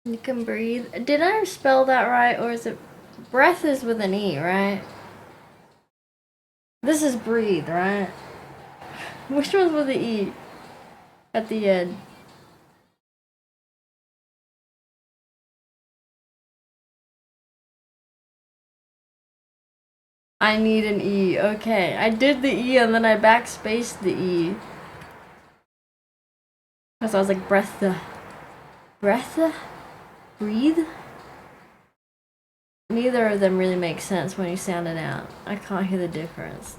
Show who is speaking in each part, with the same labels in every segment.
Speaker 1: You can breathe. Did I spell that right, or is it breath is with an E, right? This is breathe, right? Which one's with the E at the end? I need an E. Okay, I did the E and then I backspaced the E. Because I was like, breath, breathe? Neither of them really make sense when you sound it out. I can't hear the difference.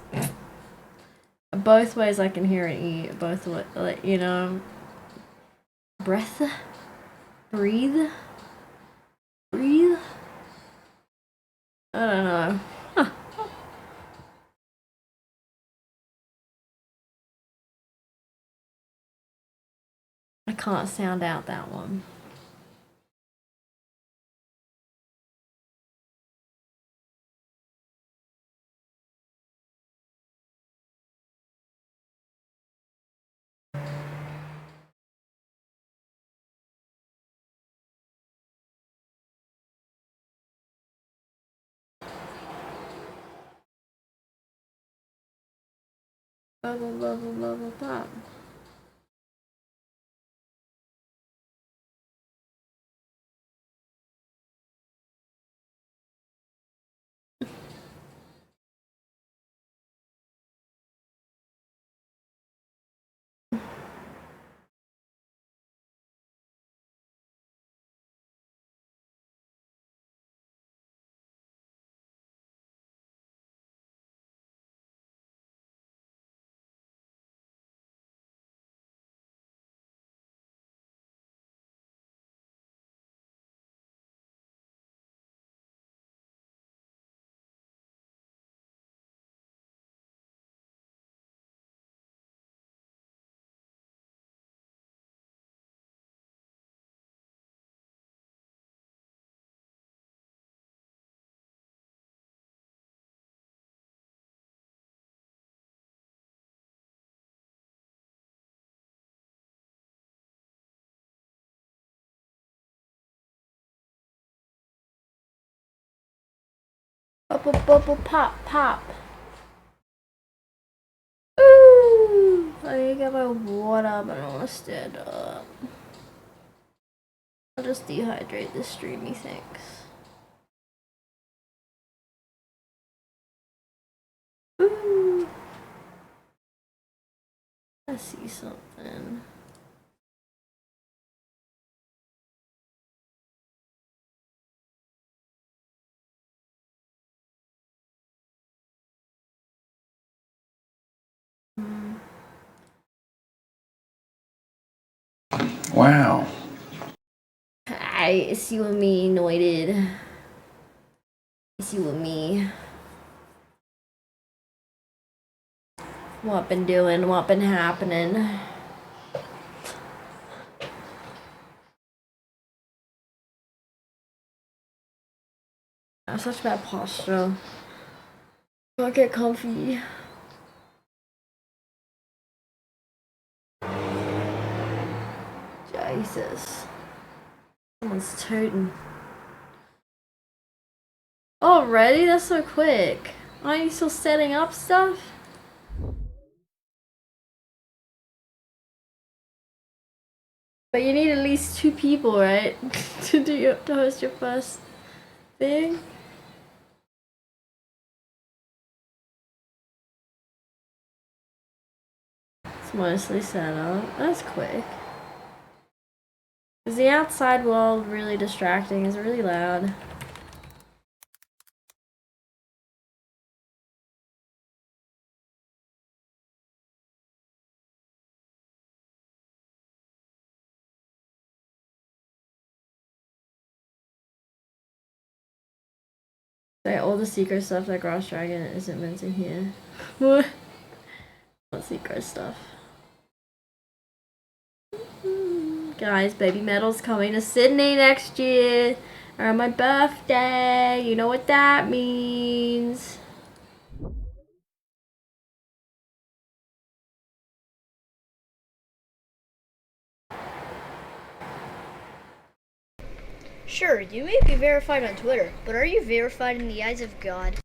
Speaker 1: Both ways I can hear an E. Both ways, like, you know. Breath, breathe, breathe. I don't know. Huh. I can't sound out that one. Bubble, bubble, bubble, pop. Bubble, bubble, pop, pop. Ooh! I need to get my water, but I don't want to stand up. I'll just dehydrate this stream, thanks. Ooh! I see something.
Speaker 2: Wow.
Speaker 1: I see what me noited. See what me. What been doing? What been happening? I have such bad posture. I'll get comfy. Jesus. Someone's tooting. Already? That's so quick. Aren't you still setting up stuff? But you need at least 2 people, right? to host your first thing? It's mostly set up. That's quick. Is the outside world really distracting? Is it really loud? Say all the secret stuff that Grass Dragon isn't meant to hear. What? What secret stuff? Guys, Baby Metal's coming to Sydney next year. On my birthday. You know what that means.
Speaker 2: Sure, you may be verified on Twitter, but are you verified in the eyes of God?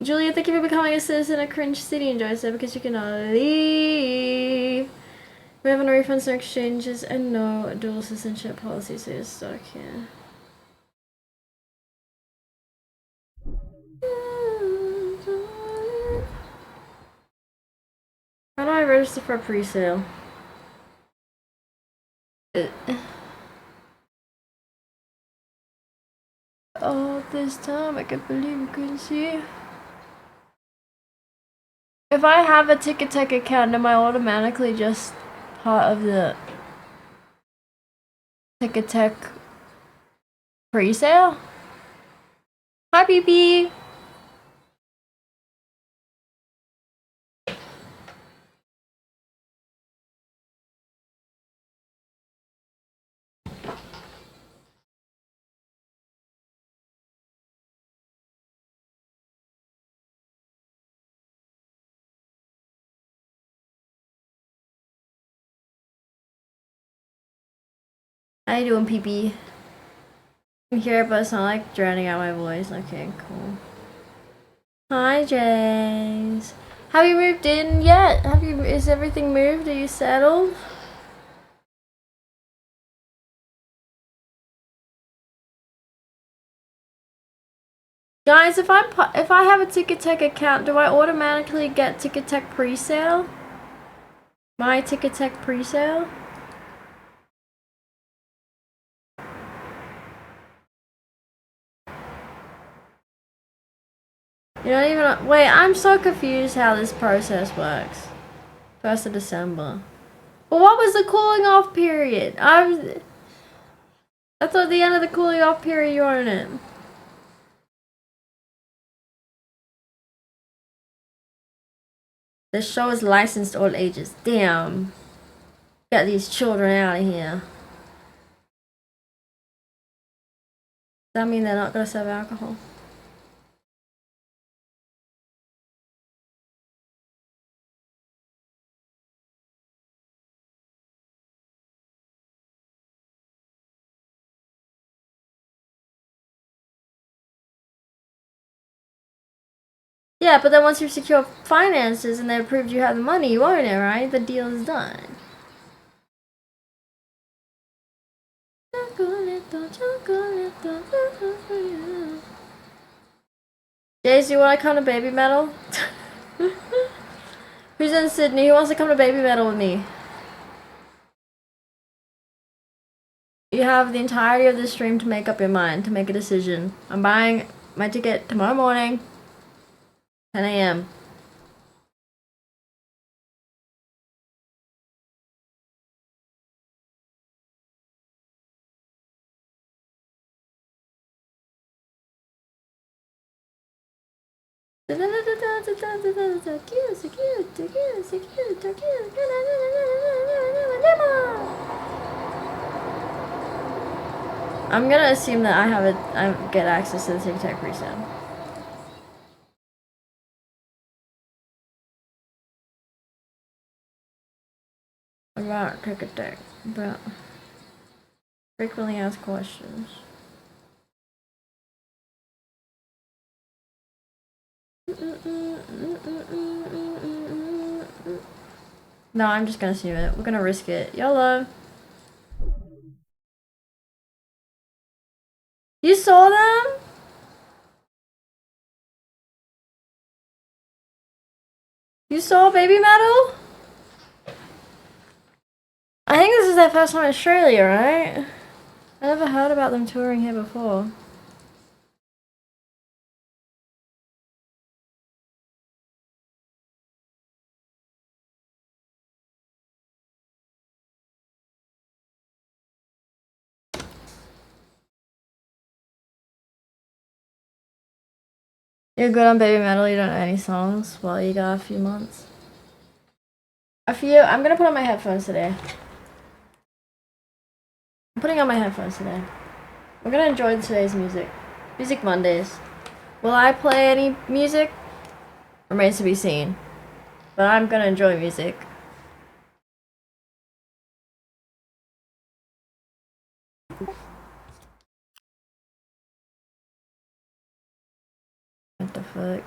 Speaker 1: Julia, thank you for becoming a citizen of Cringe City. Enjoy it because you cannot leave. We have no refunds, no exchanges, and no dual citizenship policy, so you're stuck here. How do I register for a pre-sale? All this time, I can't believe I couldn't see. If I have a Ticketek account, am I automatically just part of the Ticketek pre-sale? Hi, PP! How you doing, PP? I'm here, but it's not like drowning out my voice. Okay, cool. Hi, James. Have you moved in yet? Is everything moved? Are you settled? Guys, if I have a Ticketek account, do I automatically get Ticketek pre-sale? My Ticketek pre-sale? You don't even wait. I'm so confused how this process works. 1st of December. But what was the cooling off period? I thought the end of the cooling off period you own it. The show is licensed all ages. Damn. Get these children out of here. Does that mean they're not gonna serve alcohol? Yeah, but then once you've secured finances and they've proved you have the money, you own it, right? The deal is done. Jace, you wanna come to Baby Metal? Who's in Sydney? Who wants to come to Baby Metal with me? You have the entirety of this stream to make up your mind, to make a decision. I'm buying my ticket tomorrow morning, 10 a.m. I'm gonna assume that I get access to the Tic-Tac presale. About Tic-Tac, about frequently asked questions. No, I'm just gonna assume it. We're gonna risk it. YOLO. You saw them? You saw Baby Metal? I think this is their first time in Australia, right? I never heard about them touring here before. You're good on Baby Metal, you don't know any songs? Well, you got a few months. I'm gonna put on my headphones today. I'm putting on my headphones today. We're gonna enjoy today's music. Music Mondays. Will I play any music? Remains to be seen. But I'm gonna enjoy music. fuck?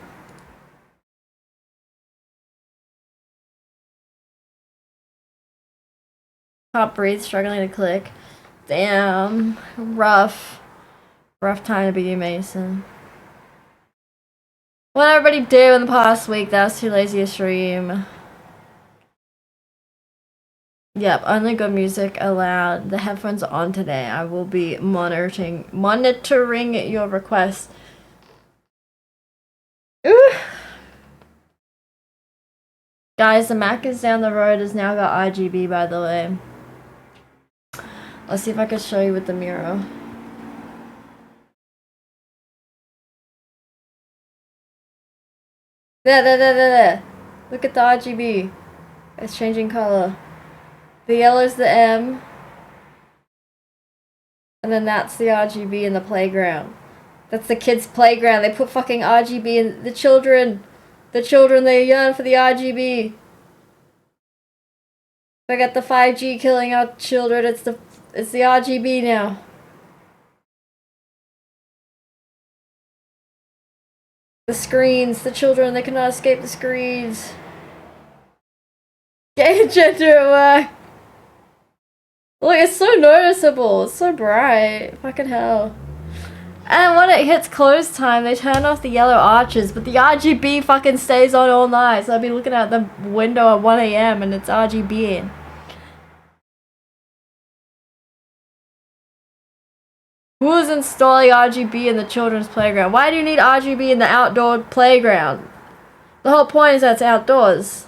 Speaker 1: Can't breathe, struggling to click. Damn. Rough. Rough time to be a Mason. What did everybody do in the past week? That was too lazy to stream. Yep, only good music allowed. The headphones are on today. I will be monitoring your requests. Ooh. Guys, the Macca's down the road has now got RGB, by the way. Let's see if I can show you with the mirror. There. Look at the RGB. It's changing color. The yellow's the M. And then that's the RGB in the playground. That's the kids' playground. They put fucking RGB in the children. The children, they yearn for the RGB. I got the 5G killing our children. It's the RGB now. The screens, the children, they cannot escape the screens. Gay gender at work. Look, it's so noticeable. It's so bright. Fucking hell. And when it hits close time, they turn off the yellow arches, but the RGB fucking stays on all night. So I'll be looking out the window at 1 AM and it's RGB. Who is installing RGB in the children's playground? Why do you need RGB in the outdoor playground? The whole point is that it's outdoors.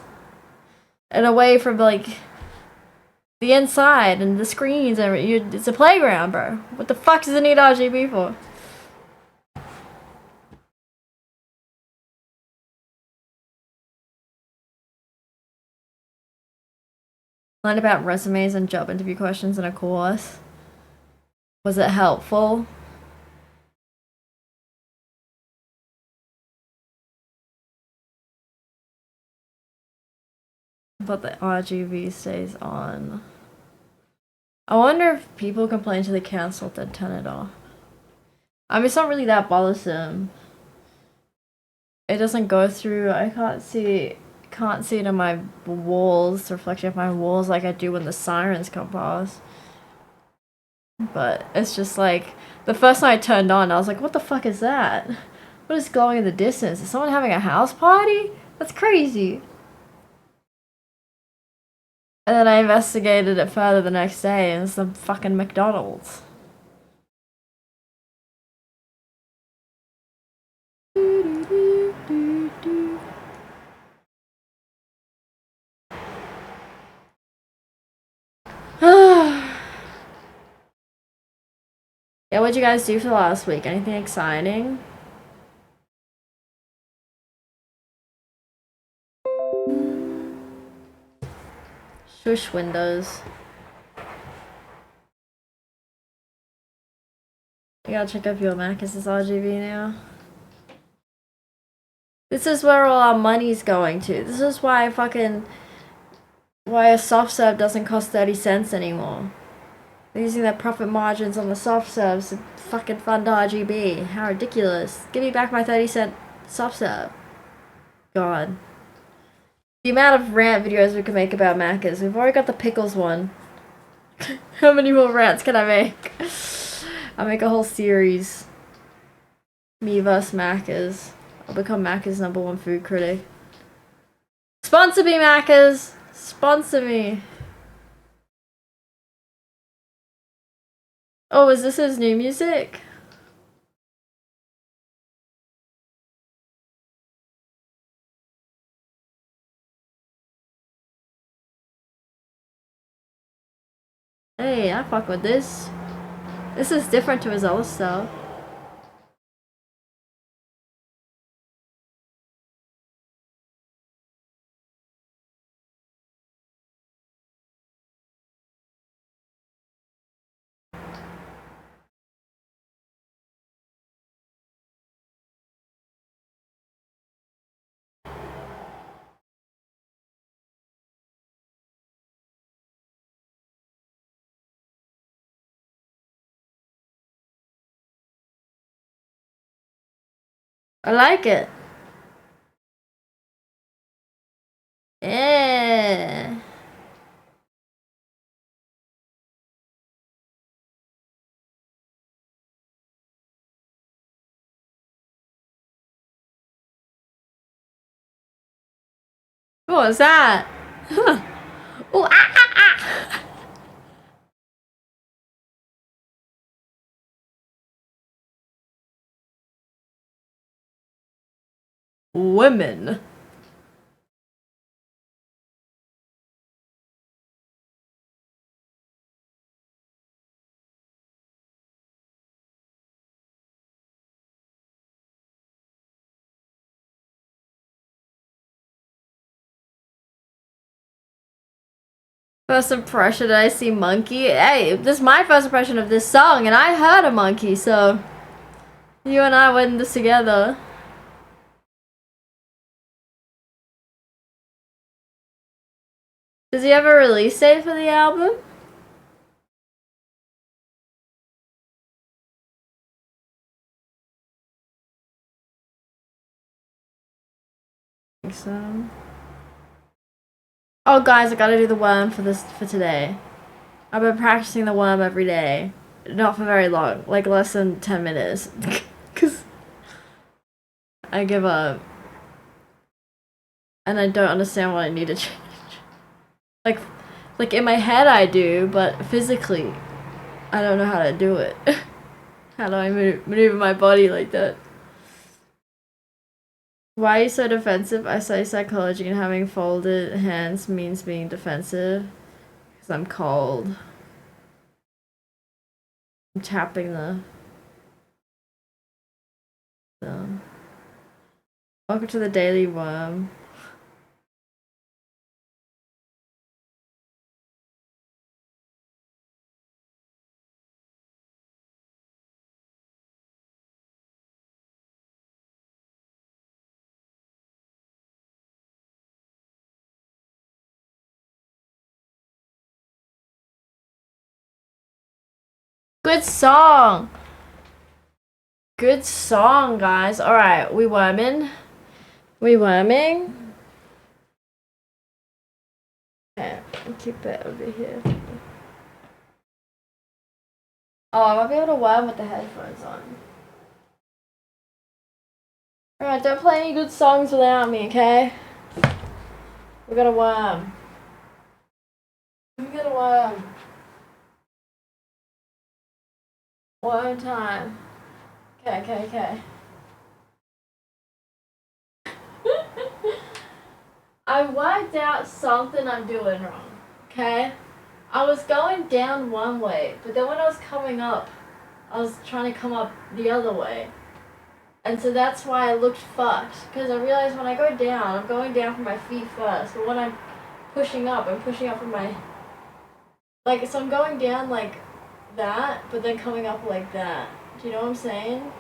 Speaker 1: And away from, like, the inside and the screens. And it's a playground, bro. What the fuck does it need RGB for? Learned about resumes and job interview questions in a course. Was it helpful? But the RGB stays on. I wonder if people complain to the council to turn it off. I mean, it's not really that bothersome. It doesn't go through. I can't see it on my walls, the reflection of my walls, like I do when the sirens come past. But it's just like the first time I turned on, I was like, "What the fuck is that? What is glowing in the distance? Is someone having a house party? That's crazy." And then I investigated it further the next day, and it's the fucking McDonald's. Yeah, what'd you guys do for the last week? Anything exciting? Shush windows. You gotta check up your Mac. Is this RGB now? This is where all our money's going to. This is why why a soft serve doesn't cost 30 cents anymore. They're using their profit margins on the soft serves to fucking fund RGB. How ridiculous. Give me back my 30-cent soft serve. God. The amount of rant videos we can make about Macca's. We've already got the pickles one. How many more rants can I make? I'll make a whole series. Me vs. Macca's. I'll become Macca's #1 food critic. Sponsor me, Macca's! Sponsor me. Oh, is this his new music? Hey, I fuck with this. This is different to his other stuff. I like it. What was that? Oh, ah. Women. First impression, I see monkey. Hey, this is my first impression of this song, and I heard a monkey, so you and I went in this together. Does he have a release date for the album? I think so. Oh, guys, I gotta do the worm for today. I've been practicing the worm every day. Not for very long, like less than 10 minutes. Cause I give up. And I don't understand what I need to change. Like in my head I do, but physically, I don't know how to do it. How do I maneuver my body like that? Why are you so defensive? I study psychology and having folded hands means being defensive. Because I'm cold. I'm tapping the... Welcome to the Daily Worm. Good song! Good song, guys. Alright, we worming? We worming? Okay, I'll keep it over here. Oh, I might be able to worm with the headphones on. Alright, don't play any good songs without me, okay? We gotta worm. We gotta worm. One time. Okay. I worked out something I'm doing wrong, okay? I was going down one way, but then when I was coming up, I was trying to come up the other way. And so that's why I looked fucked, because I realized when I go down, I'm going down from my feet first, but when I'm pushing up from my... Like, so I'm going down like that, but then coming up like that. Do you know what I'm saying?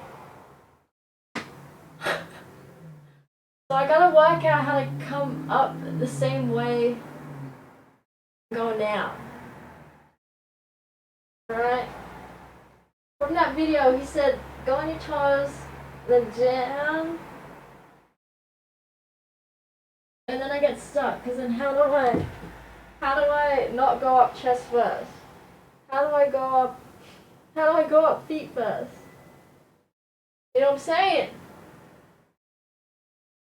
Speaker 1: So I gotta work out how to come up the same way I'm going down. Alright? From that video, he said, go on your toes, then down. And then I get stuck, because then how do I not go up chest first? How do I go up feet first? You know what I'm saying?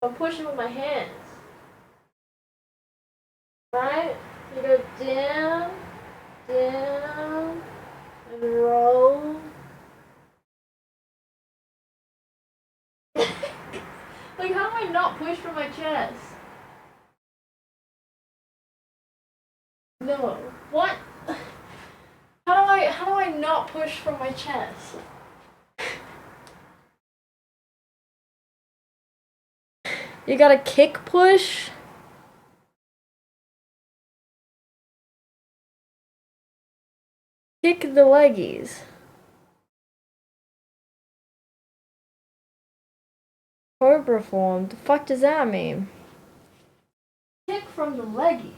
Speaker 1: I'm pushing with my hands. Right? You go down, and roll. Like, how do I not push from my chest? No. What? How do I not push from my chest? You gotta kick push? Kick the leggies. Cobra form? The fuck does that mean? Kick from the leggies.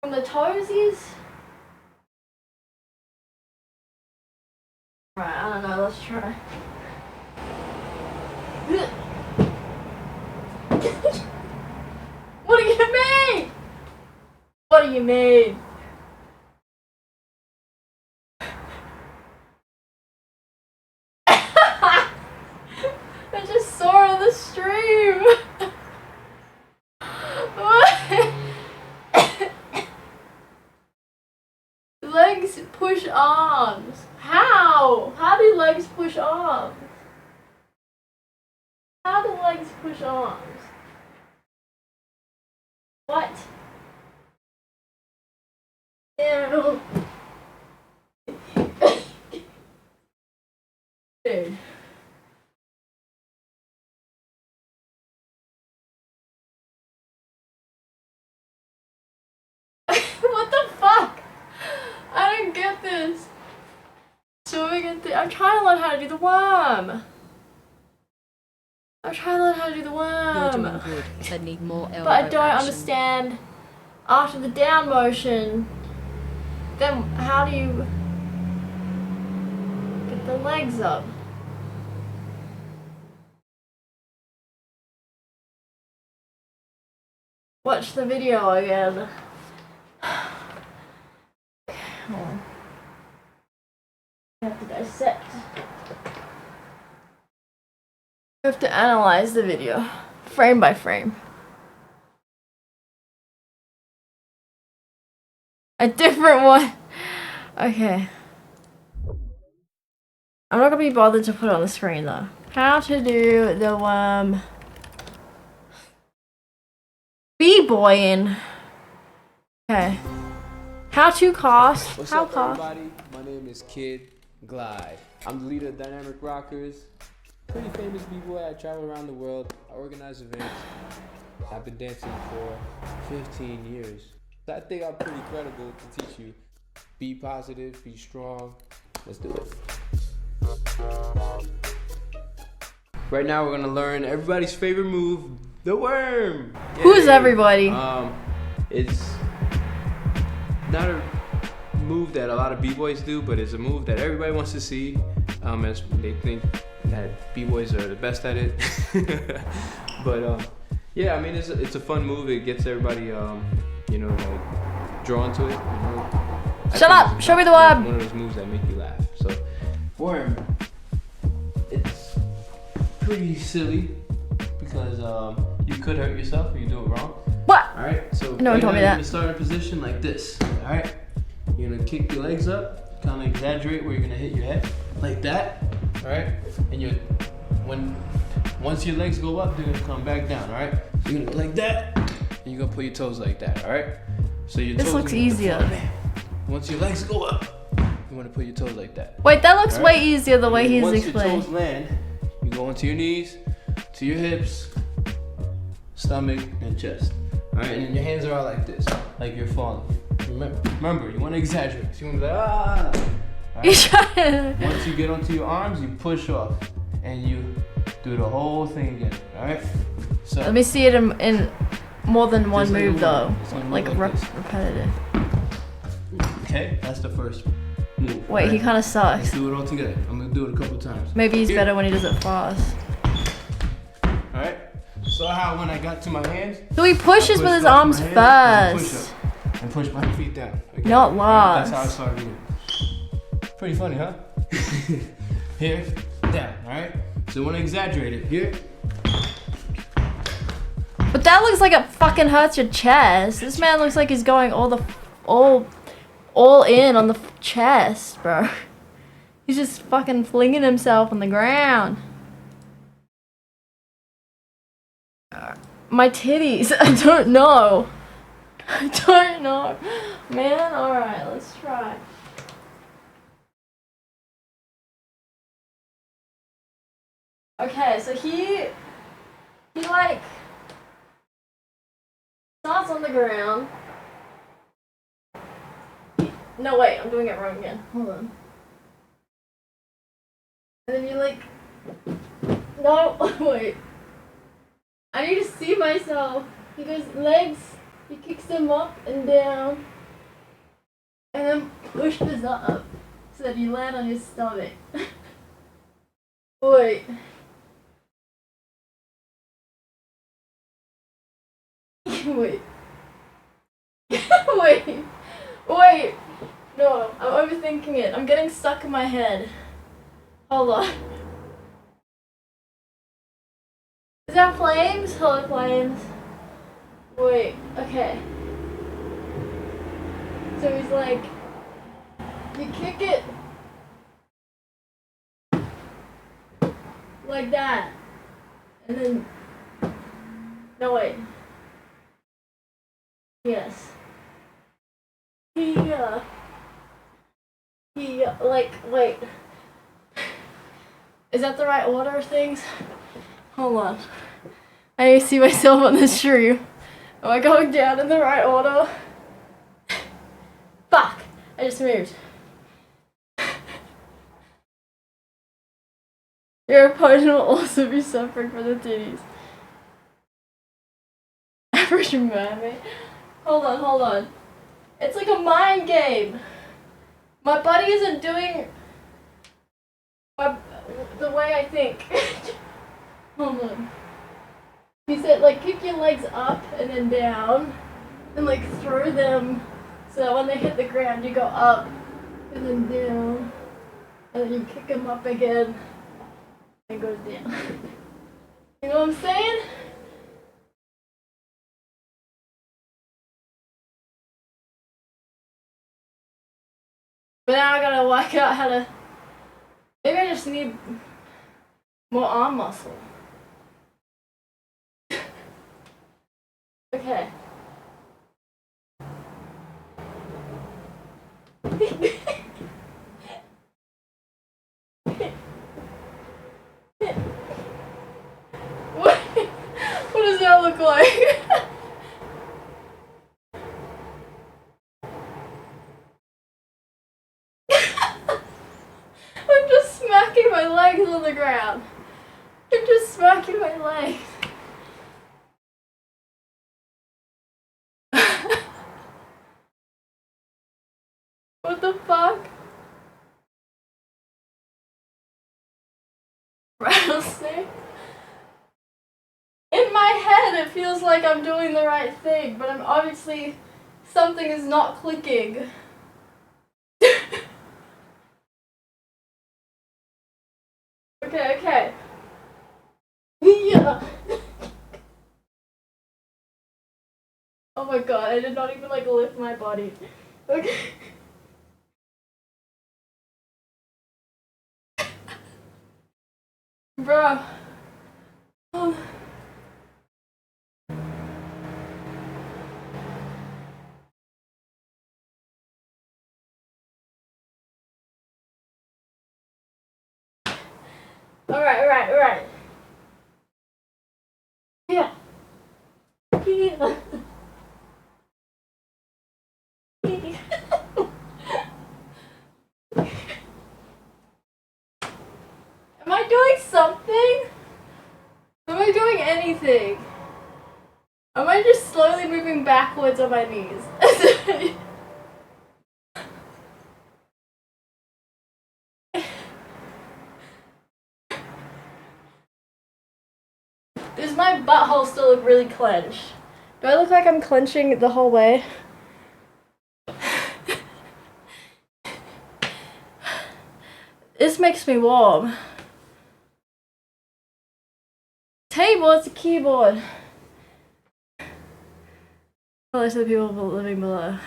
Speaker 1: From the toesies? Alright, I don't know, let's try. What do you mean? What do you mean? I just saw her on the the stream. Legs push arms. How? How do legs push arms? How do legs push arms? What? Ew. Dude. What the fuck? I don't get this. I'm trying to learn how to do the worm. I'm trying to learn how to do the
Speaker 3: You're doing
Speaker 1: worm.
Speaker 3: good. I need more elbow
Speaker 1: But I don't
Speaker 3: action.
Speaker 1: understand. After the down motion, then how do you get the legs up? Watch the video again. Hold on. I have to dissect. I have to analyze the video, frame by frame. A different one. Okay. I'm not gonna be bothered to put it on the screen though. How to do the b-boying. Okay. How to cost.
Speaker 4: What's
Speaker 1: How
Speaker 4: up,
Speaker 1: cost.
Speaker 4: everybody? My name is Kid Glide. I'm the leader of Dynamic Rockers. Pretty famous b-boy. I travel around the world. I organize events. I've been dancing for 15 years. So I think I'm pretty credible to teach you. Be positive, be strong. Let's do it. Right now we're gonna learn everybody's favorite move, the worm.
Speaker 1: Who's
Speaker 4: Yay.
Speaker 1: everybody?
Speaker 4: It's not a move that a lot of b-boys do, but it's a move that everybody wants to see, as they think that b-boys are the best at it. But yeah, I mean it's a fun move. It gets everybody you know, like drawn to it. You know?
Speaker 1: Shut up! Show me the
Speaker 4: It's
Speaker 1: worm.
Speaker 4: one of those moves that make you laugh. So worm, it's pretty silly because you could hurt yourself if you do it wrong.
Speaker 1: What?
Speaker 4: All right, so
Speaker 1: No one told me
Speaker 4: you're
Speaker 1: that.
Speaker 4: gonna start in a position like this. All right, you're gonna kick your legs up, kind of exaggerate where you're gonna hit your head, like that. All right, and once your legs go up, they're gonna come back down. All right, so you're gonna go like that, and you're gonna put your toes like that. All right, so your
Speaker 1: This
Speaker 4: toes
Speaker 1: looks
Speaker 4: gonna hit the
Speaker 1: easier.
Speaker 4: floor. Once your legs go up, you wanna put your toes like that.
Speaker 1: Wait, that looks
Speaker 4: All right?
Speaker 1: way easier the way
Speaker 4: And
Speaker 1: he's
Speaker 4: once
Speaker 1: explaining.
Speaker 4: your toes land, you go onto your knees, to your hips, stomach, and chest. All right, and then your hands are all like this, like you're falling. Remember, you want to exaggerate. So you want to be like, ah. All
Speaker 1: You
Speaker 4: right?
Speaker 1: trying to...
Speaker 4: Once you get onto your arms, you push off, and you do the whole thing again. All right. So
Speaker 1: Let me see it in more than one
Speaker 4: Just like a
Speaker 1: move
Speaker 4: move.
Speaker 1: though.
Speaker 4: It's gonna
Speaker 1: Like
Speaker 4: move like this.
Speaker 1: repetitive.
Speaker 4: okay, that's the first move.
Speaker 1: Wait,
Speaker 4: all
Speaker 1: he
Speaker 4: right?
Speaker 1: kind of
Speaker 4: Let's
Speaker 1: sucks.
Speaker 4: do it all together. I'm gonna do it a couple times.
Speaker 1: Maybe he's
Speaker 4: Here.
Speaker 1: better when he does it fast.
Speaker 4: All right. So how when I got to my hands.
Speaker 1: So he pushes
Speaker 4: I
Speaker 1: with his
Speaker 4: pushed off
Speaker 1: arms
Speaker 4: my hands and
Speaker 1: first.
Speaker 4: push up and push my feet down. Again.
Speaker 1: Not
Speaker 4: That's
Speaker 1: last.
Speaker 4: how I started doing it. Pretty funny, huh? Here, down, alright? So you want to exaggerate it. Here,
Speaker 1: But that looks like it fucking hurts your chest. This man looks like he's going all in on the chest, bro. He's just fucking flinging himself on the ground. My titties. I don't know. I don't know. Man, alright, let's try. Okay, so he like starts on the ground. No, wait, I'm doing it wrong again. Hold on. And then you like, no, wait. I need to see myself. He goes legs, he kicks them up and down, and then pushes up so that you land on your stomach. Wait. Wait. Wait. No, I'm overthinking it. I'm getting stuck in my head. Hold on. Is that flames? Hello, flames. Wait, okay. So he's like, you kick it like that. And then, no wait. Yes. Like, wait. Is that the right order of things? Hold on. I need to see myself on this tree. Am I going down in the right order? Fuck! I just moved. Your opponent will also be suffering from the titties. Average mermaid. Hold on. It's like a mind game. My buddy isn't doing the way I think. Hold on. He said, like, kick your legs up and then down, and like throw them so that when they hit the ground, you go up and then down, and then you kick them up again, and it goes down. You know what I'm saying? But now I gotta work out how to. Maybe I just need more arm muscle. Okay. What does that look like? I'm just smacking my legs on the ground. I'm just smacking my legs. What the fuck? Rattlesnake? In my head, it feels like I'm doing the right thing, but I'm obviously something is not clicking. Okay. Yeah. Oh my god, I did not even like lift my body. Okay. Bro. Oh. Alright. Yeah. Am I doing something? Am I doing anything? Am I just slowly moving backwards on my knees? Does my butthole still look really clenched? Do I look like I'm clenching the whole way? This makes me warm. Table, it's a keyboard. Hello to the people living below.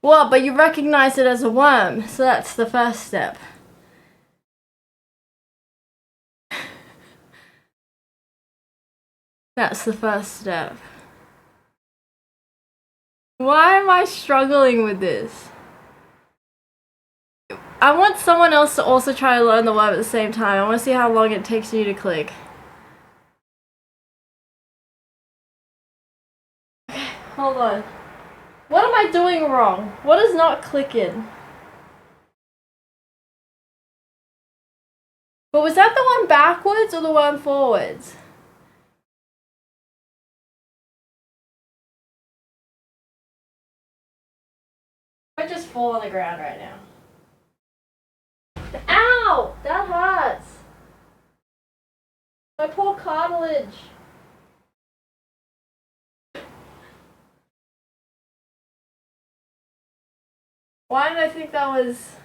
Speaker 1: What? But you recognize it as a worm, so that's the first step. That's the first step. Why am I struggling with this? I want someone else to also try to learn the web at the same time. I want to see how long it takes you to click. Okay, hold on. What am I doing wrong? What is not clicking? But was that the one backwards or the one forwards? I just fall on the ground right now. Ow! That hurts! My poor cartilage. Why did I think that was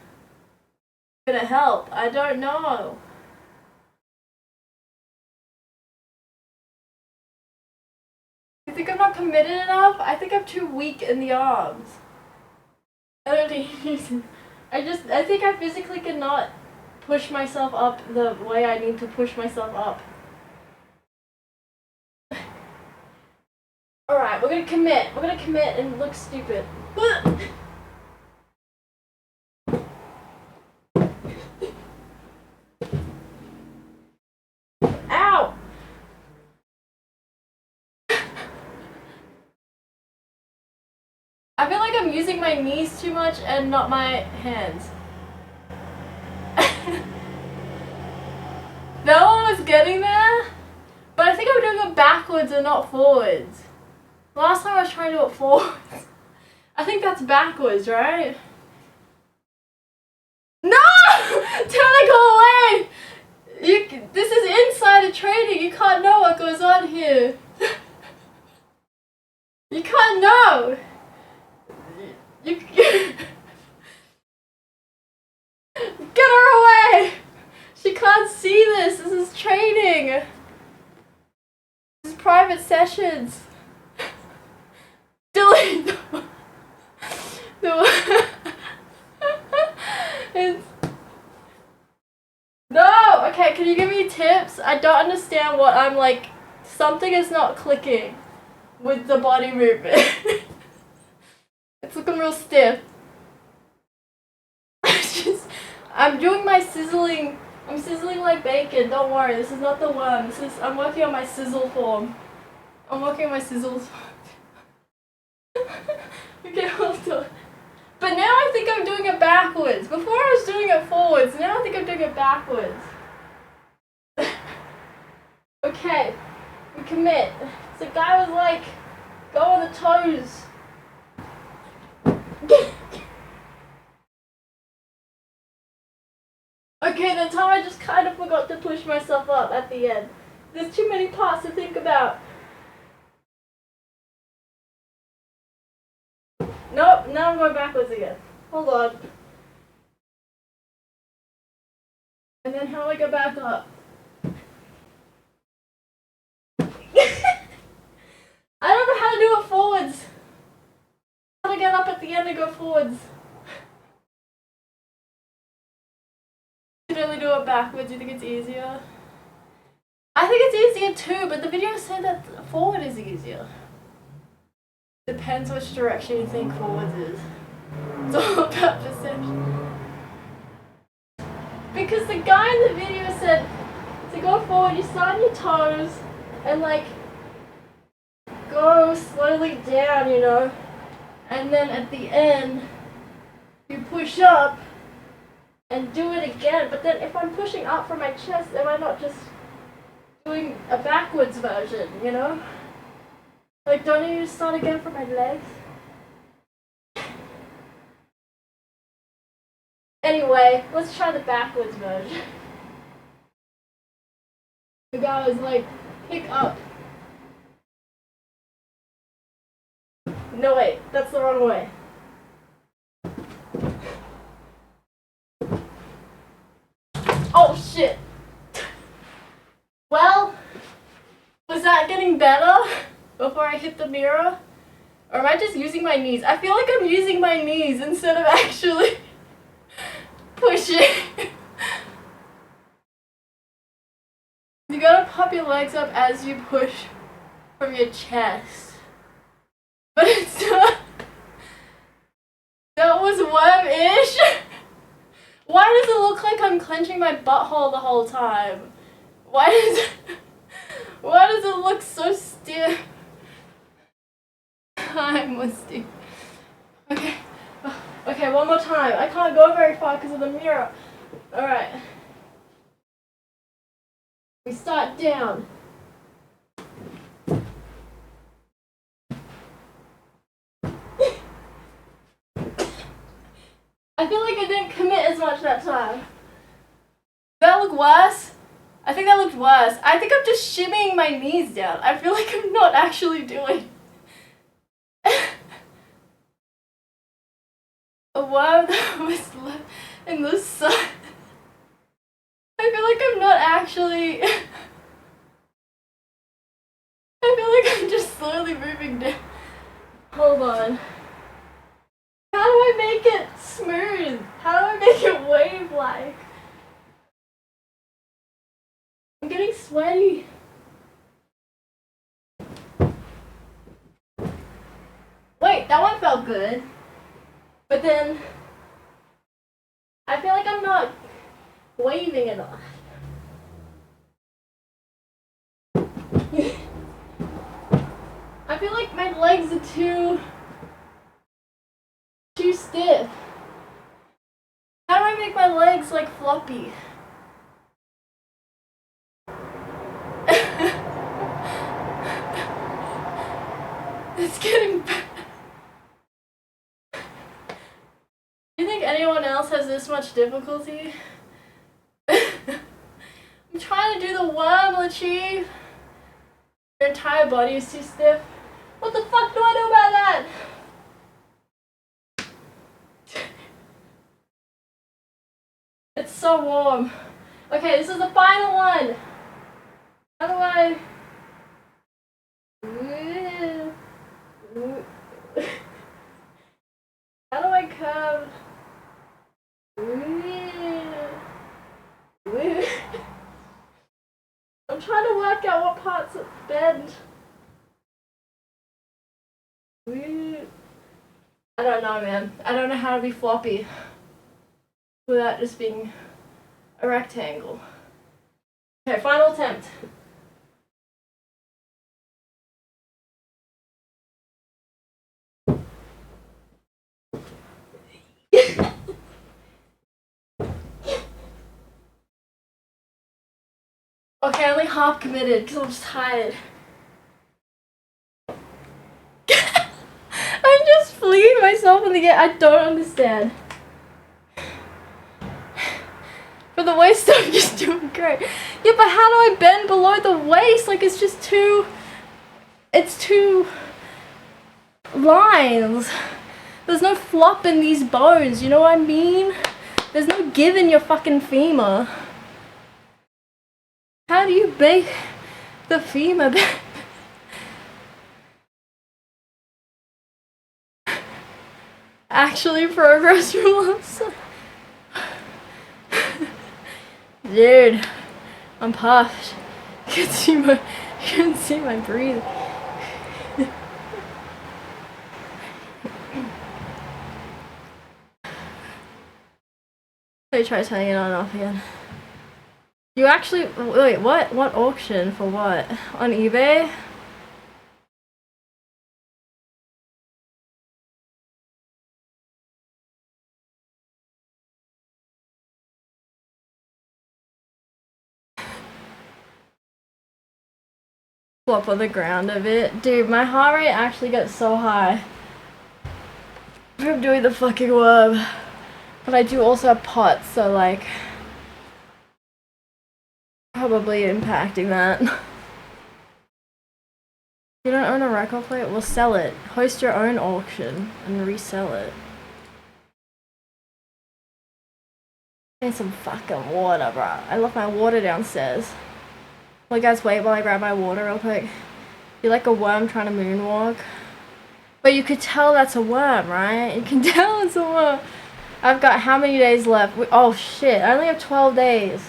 Speaker 1: gonna help? I don't know. You think I'm not committed enough? I think I'm too weak in the arms. I don't need I think I physically cannot push myself up the way I need to push myself up. Alright, we're gonna commit. We're gonna commit and look stupid. Ow! I feel like I'm using my knees too much and not my hands. No one was getting there, but I think I'm doing it backwards and not forwards. Last time I was trying to do it forwards. I think that's backwards, right? No! Tana, go away! This is insider trading. You can't know what goes on here. You can't know. Get her away! She can't see this. This is trading. This is private sessions. Delete them. No! Okay, can you give me tips? I don't understand what I'm like. Something is not clicking with the body movement. It's looking real stiff. I'm doing my sizzling. I'm sizzling like bacon. Don't worry, this is not the one. I'm working on my sizzle form. I'm working on my sizzles. Okay, hold on. But now I think I'm doing it backwards. Before I was doing it forwards. Now I think I'm doing it backwards. Okay, we commit. So the guy was like, go on the toes. Okay, the time I just kind of forgot to push myself up at the end. There's too many parts to think about. Nope, now I'm going backwards again. Hold on. And then how do I go back up? I don't know how to do it forwards. How to get up at the end and go forwards. You can only do it backwards. Do you think it's easier? I think it's easier too, but the video said that forward is easier. Depends which direction you think forwards is. It's all about perception. Because the guy in the video said to go forward, you start on your toes and like go slowly down, you know, and then at the end you push up and do it again. But then if I'm pushing up from my chest, am I not just doing a backwards version, you know? Like, don't I need to start again from my legs? Anyway, let's try the backwards version. The guy was like, pick up. No, wait, that's the wrong way. Oh, shit. Well, was that getting better before I hit the mirror? Or am I just using my knees? I feel like I'm using my knees instead of actually pushing. You gotta pop your legs up as you push from your chest. But it's not. That was worm-ish. Why does it look like I'm clenching my butthole the whole time? Why does it look so stiff? I'm musty. Okay. Okay, one more time. I can't go very far because of the mirror. Alright. We start down. I feel like I didn't commit as much that time. Did that look worse? I think that looked worse. I think I'm just shimmying my knees down. I feel like I'm not actually doing a worm that was in the sun. I feel like I'm not actually. I feel like I'm just slowly moving. Hold on. How do I make it smooth? How do I make it wave-like? I'm getting sweaty. Wait, that one felt good. But then I feel like I'm not waving enough. I feel like my legs are too stiff. How do I make my legs like floppy? It's getting bad. Do you think anyone else has this much difficulty? I'm trying to do the worm, Lachief. Your entire body is too stiff. What the fuck do I do about that? It's so warm. Okay, this is the final one. How do I... How do I curve? I'm trying to work out what parts bend. I don't know, man. I don't know how to be floppy without just being a rectangle. Okay, final attempt. Okay, I only half committed because I'm just tired. I'm just fleeing myself in the air. I don't understand. For the waist, I'm just doing great. Yeah, but how do I bend below the waist? Like, it's just two... It's two lines. There's no flop in these bones, you know what I mean? There's no give in your fucking femur. How do you bake the femur back? Actually, progress rules. Dude, I'm puffed. You can see my breathing. Let me try turning it on and off again. You actually, wait, what? What auction for what? On eBay? Flop on the ground a bit. Dude, my heart rate actually gets so high from doing the fucking worm. But I do also have POTS, so like, probably impacting that. You don't own a record plate? Well, sell it. Host your own auction and resell it. Need some fucking water, bro. I left my water downstairs. Well, guys, wait while I grab my water real quick. You're like a worm trying to moonwalk. But you could tell that's a worm, right? You can tell it's a worm. I've got how many days left? Oh shit, I only have 12 days.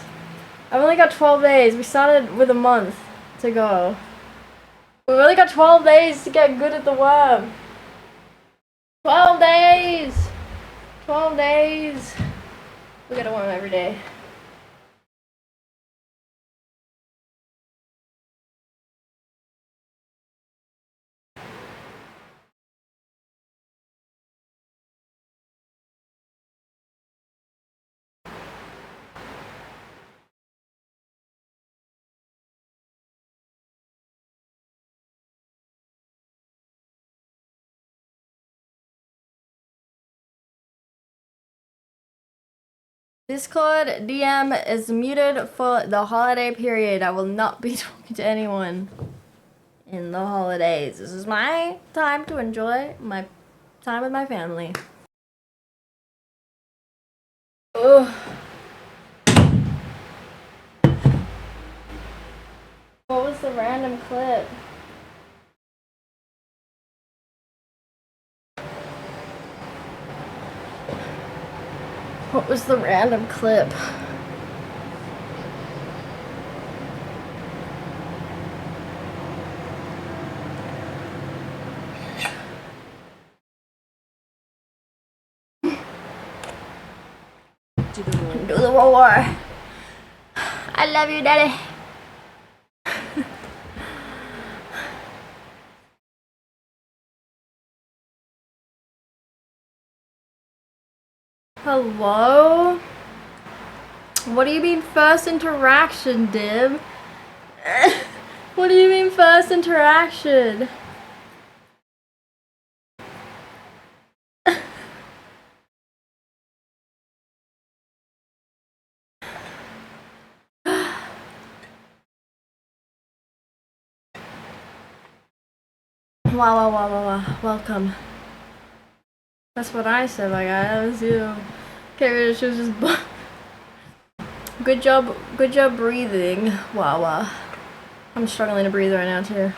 Speaker 1: I've only got 12 days. We started with a month to go. We've only got 12 days to get good at the worm. 12 days! 12 days. We get a worm every day. Discord DM is muted for the holiday period. I will not be talking to anyone in the holidays. This is my time to enjoy my time with my family. Ugh. What was the random clip? was the random clip?
Speaker 3: Do the roll.
Speaker 1: Do the roar. I love you, Daddy. Hello? What do you mean first interaction, Dim? What do you mean first interaction? Wow. Welcome. That's what I said, my guy. That was you. Okay, she was just. Good job breathing. Wow. I'm struggling to breathe right now, too.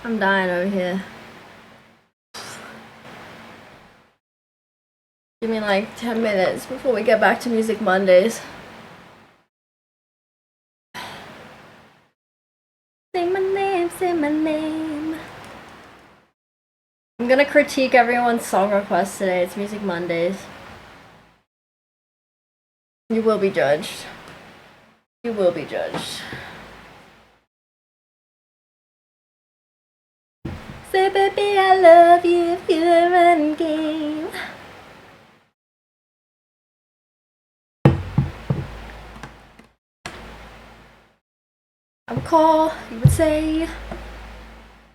Speaker 1: I'm dying over here. Give me like 10 minutes before we get back to Music Mondays. Say my name, say my name. I'm gonna critique everyone's song requests today. It's Music Mondays. You will be judged. You will be judged. Say baby I love you if you ever run game. I would call, you would say.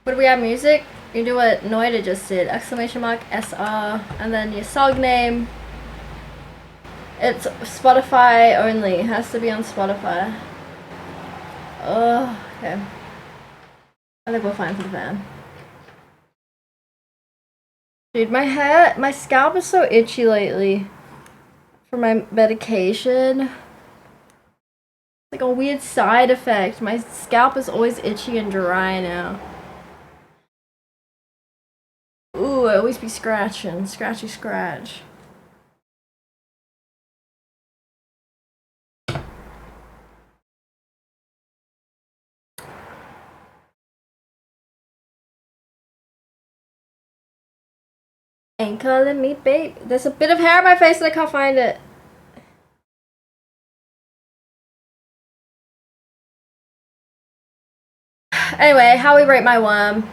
Speaker 1: What do we have, music? You do what Noida just did. Exclamation mark SR and then your song name. It's Spotify only. It has to be on Spotify. Oh, okay. I think we're fine for the fan. Dude, my scalp is so itchy lately for my medication. Like a weird side effect. My scalp is always itchy and dry now. Ooh, I always be scratching. Scratchy scratch. Ain't calling me babe. There's a bit of hair on my face and I can't find it. Anyway, how we rate my worm.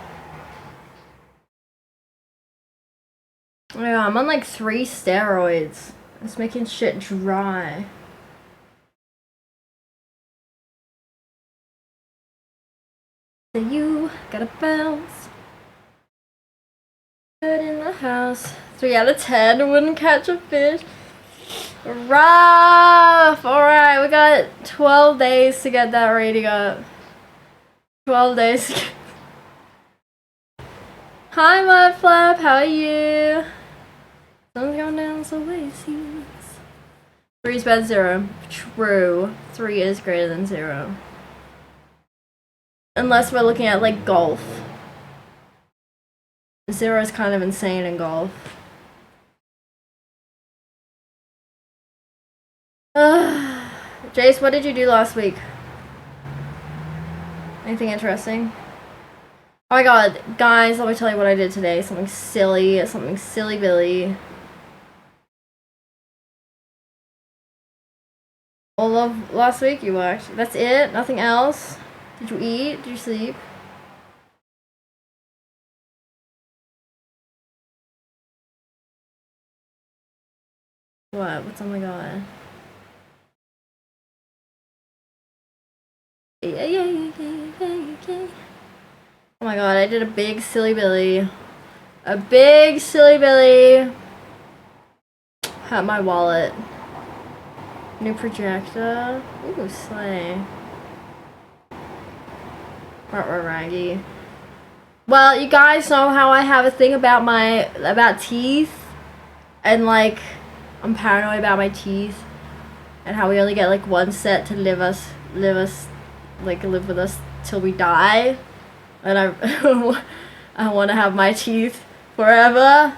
Speaker 1: Yeah, I'm on like 3 steroids. It's making shit dry. So you gotta bounce. Good in the house. 3 out of 10 wouldn't catch a fish. Rough! Alright, we got 12 days to get that rating up. 12 days. Hi, Mudflap, how are you? Sun's going down, so it seems. 3 is better than 0. True. 3 is greater than 0. Unless we're looking at, like, golf. 0 is kind of insane in golf. Jace, what did you do last week? Anything interesting? Oh my god, guys, let me tell you what I did today. Something silly Billy. All of last week you watched. That's it? Nothing else? Did you eat? Did you sleep? What? What's on my god? Yeah. Oh my god, I did a big silly Billy. A big silly Billy. Had my wallet. New projector. Ooh, slay. Raggy. Well, you guys know how I have a thing about teeth. And like, I'm paranoid about my teeth. And how we only get like 1 set to live with us till we die. And I want to have my teeth forever.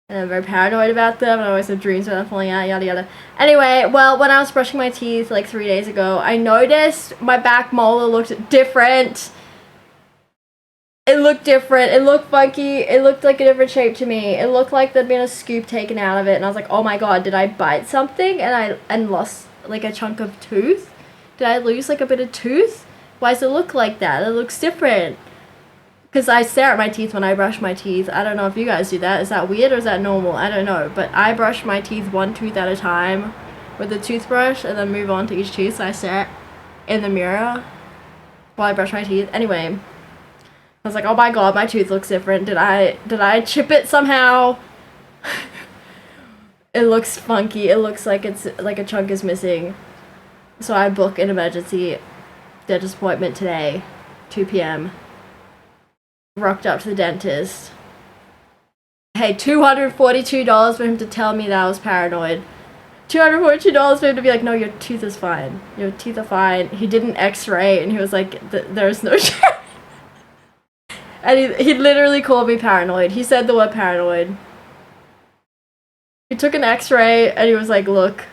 Speaker 1: And I'm very paranoid about them, and I always have dreams about them falling out, yada yada. Anyway, well, when I was brushing my teeth like 3 days ago, I noticed my back molar looked different. It looked different. It looked funky. It looked like a different shape to me. It looked like there'd been a scoop taken out of it, and I was like, oh my god, did I bite something and lost like a chunk of tooth? Did I lose like a bit of tooth? Why does it look like that? It looks different. Because I stare at my teeth when I brush my teeth. I don't know if you guys do that. Is that weird or is that normal? I don't know. But I brush my teeth one tooth at a time with the toothbrush and then move on to each tooth. So I stare in the mirror while I brush my teeth. Anyway, I was like, oh my god, my tooth looks different. Did I chip it somehow? It looks funky. It looks like it's like a chunk is missing. So I book an emergency dentist appointment today, 2 p.m. Rocked up to the dentist. Hey, $242 for him to tell me that I was paranoid. $242 for him to be like, no, your tooth is fine. Your teeth are fine. He did an x-ray and he was like, there's no and he literally called me paranoid. He said the word paranoid. He took an x-ray and he was like, look,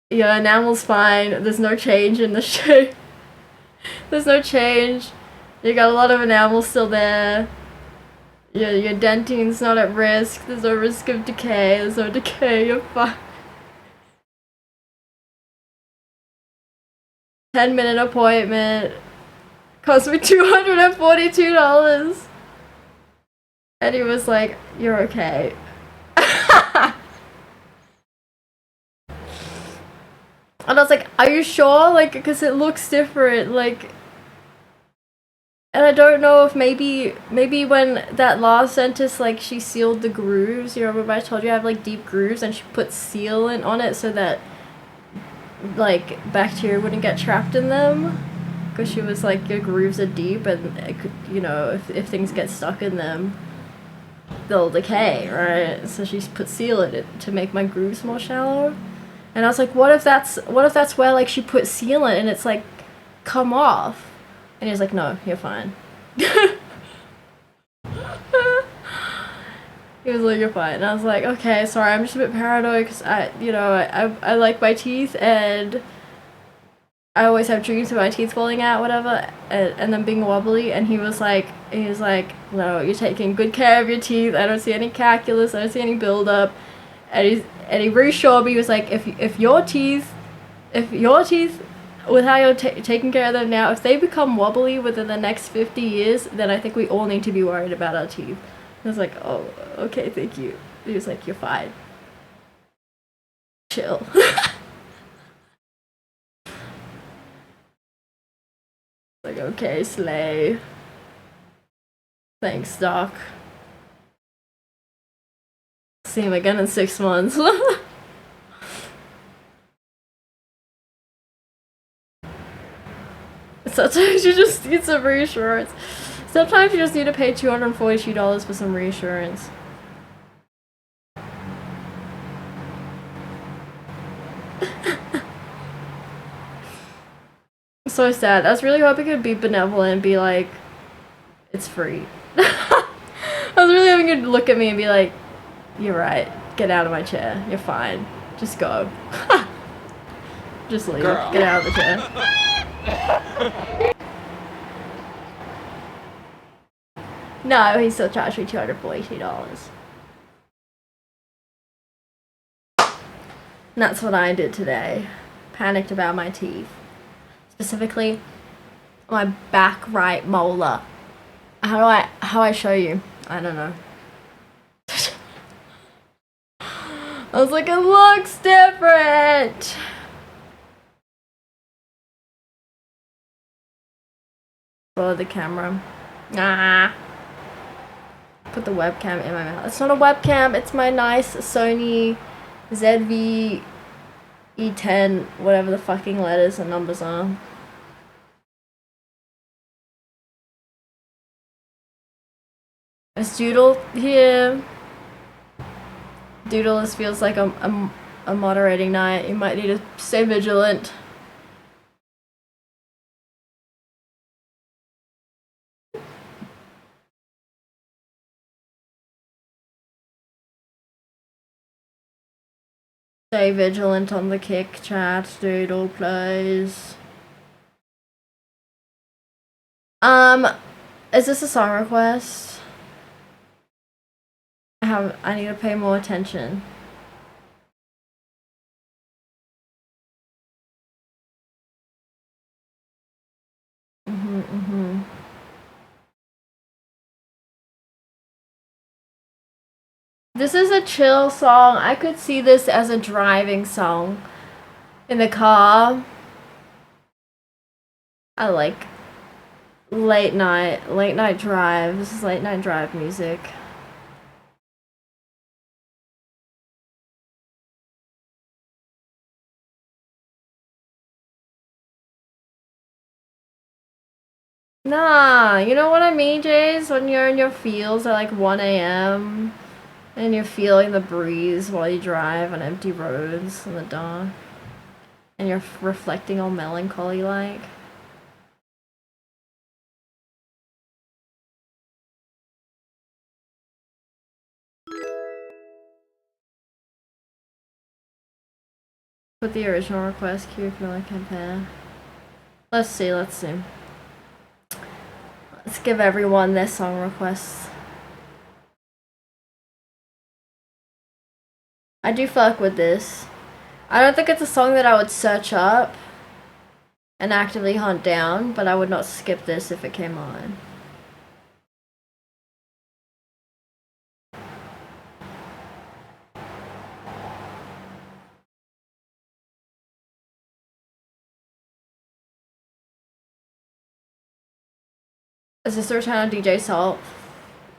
Speaker 1: your enamel's fine. There's no change in the shape. There's no change. You got a lot of enamel still there. Your dentine's not at risk. There's no risk of decay. There's no decay. You're fine. 10-minute appointment. Cost me $242. And he was like, you're okay. And I was like, are you sure? Like, because it looks different. Like, and I don't know if maybe when that last dentist, like, she sealed the grooves. You remember I told you I have, like, deep grooves, and she put sealant on it so that, like, bacteria wouldn't get trapped in them. Because she was like, your grooves are deep, and it could, you know, if things get stuck in them, they'll decay, right? So she put sealant to make my grooves more shallow. And I was like, what if that's where, like, she put sealant and it's like come off? And he was like, no, you're fine. He was like, you're fine. And I was like, okay, sorry, I'm just a bit paranoid because I like my teeth, and I always have dreams of my teeth falling out, whatever, and them being wobbly. And he was like, no, you're taking good care of your teeth. I don't see any calculus. I don't see any buildup. And he reassured me. He was like, if your teeth, with how you're taking care of them now, if they become wobbly within the next 50 years, then I think we all need to be worried about our teeth. I was like, oh, okay, thank you. He was like, you're fine. Chill. Like, okay, slay. Thanks, Doc. See him again in 6 months. Sometimes you just need some reassurance. Sometimes you just need to pay $242 for some reassurance. So sad. I was really hoping it would be benevolent and be like, it's free. I was really hoping it would look at me and be like, you're right. Get out of my chair. You're fine. Just go. Just leave. Girl. Get out of the chair. No, he still charged me $242. And that's what I did today. Panicked about my teeth. Specifically, my back right molar. How I show you? I don't know. I was like, it looks different. Follow the camera. Ah. Put the webcam in my mouth. It's not a webcam. It's my nice Sony ZV E10, whatever the fucking letters and numbers are. Is Doodle here? Doodle, this feels like a moderating night. You might need to stay vigilant. Stay vigilant on the kick chat, dude, all plays. Is this a song request? I need to pay more attention. This is a chill song. I could see this as a driving song in the car. I like late night drive. This is late night drive music. Nah, you know what I mean, Jays? When you're in your fields at like 1 a.m. and you're feeling the breeze while you drive on empty roads in the dark. And you're reflecting all melancholy like. Put the original request queue if you want to compare. Let's see. Let's give everyone their song requests. I do fuck with this. I don't think it's a song that I would search up and actively hunt down, but I would not skip this if it came on. Is this the return of DJ Salt?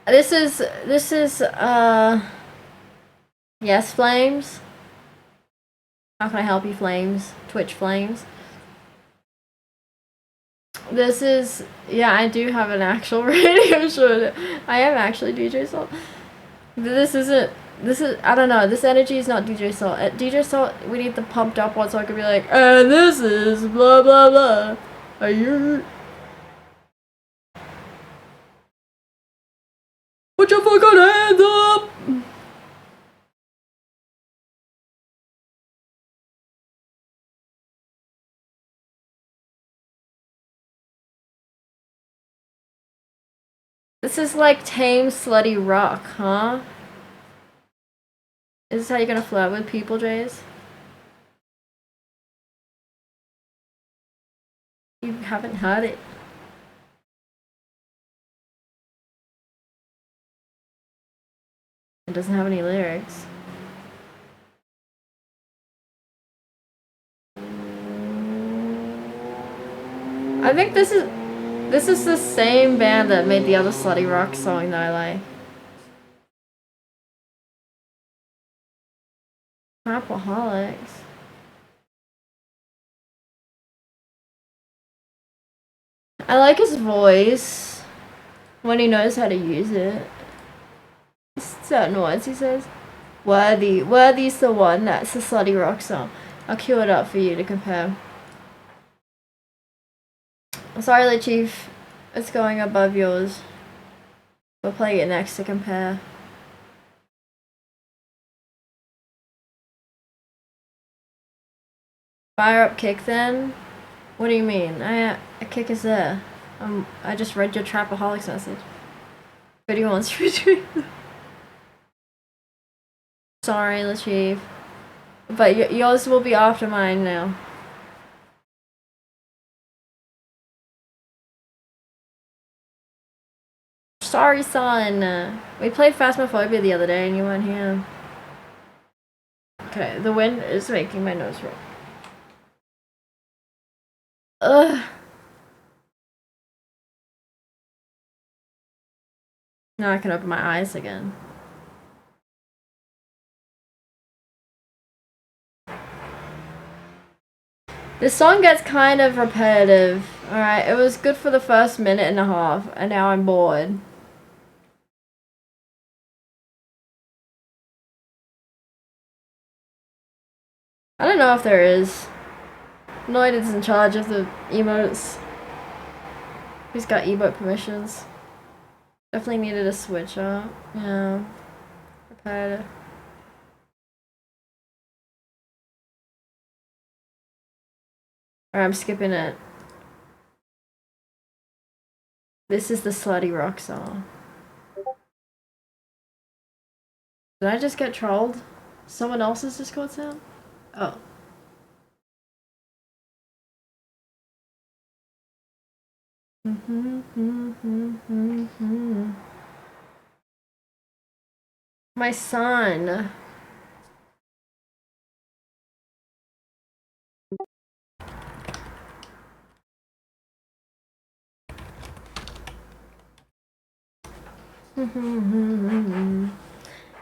Speaker 1: This is yes, Flames. How can I help you, Flames? Twitch Flames. This is, yeah, I do have an actual radio show. I am actually DJ Salt. This is, I don't know, this energy is not DJ Salt. At DJ Salt, we need the pumped up one so I could be like, and this is blah blah blah. Are you? Put your fucking hands up! This is like tame slutty rock, huh? Is this how you're gonna flirt with people, Jays? You haven't heard it. It doesn't have any lyrics. I think this is the same band that made the other slutty rock song that I like. Alcoholics. I like his voice when he knows how to use it. Certain words he says. Worthy's the one that's the slutty rock song. I'll cue it up for you to compare. Sorry, Lit Chief. It's going above yours. We'll play it next to compare. Fire up kick then? What do you mean? A kick is there. I just read your Trapaholics message. Video wants to retweet. Sorry, Lit Chief. But yours will be after mine now. Sorry, son. We played Phasmophobia the other day and you weren't here. Okay, the wind is making my nose run. Ugh. Now I can open my eyes again. This song gets kind of repetitive. Alright, it was good for the first minute and a half, and now I'm bored. I don't know if there is. Noid is in charge of the emotes. He's got emote permissions. Definitely needed a switch up. Yeah. Repetitive. Or I'm skipping it. This is the Slutty Rock song. Did I just get trolled? Someone else's Discord sound? Oh. My son.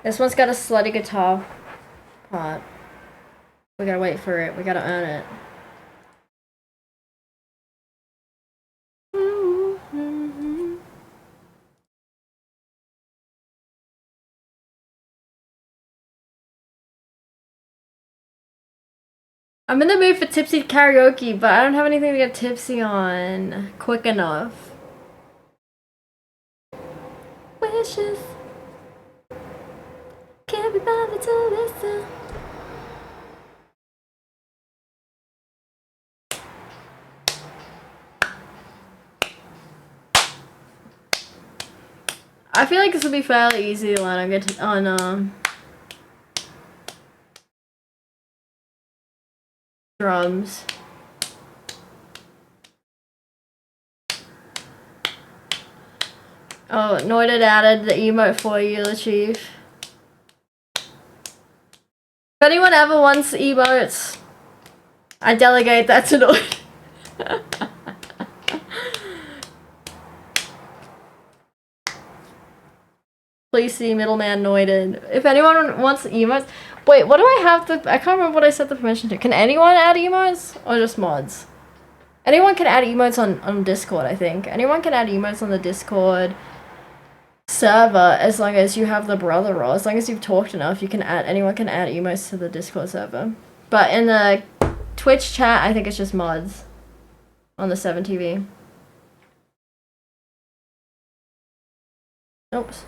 Speaker 1: This one's got a slutty guitar part. We gotta wait for it. We gotta earn it. I'm in the mood for tipsy karaoke, but I don't have anything to get tipsy on quick enough. Wishes can't be bothered to listen. I feel like this will be fairly easy to learn on drums. Oh, Noided added the emote for you, the chief. If anyone ever wants emotes, I delegate that to Noid. Please see middleman Noided. If anyone wants emotes, wait, what do I have to? I can't remember what I set the permission to. Can anyone add emotes or just mods? Anyone can add emotes on Discord, I think. Anyone can add emotes on the Discord server as long as you have the brother role. As long as you've talked enough, you can add. Anyone can add emotes to the Discord server. But in the Twitch chat, I think it's just mods on the 7TV. Oops.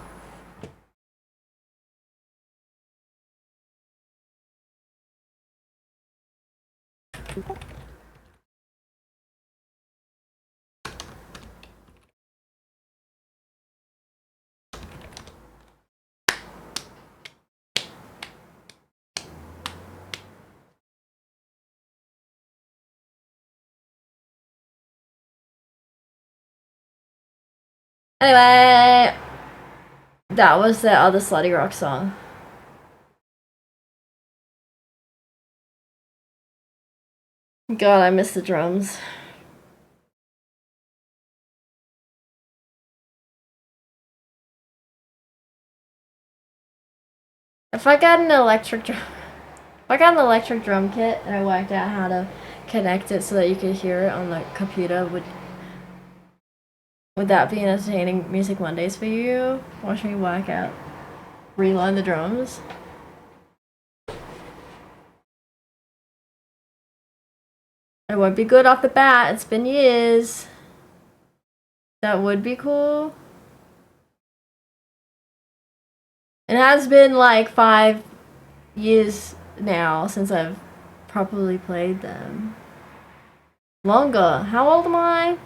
Speaker 1: Anyway, that was the other Slutty Rock song. God, I miss the drums. If I got an electric drum kit and I worked out how to connect it so that you could hear it on the computer, would that be an entertaining Music Mondays for you? Watch me work out, relearn the drums. It won't be good off the bat. It's been years. That would be cool. It has been like 5 years now since I've properly played them. Longer. How old am I?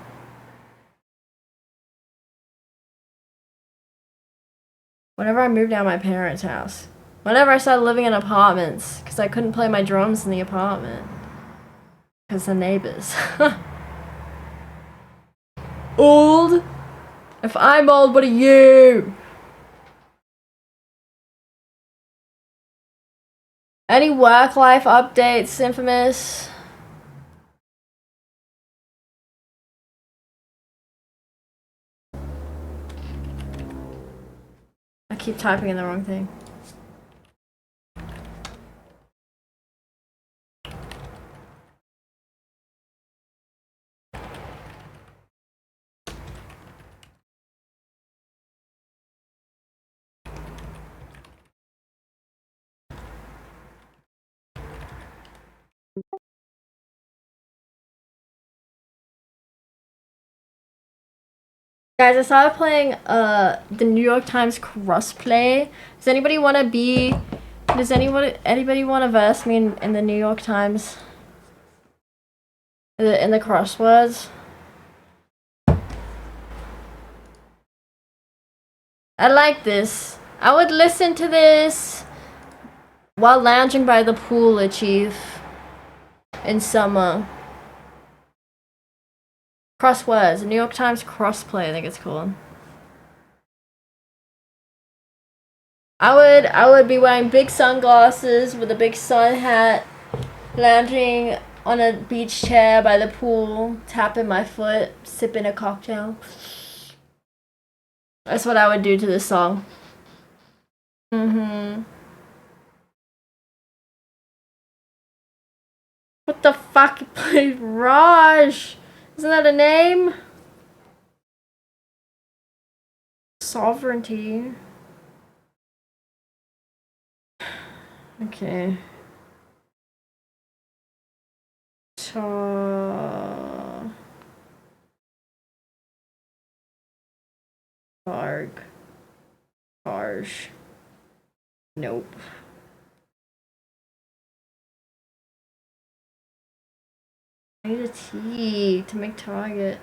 Speaker 1: Whenever I moved out of my parents' house. Whenever I started living in apartments, because I couldn't play my drums in the apartment. Because the neighbors. Old? If I'm old, what are you? Any work life updates, Infamous? I keep typing in the wrong thing. Guys, I started playing the New York Times crossplay. Does anybody want to be? Does anybody want to verse me in the New York Times? In the crosswords. I like this. I would listen to this while lounging by the pool, Chief. In summer. Crosswords. New York Times crossplay, I think it's called. I would be wearing big sunglasses with a big sun hat, lounging on a beach chair by the pool, tapping my foot, sipping a cocktail. That's what I would do to this song. What the fuck? Raj! Isn't that a name? Sovereignty. Okay. Charge. Nope. I need a T to make target.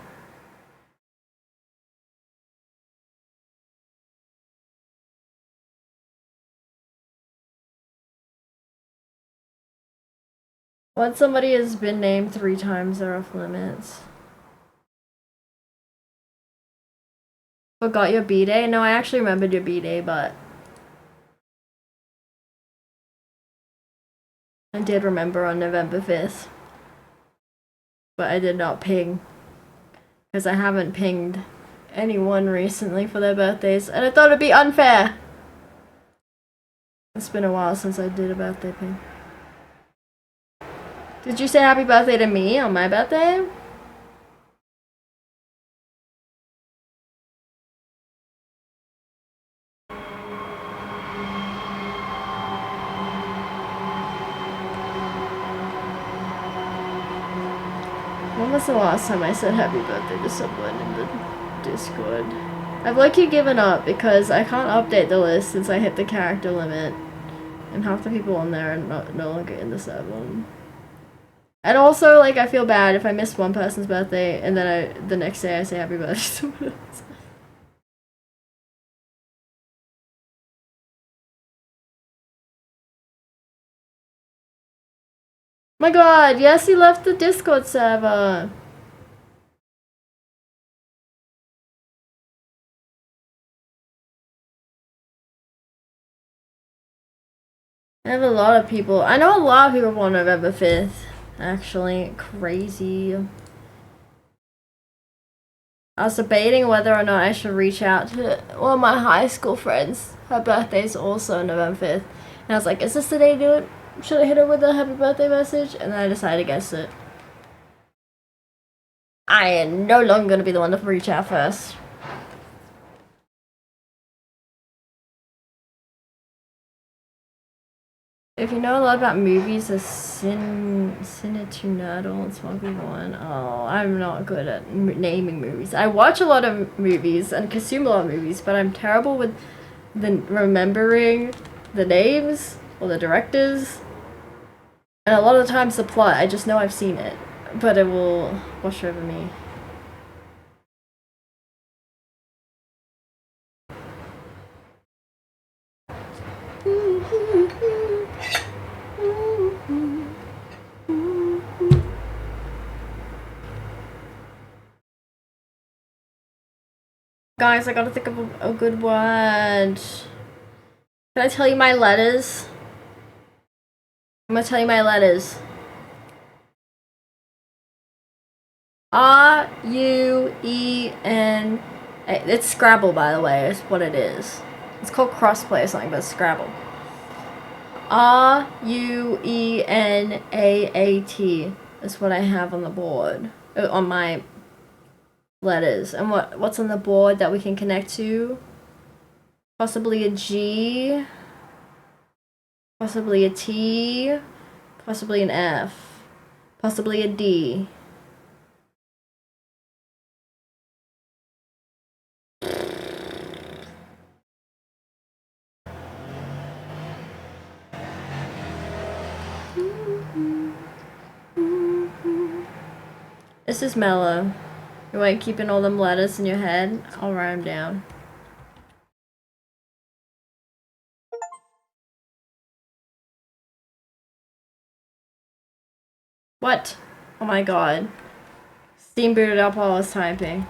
Speaker 1: Once somebody has been named 3 times, they're off limits. Forgot your B-Day? No, I actually remembered your B-Day, but I did remember on November 5th. But I did not ping. Because I haven't pinged anyone recently for their birthdays, and I thought it'd be unfair. It's been a while since I did a birthday ping. Did you say happy birthday to me on my birthday? When was the last time I said happy birthday to someone in the Discord? I've lucky given up because I can't update the list since I hit the character limit. And half the people on there are no longer in the server. And also, like, I feel bad if I miss one person's birthday and then the next day I say happy birthday to someone else. My god, yes, he left the Discord server. I have a lot of people. I know a lot of people born November 5th. Actually, crazy. I was debating whether or not I should reach out to one of my high school friends. Her birthday's also November 5th. And I was like, is this the day to do it? Should I hit her with a happy birthday message? And then I decided against it. I am no longer going to be the one to reach out first. If you know a lot about movies, a Cinetunerdle and Smoky One. Oh, I'm not good at naming movies. I watch a lot of movies and consume a lot of movies, but I'm terrible with remembering the names or the directors. And a lot of the times the plot, I just know I've seen it, but it will wash over me. Guys, I gotta think of a good word. Can I tell you my letters? I'm gonna tell you my letters. R-U-E-N. It's Scrabble, by the way, is what it is. It's called crossplay or something, but it's Scrabble. R-U-E-N-A-A-T is what I have on the board. On my letters. And what's on the board that we can connect to? Possibly a G. Possibly a T. Possibly an F. Possibly a D. This is mellow. You ain't keeping all them letters in your head? I'll write them down. What? Oh my god. Steam booted up while I was typing.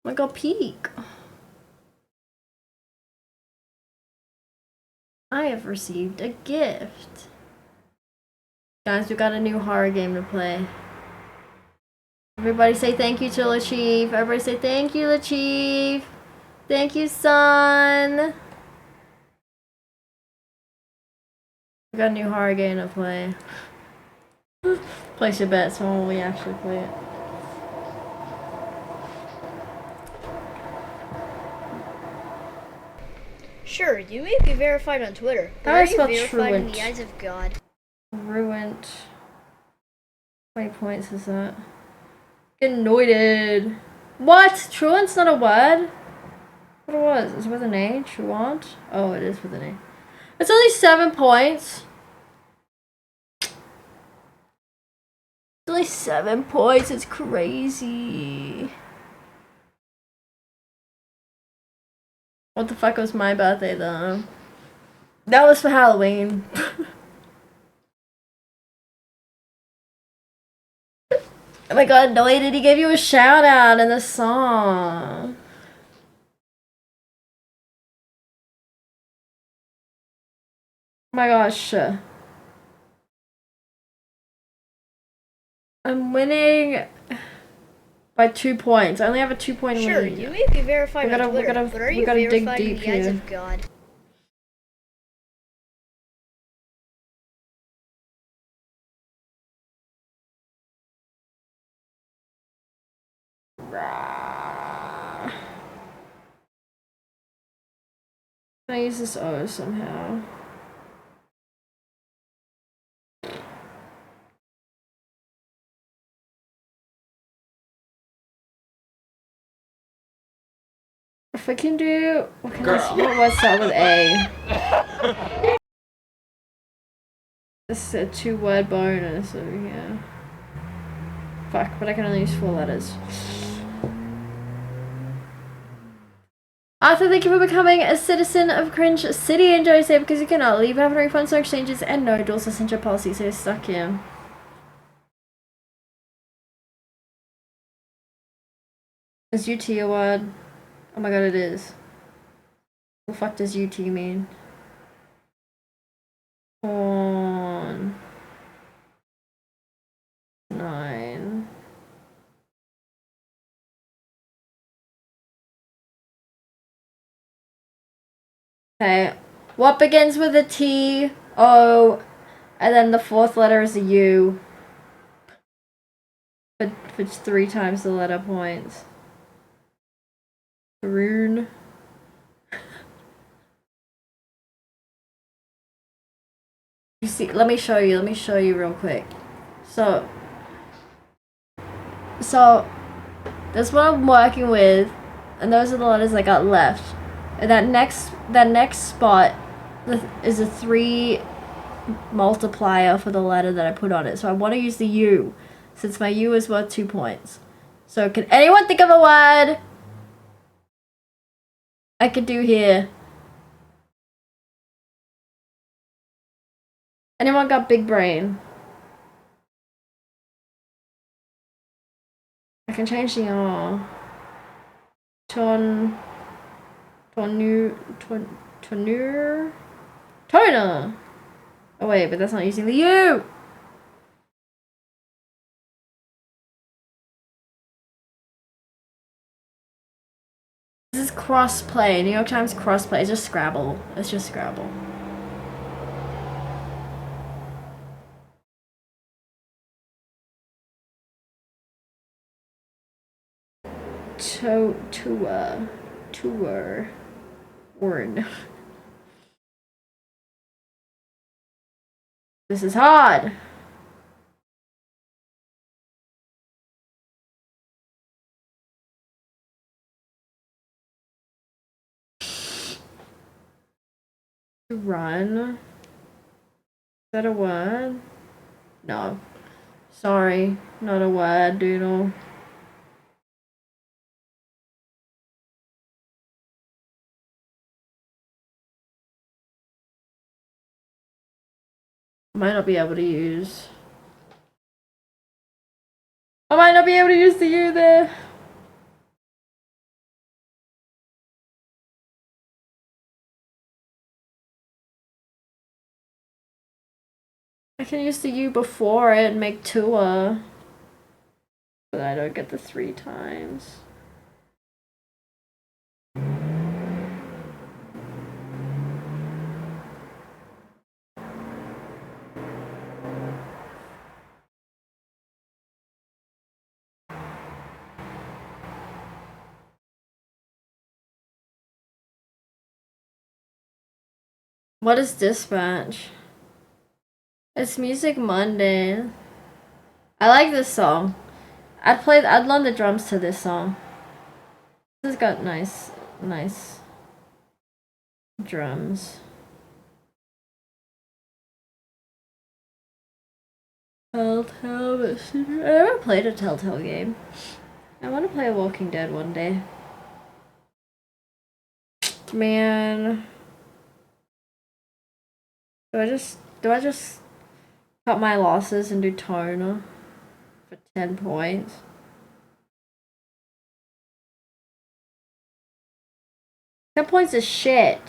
Speaker 1: Oh my god, peek. I have received a gift. Guys, we got a new horror game to play. Everybody say thank you to Lachief. Everybody say thank you, Lachief. Thank you, son. We got a new horror game to play. Place your bets when we actually play it.
Speaker 2: Sure, you may be verified on Twitter, but
Speaker 1: How
Speaker 2: are
Speaker 1: is
Speaker 2: you
Speaker 1: spelled
Speaker 2: verified in
Speaker 1: truant?
Speaker 2: the eyes of God?
Speaker 1: Ruined. How many points is that? Anointed. What? Truant's not a word? What it was? Is it with an A? Truant? Oh, it is with an A. It's only 7 points. It's only 7 points. It's crazy. What the fuck was my birthday though? That was for Halloween. Oh my god, no way did he give you a shout out in the song. Oh my gosh. I'm winning by 2 points. I only have a 2-point
Speaker 2: Sure,
Speaker 1: lead.
Speaker 2: you may be verified on Twitter, but are you
Speaker 1: dig
Speaker 2: verified in
Speaker 1: deep
Speaker 2: the eyes
Speaker 1: here.
Speaker 2: of God?
Speaker 1: Can I use this O somehow? If I can do, what can I see? What's that with A? This is a 2-word bonus over here. Fuck, but I can only use 4 letters. Arthur, thank you for becoming a citizen of Cringe City. Enjoy your stay because you cannot leave, have no refunds, no exchanges, and no dual citizenship policy, so you're stuck here. Is UT a word? Oh my god, it is. What the fuck does UT mean? On 9. Okay. What begins with a T, O, and then the 4th letter is a U? For 3 times the letter points. Rune. You see, let me show you real quick. So that's what I'm working with, and those are the letters I got left. And that next spot is a 3 multiplier for the letter that I put on it. So I want to use the U, since my U is worth 2 points. So can anyone think of a word I could do here? Anyone got big brain? I can change the R. Toner. Oh wait, but that's not using the U. This is crossplay. New York Times crossplay. It's just Scrabble. It's just Scrabble. Tour. Word. This is hard. Run? Is that a word? No. Sorry, not a word, Doodle. Might not be able to use. I might not be able to use the U there. I can use the U before it and make tour. But I don't get the 3 times. What is dispatch? It's Music Monday. I like this song. I'd learn the drums to this song. This has got nice drums. Telltale Messenger. I never played a Telltale game. I want to play a Walking Dead one day. Man. Do I just cut my losses and do toner for 10 points? Ten points is shit.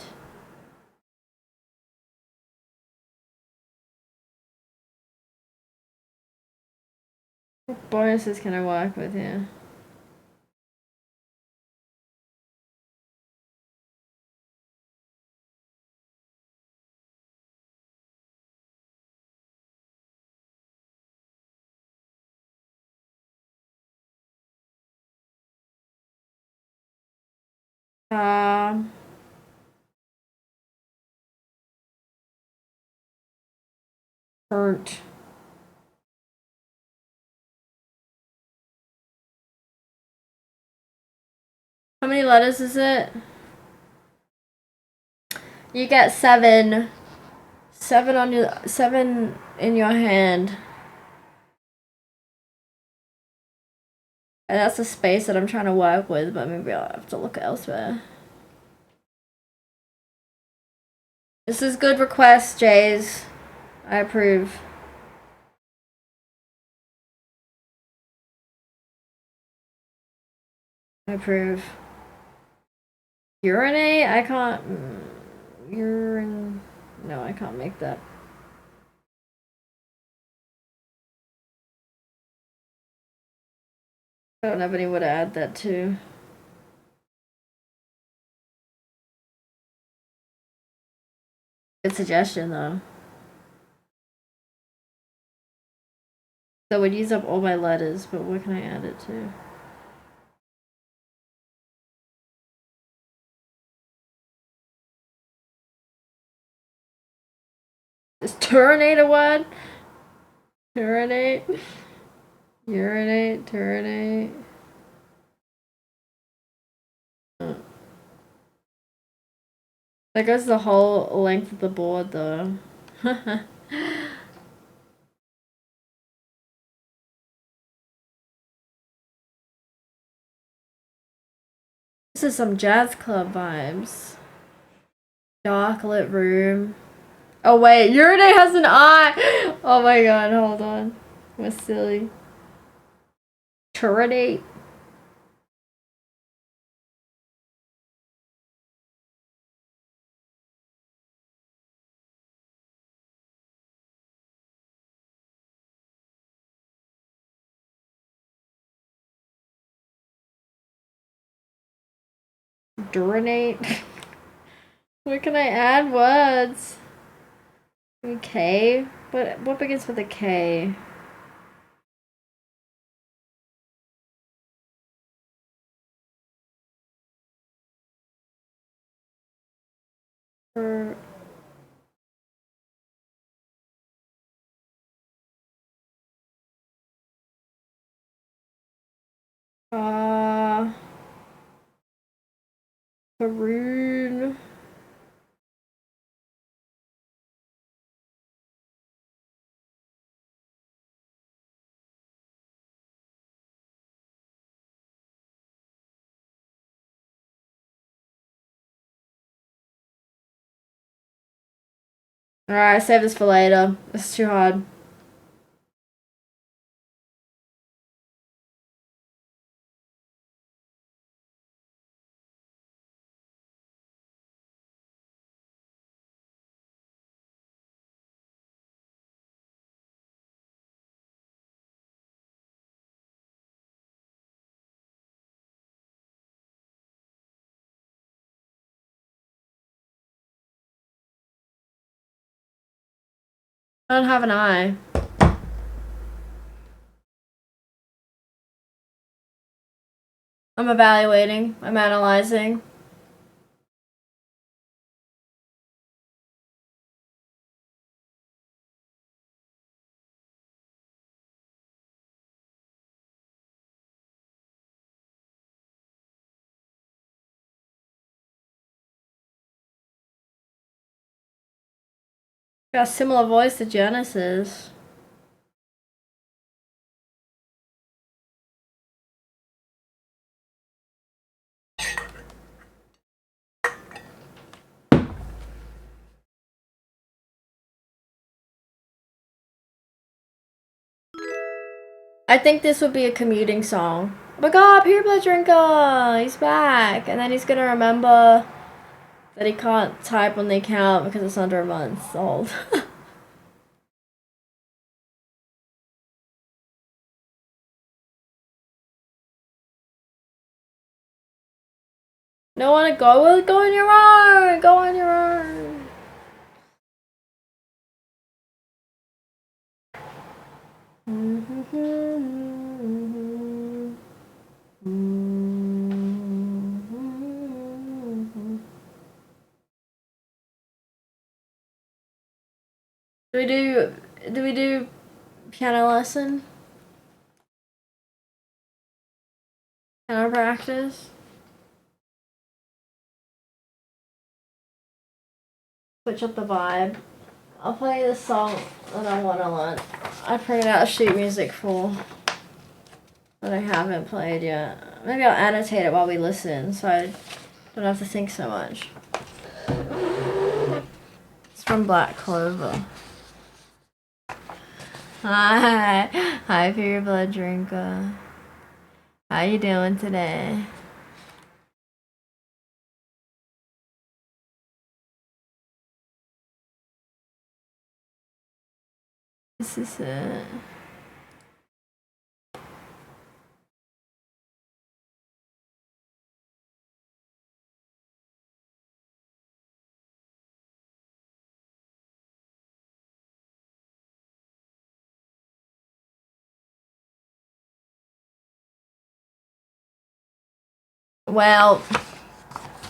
Speaker 1: What bonuses can I work with here? Hurt. How many letters is it? You get 7. 7 in your hand. And that's the space that I'm trying to work with, but maybe I'll have to look elsewhere. This is good request, Jays. I approve. I approve. Urinate? I can't. Urine. No, I can't make that. I don't have anyone to add that to. Good suggestion, though. That would use up all my letters, but what can I add it to? Is turinate a word? Turinate? Urinate, turinate. That goes the whole length of the board, though. This is some jazz club vibes. Dark lit room. Oh wait, urinate has an I! Oh my god, hold on. I'm silly. Turinate. Durinate. Where can I add words? K? But what begins with a K? Or Haroon. Alright, save this for later. This is too hard. I don't have an eye. I'm evaluating. I'm analyzing. Got a similar voice to Genesis. I think this would be a commuting song. Oh my god, Peter Blood Drinker! He's back! And then he's gonna remember that he can't type on the account because it's under a month old. No wanna go? Well, go on your own! Go on your own! Do we do piano lesson? Piano practice? Switch up the vibe. I'll play this song that I want to learn. I printed out a sheet music for that I haven't played yet. Maybe I'll annotate it while we listen so I don't have to think so much. It's from Black Clover. Hi. Hi, Pure Blood Drinker. How you doing today? This is it. Well,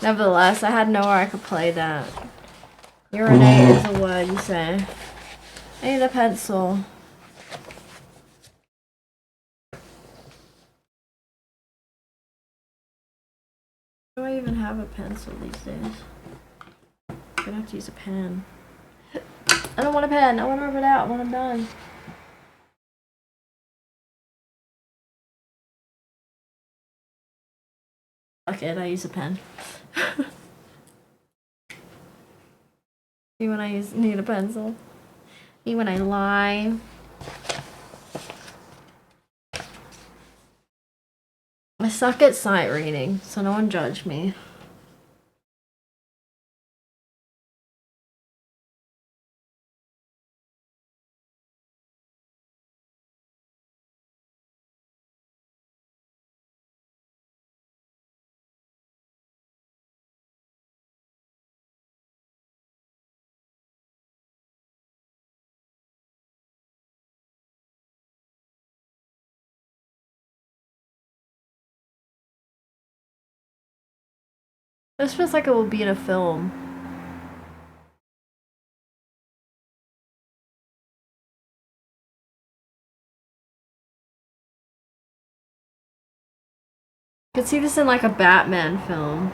Speaker 1: nevertheless, I had nowhere I could play that. Urinate is a word you say. I need a pencil. Do I even have a pencil these days? I'm gonna have to use a pen. I don't want a pen. I want to rub it out when I'm done. Okay, I use a pen. Me when I need a pencil. Me when I lie. I suck at sight reading, so no one judge me. This feels like it will be in a film. I could see this in like a Batman film.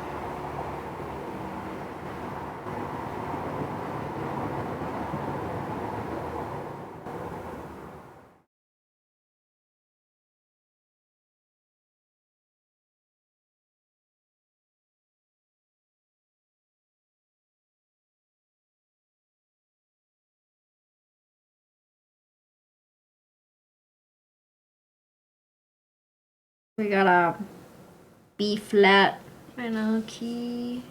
Speaker 1: We got a B flat final key.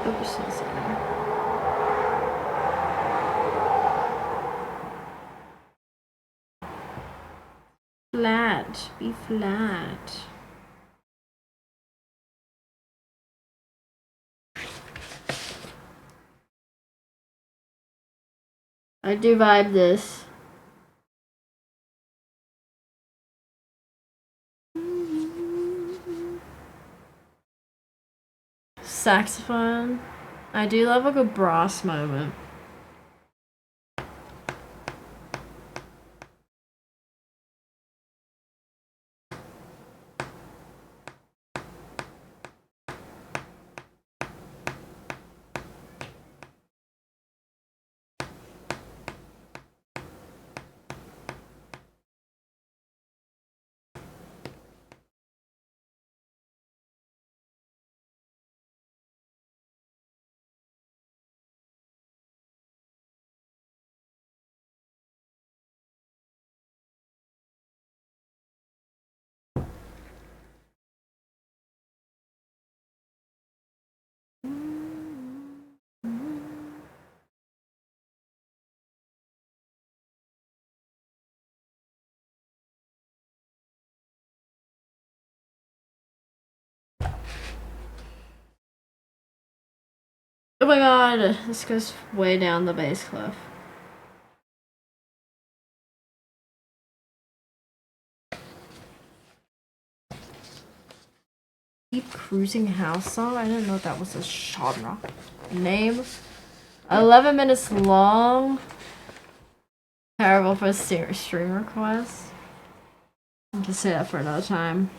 Speaker 1: Oops, so sorry. Flat, B flat. I do vibe this. Saxophone. I do love a good brass moment. Oh my god, this goes way down the bass clef. Deep Cruising House song? I didn't know that was a genre. Name? 11 minutes long. Terrible for stream requests. I'll just say that for another time.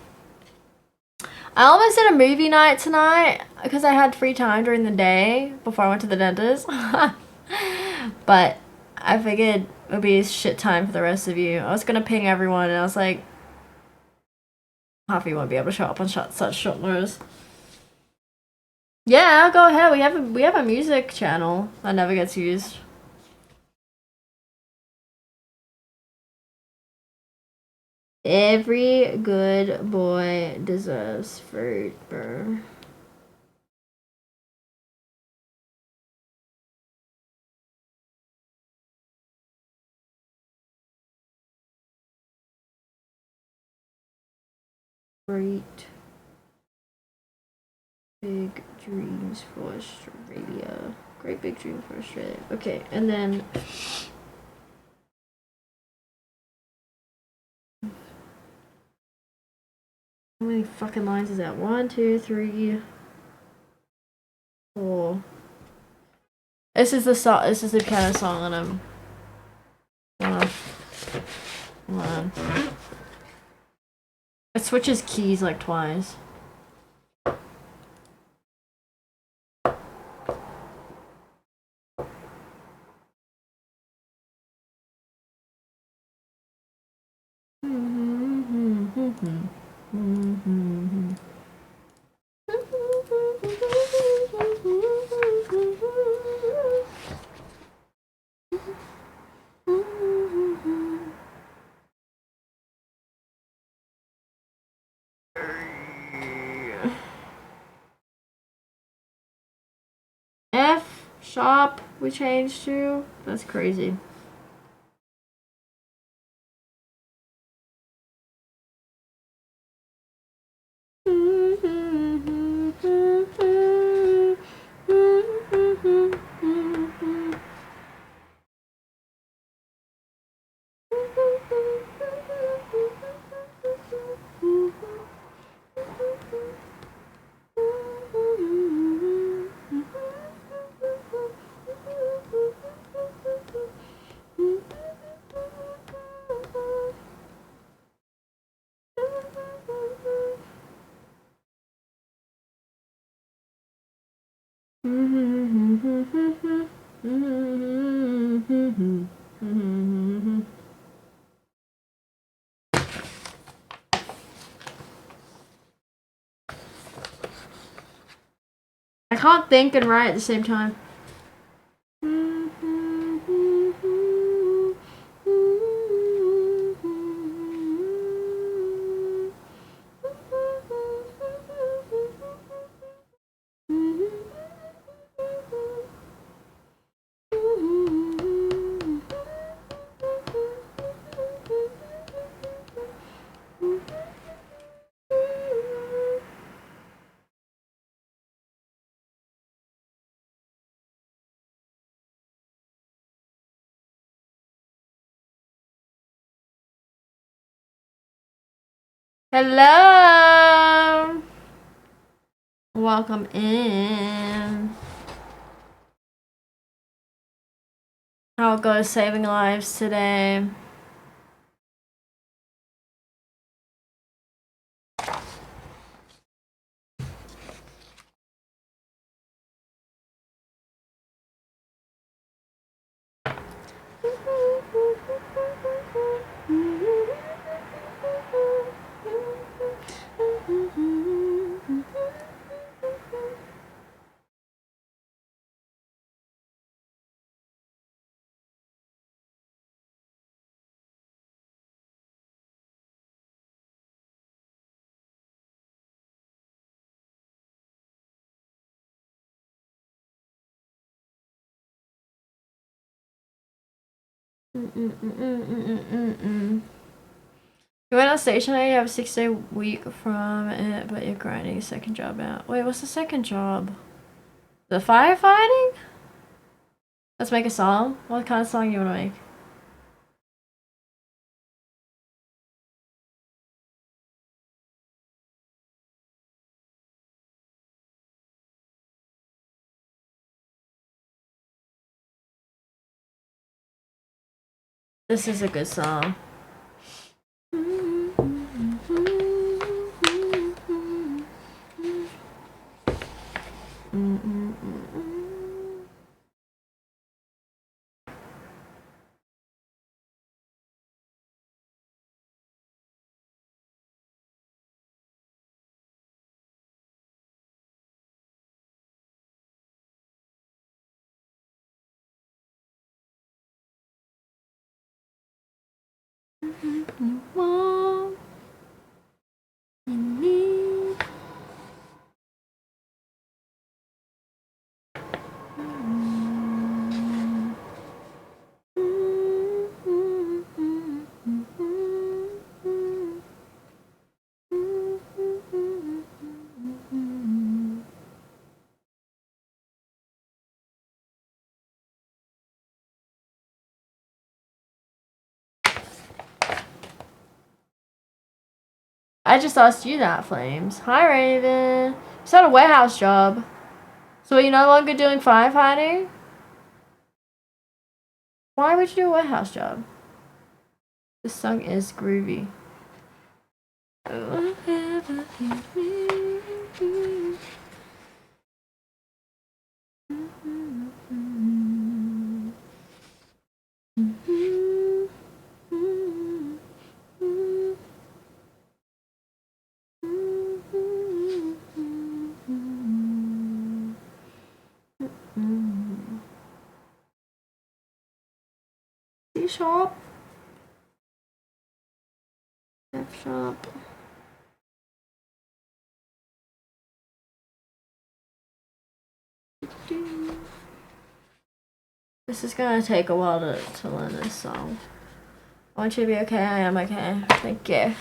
Speaker 1: I almost did a movie night tonight because I had free time during the day before I went to the dentist. But I figured it would be shit time for the rest of you. I was gonna ping everyone and I was like, half of you won't be able to show up on such short notice. Yeah, go ahead. We have a music channel that never gets used. Every good boy deserves fruit, bro. Great big dreams for Australia. Great big dream for Australia. Okay, and then how many fucking lines is that? 1, 2, 3, 4. This is the song. This is the kind of song that I'm. Hold on. It switches keys like twice. F sharp we changed to? That's crazy. I can't think and write at the same time. Hello! Welcome in. How it goes saving lives today. You went on stationary, you have a 6-day week from it, but you're grinding a second job out. Wait, what's the second job? The firefighting? Let's make a song. What kind of song you want to make? This is a good song. I just asked you that, Flames. Hi, Raven. Just had a warehouse job. So are you no longer doing firefighting? Why would you do a warehouse job? This song is groovy. C sharp, F sharp. This is gonna take a while to learn this song. I want you to be okay. I am okay. Thank you.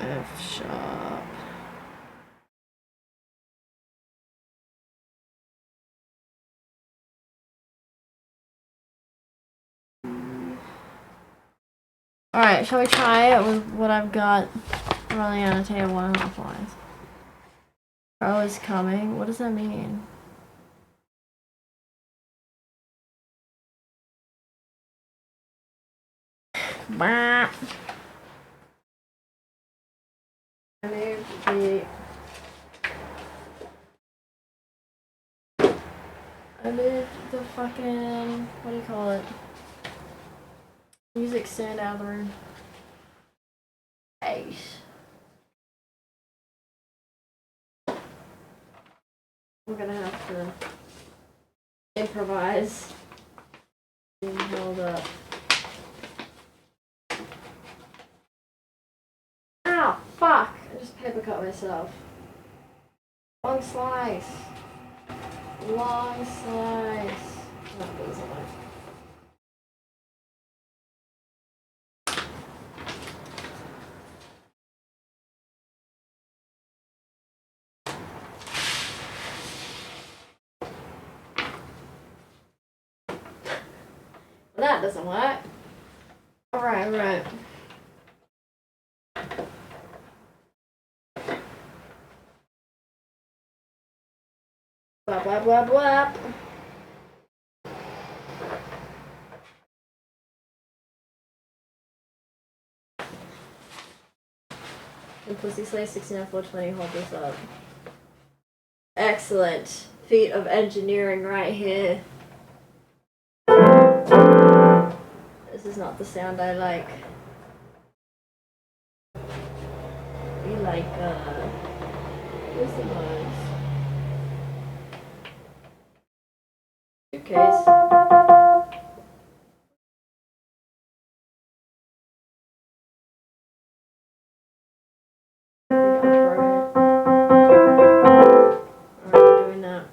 Speaker 1: F sharp. Alright, shall we try it with what I've got running on a table 1.5 lines? Pro is coming. What does that mean? Bah. I moved the fucking, what do you call it? Music stand out of the room. Ace. We're gonna have to improvise. Hold up. Ow! Fuck! I just paper cut myself. Long slice. Long slice. That doesn't work. That doesn't work. Alright. Blap, blap, blap, blap. And Pussy Slay 69 420, hold this up. Excellent feat of engineering right here. This is not the sound I like. We like, where's the noise? Suitcase. Alright, doing that.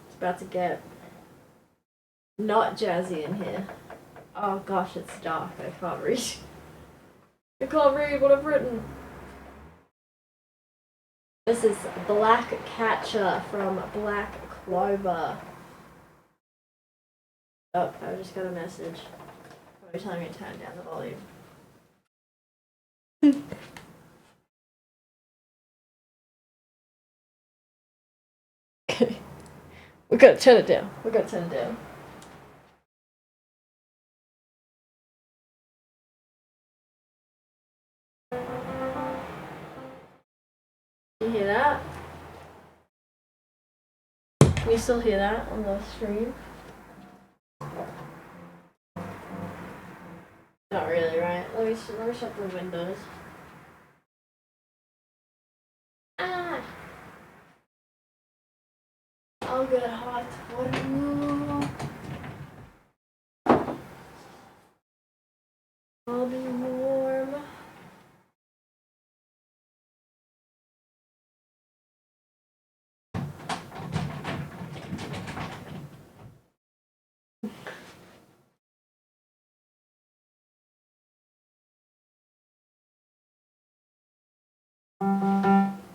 Speaker 1: It's about to get not jazzy in here. Oh gosh, it's dark. I can't read. I can't read what I've written. This is Black Catcher from Black Clover. Oh, I just got a message. Probably telling me to turn down the volume. Okay. We gotta turn it down. You hear that? Can you still hear that on the stream? Not really, right? Let me shut the windows. Ah! I'll get hot for you. I'll be warm.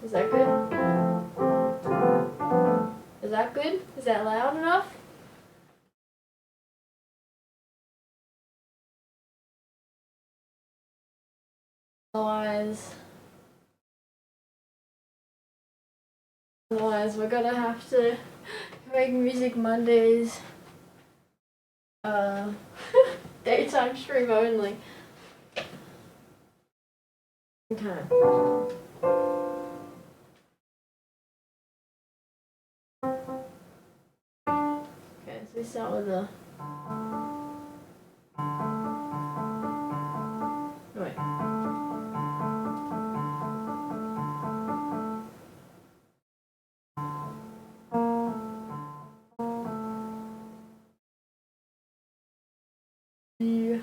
Speaker 1: Is that good? Is that good? Is that loud enough? Otherwise, we're gonna have to make Music Mondays daytime stream only. Okay. Okay, so we start with the. Wait. Yeah.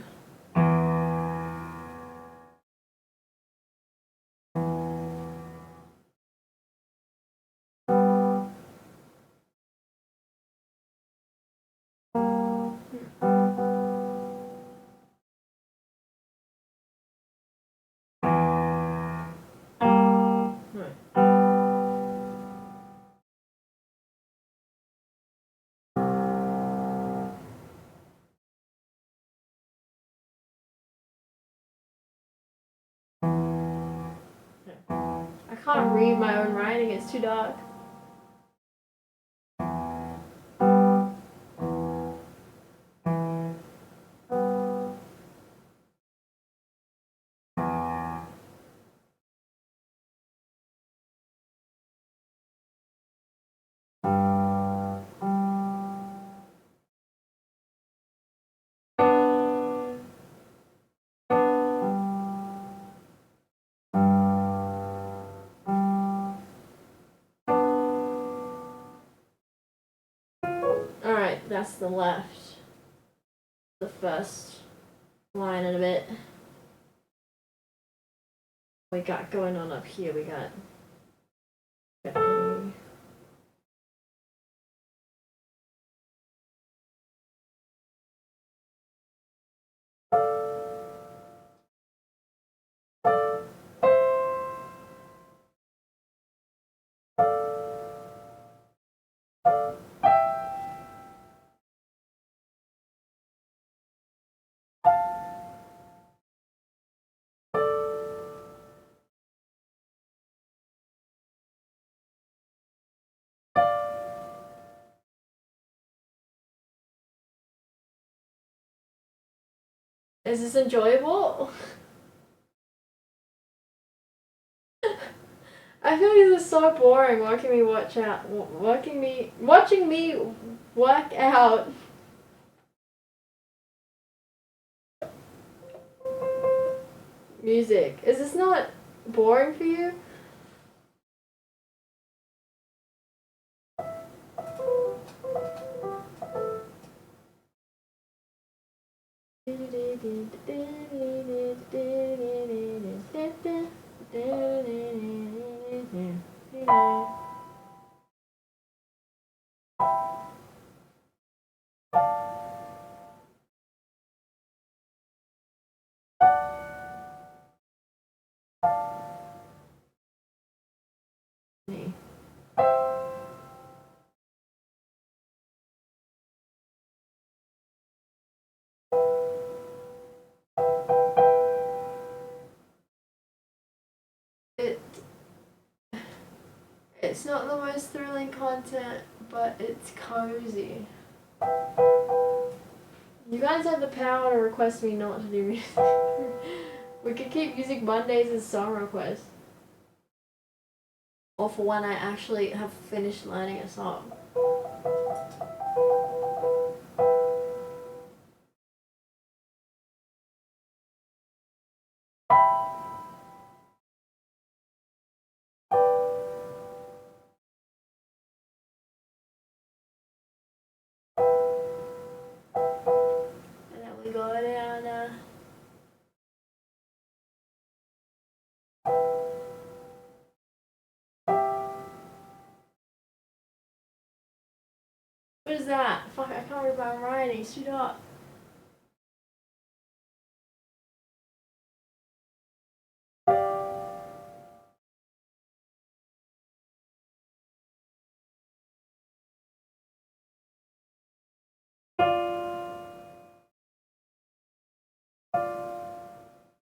Speaker 1: can't read my own writing, it's too dark. Alright, that's the left. The first line in a bit. We got going on up here, we got A. Is this enjoyable? I feel like this is so boring watching me watching me work out. Music. Is this not boring for you? It's not the most thrilling content, but it's cozy. You guys have the power to request me not to do music. We could keep Music Mondays as song requests. Or for when I actually have finished learning a song. And then we go down. What is that? Fuck, I can't read my own writing. It's too dark.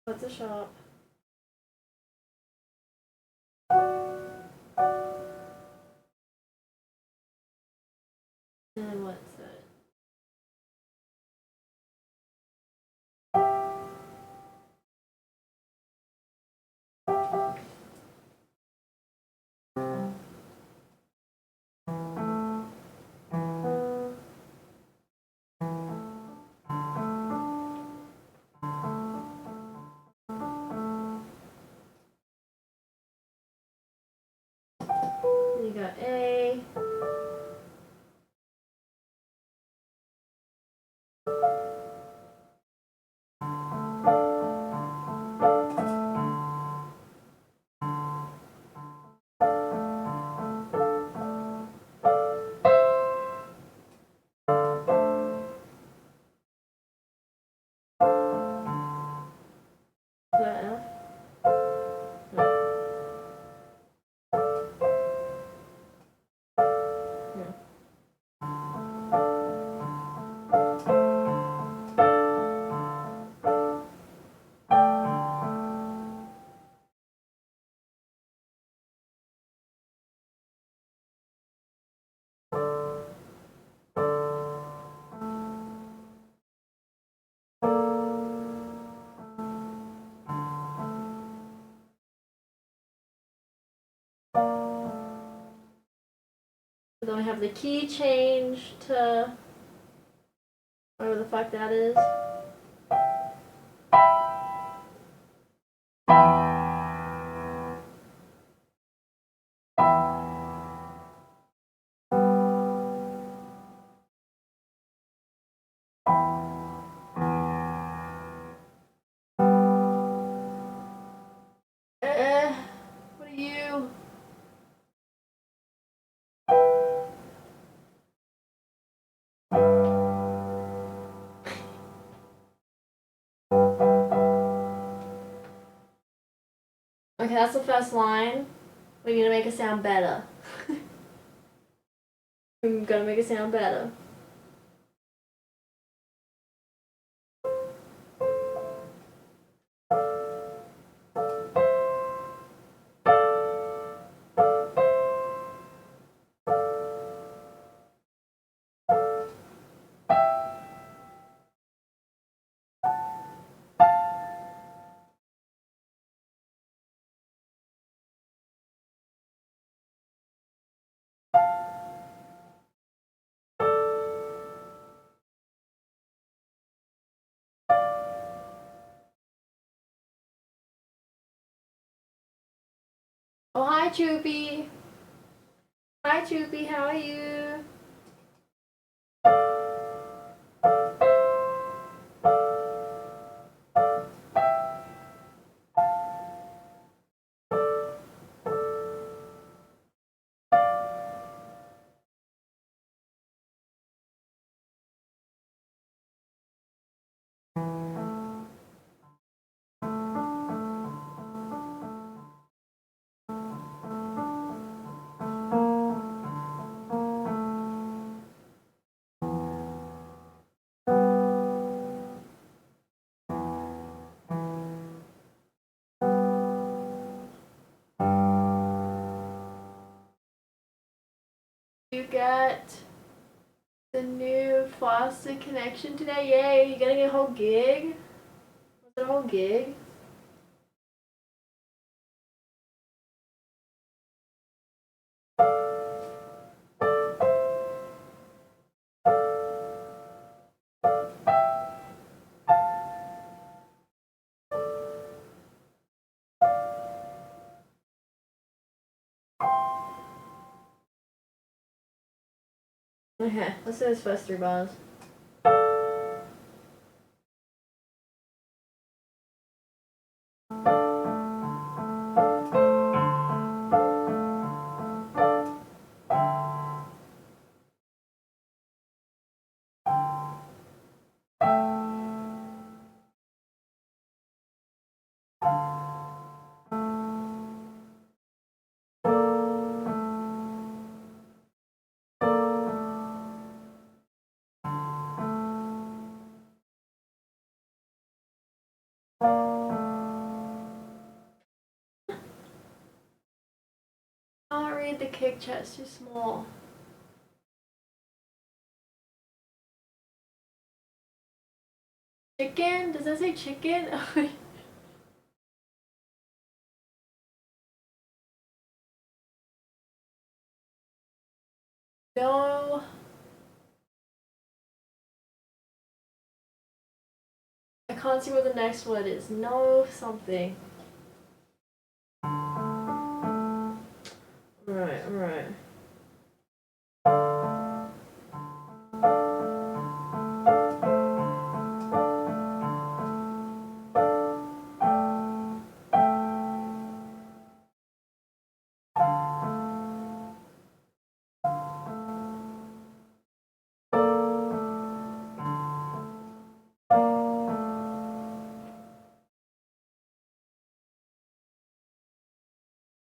Speaker 1: What's a shop? And what's it? You got A. Then we have the key change to whatever the fuck that is. What are you? Okay, that's the first line. We need to make it sound better. I'm gonna make it sound better. Oh, hi, Choopy. Hi, Choopy. How are you? You got the new Foster connection today. Yay, you getting a whole gig? Was it a whole gig? Okay, let's do this first 3 bars. I can't read the kick chat, it's too small. Chicken? Does that say chicken? No. I can't see what the next word is. No something. Alright, alright.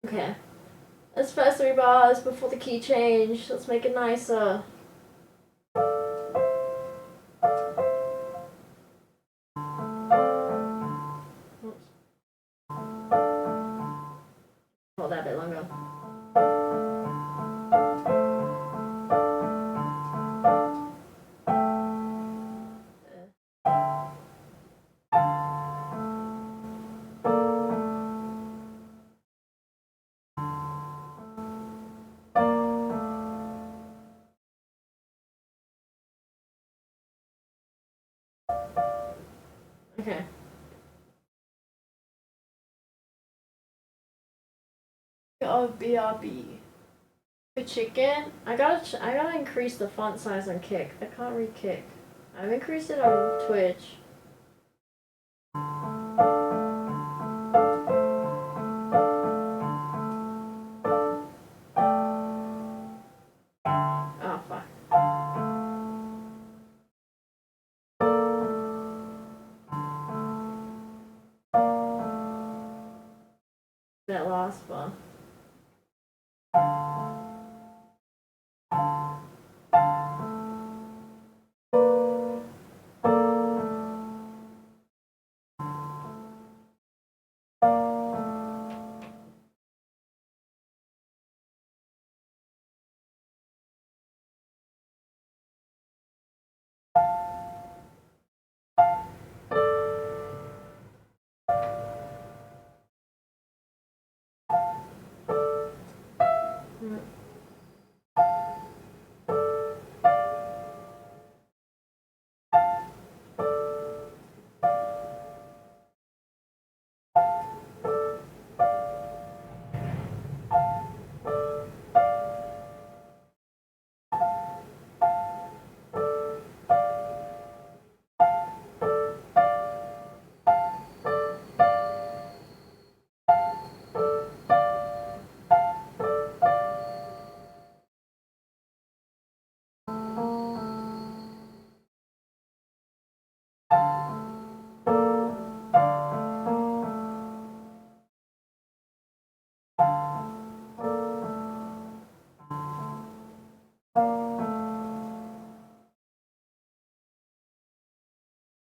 Speaker 1: Okay. Let's first 3 bars before the key change. Let's make it nicer. Oops. Hold that a bit longer. Okay. Oh, BRB. The chicken. I gotta increase the font size on Kick. I can't read Kick. I've increased it on Twitch. Oh fuck. That last one.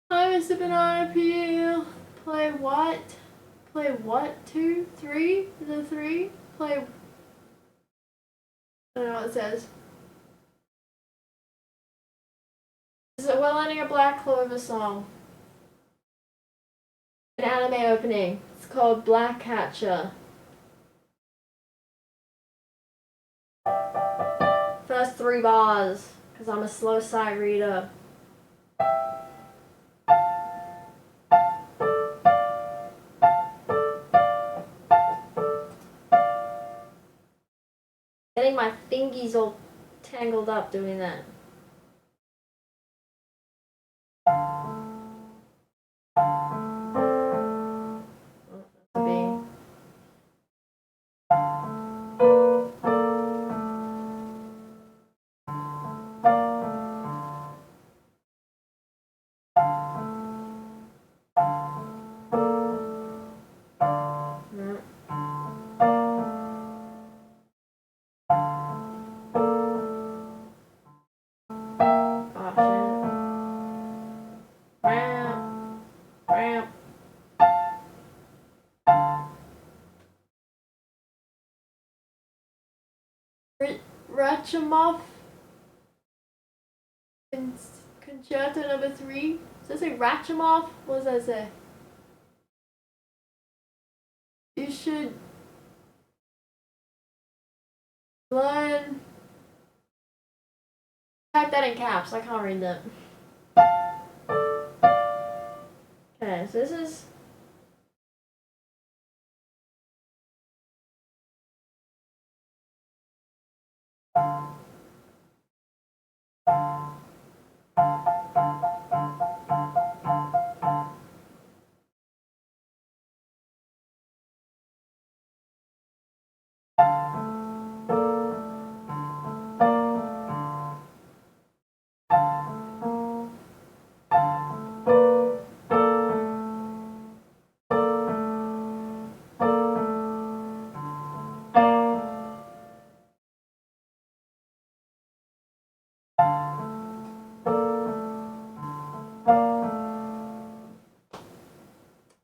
Speaker 1: Hi, Mr. Banana Peel. Play what? Play what? 2, 3? The 3? Play. I don't know what it says. We're learning a Black Clover song. An anime opening. It's called Black Catcher. First 3 bars, because I'm a slow sight reader. Getting my fingies all tangled up doing that. Rachmaninoff Concerto number 3. Does that say Rachmaninoff? What does that say? You should learn. Type that in caps. I can't read that. Okay, so this is.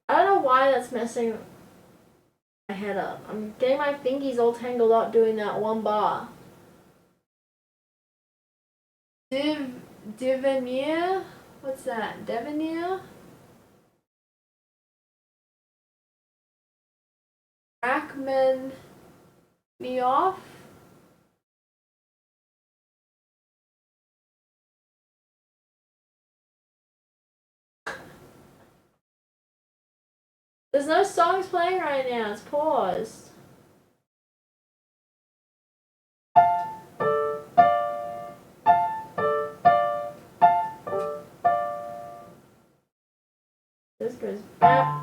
Speaker 1: I don't know why that's messing my head up. I'm getting my fingies all tangled up doing that 1 bar. Divenir? What's that? Devenir? Rachmaninoff? There's no songs playing right now. It's paused. This goes bap.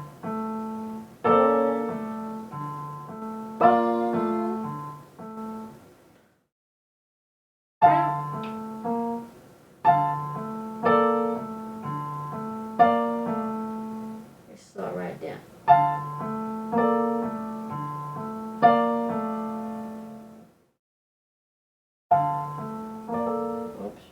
Speaker 1: Slow it right down. Oops.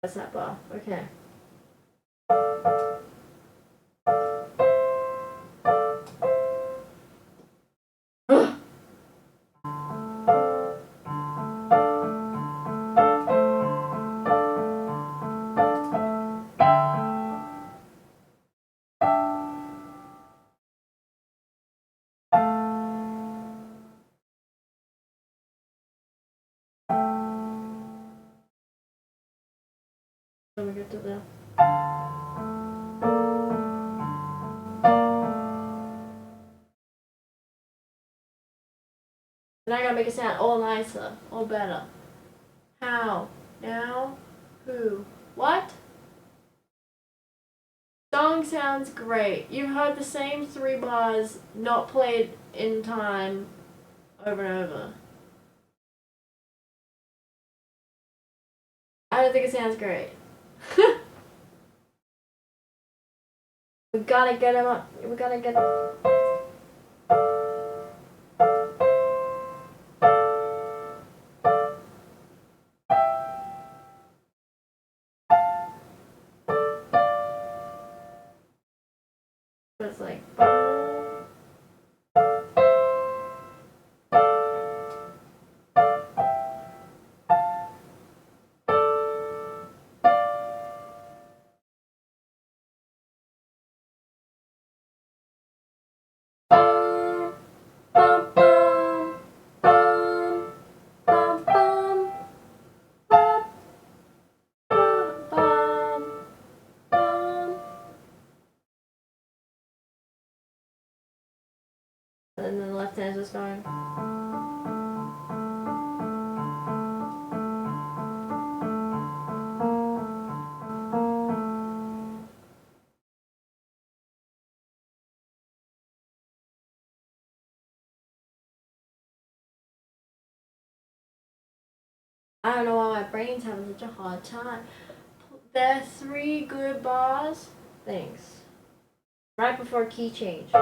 Speaker 1: That's that bar. Okay. Let me get to the. And I gotta make it sound all nicer, all better. How? Now? Who? What? Song sounds great. You've heard the same 3 bars, not played in time, over and over. I don't think it sounds great. We gotta get him up. We gotta get. It's like. And then the left hand's just going. I don't know why my brain's having such a hard time. There are 3 good bars. Thanks. Right before key change.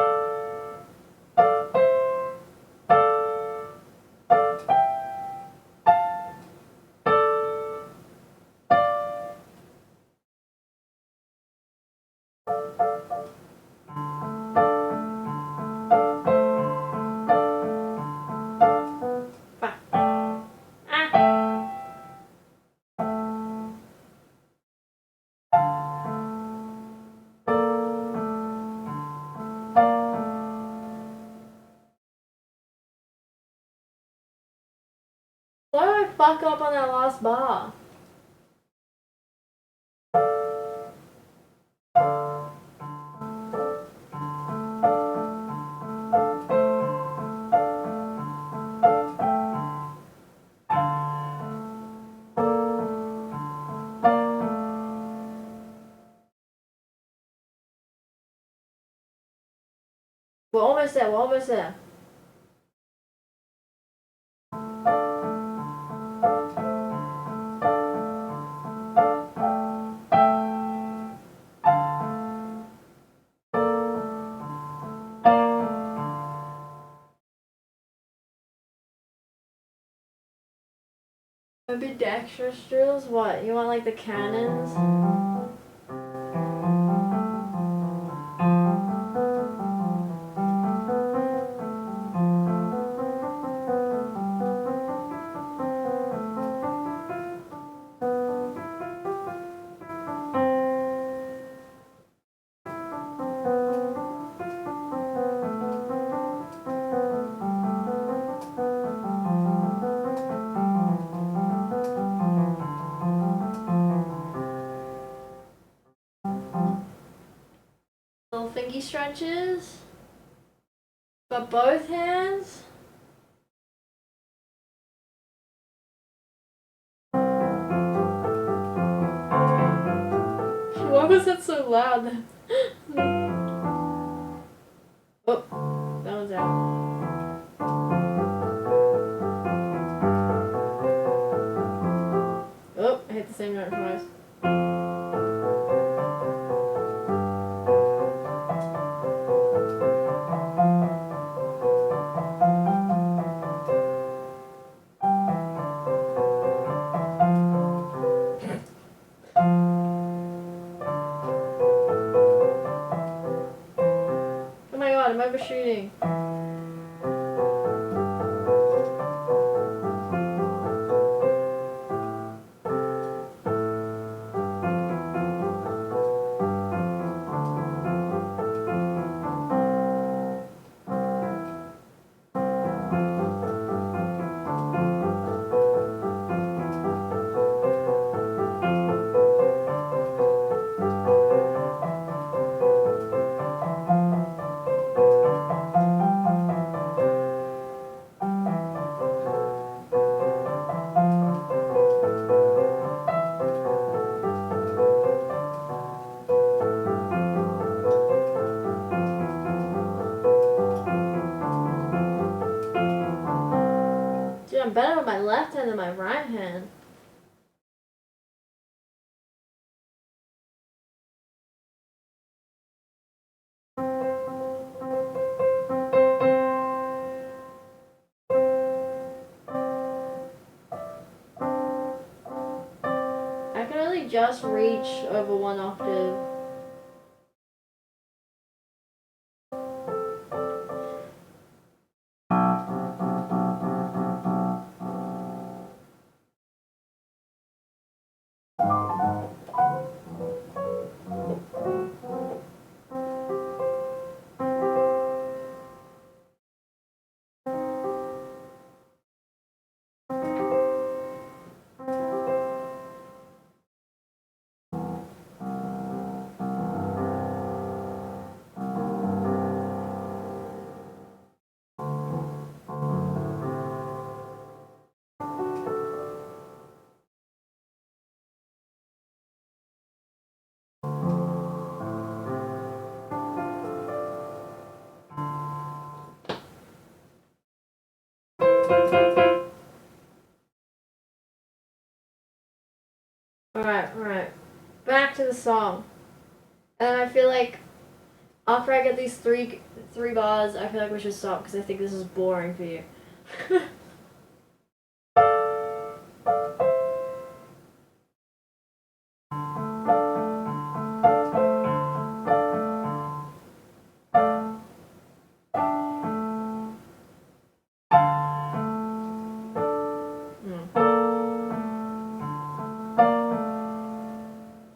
Speaker 1: Why did I fuck up on that last bar? We're almost there, we're almost there. Maybe dexterous drills? What? You want like the cannons? stretches. Got both hands. Why was that so loud? Oh, that one's out. Oh, I hit the same note twice. Oh my god, I'm overshooting. Dude, I'm better with my left hand than my right hand. I can only just reach over one octave. Alright. Back to the song. And I feel like after I get these three bars, I feel like we should stop because I think this is boring for you.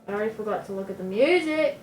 Speaker 1: I already forgot to look at the music.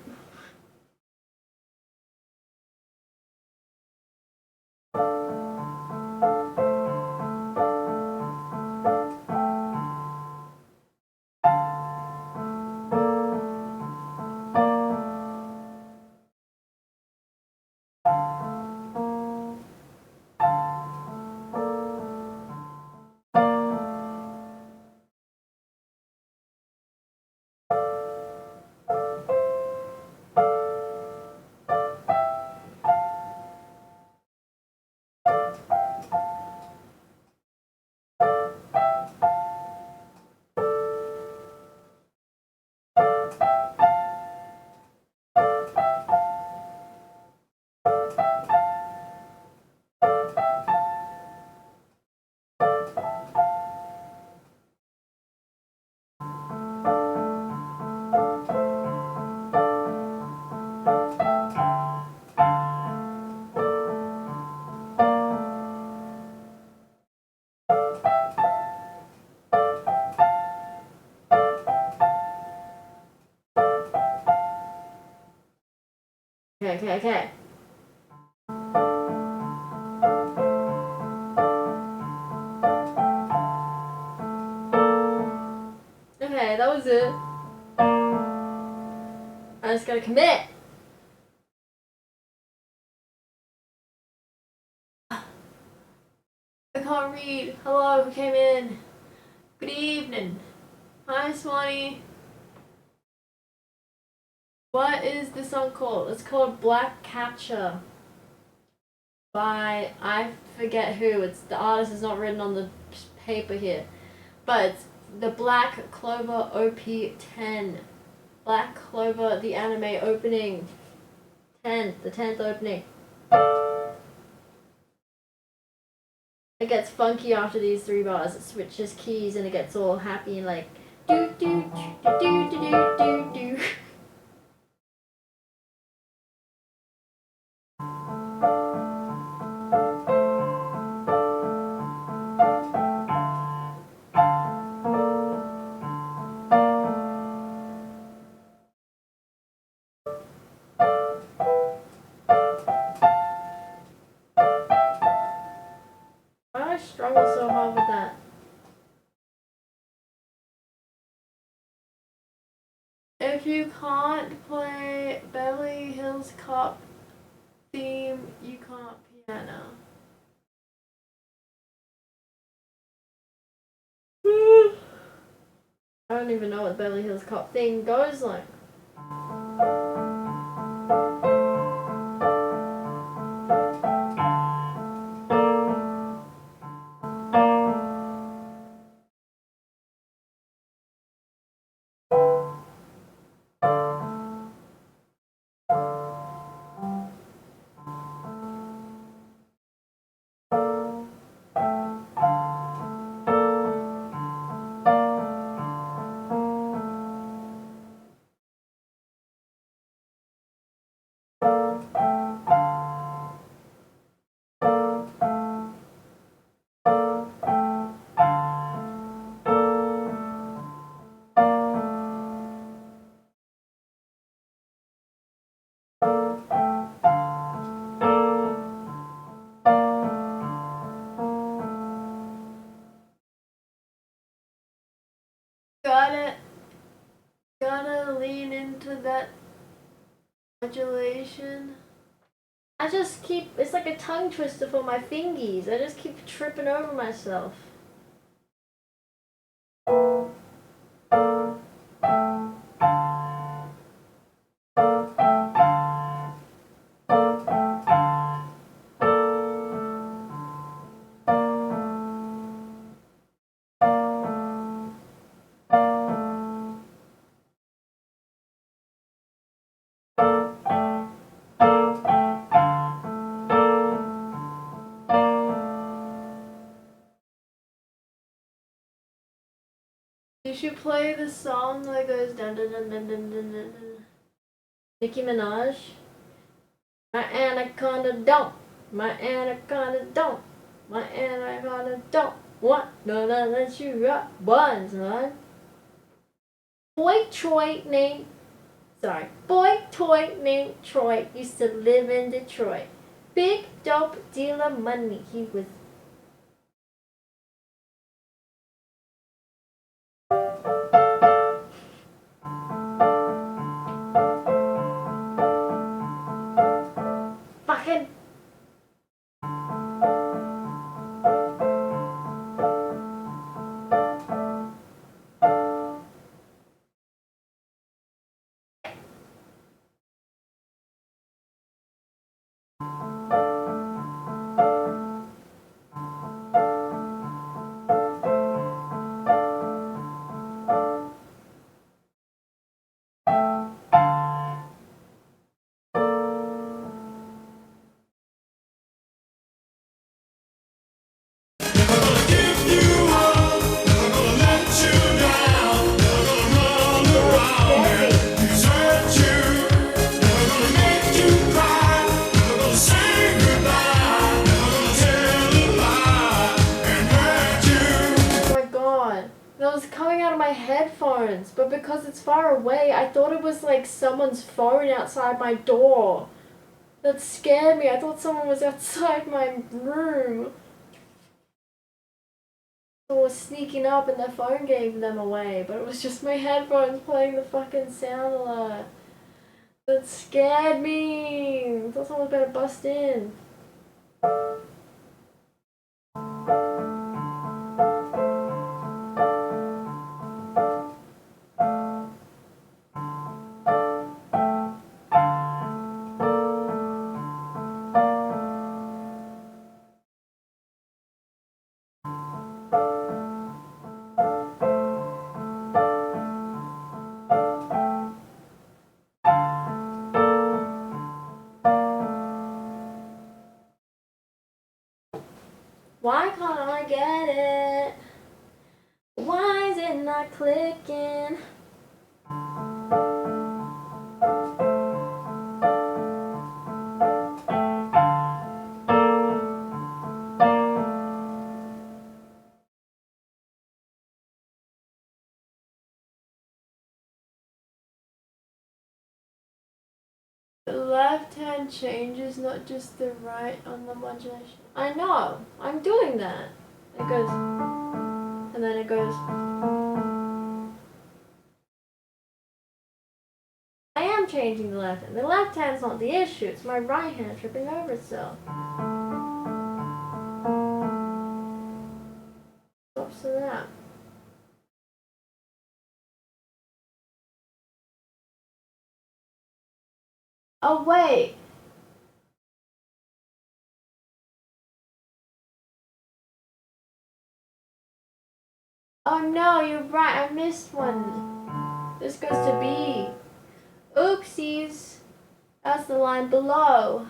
Speaker 1: Okay. Okay, that was it. I just gotta commit. can't read. Hello, who came in? Good evening. Hi, Swanee. What is this song called? It's called Black Catcher by, I forget who. It's the artist is not written on the paper here. But it's the Black Clover OP10. Black Clover, the anime opening. The 10th opening. It gets funky after these 3 bars. It switches keys and it gets all happy and like do do do do do do do do. Why do I struggle so hard with that? If you can't play Beverly Hills Cop theme, you can't piano. I don't even know what Beverly Hills Cop theme goes like. Gotta lean into that modulation. I just keep, it's like a tongue twister for my fingies. I just keep tripping over myself. You should play the song that goes dun dun dun dun dun dun dun. Nicki Minaj. My anaconda don't. My anaconda don't. My anaconda don't want none unless you got buns, man. Boy toy named Troy used to live in Detroit. Big dope dealer money. He was fucking headphones, but because it's far away, I thought it was like someone's phone outside my door. That scared me. I thought someone was outside my room. Someone was sneaking up and their phone gave them away, but it was just my headphones playing the fucking sound alert. That scared me. I thought someone was about to bust in. Why can't I get it? Why is it not clicking? The left hand changes, not just the right on the modulation. I know. I'm doing that. It goes, and then it goes. I am changing the left hand. The left hand's not the issue. It's my right hand tripping over itself. Stops to that. Oh wait. Oh no, you're right. I missed one. This goes to B. Oopsies. That's the line below.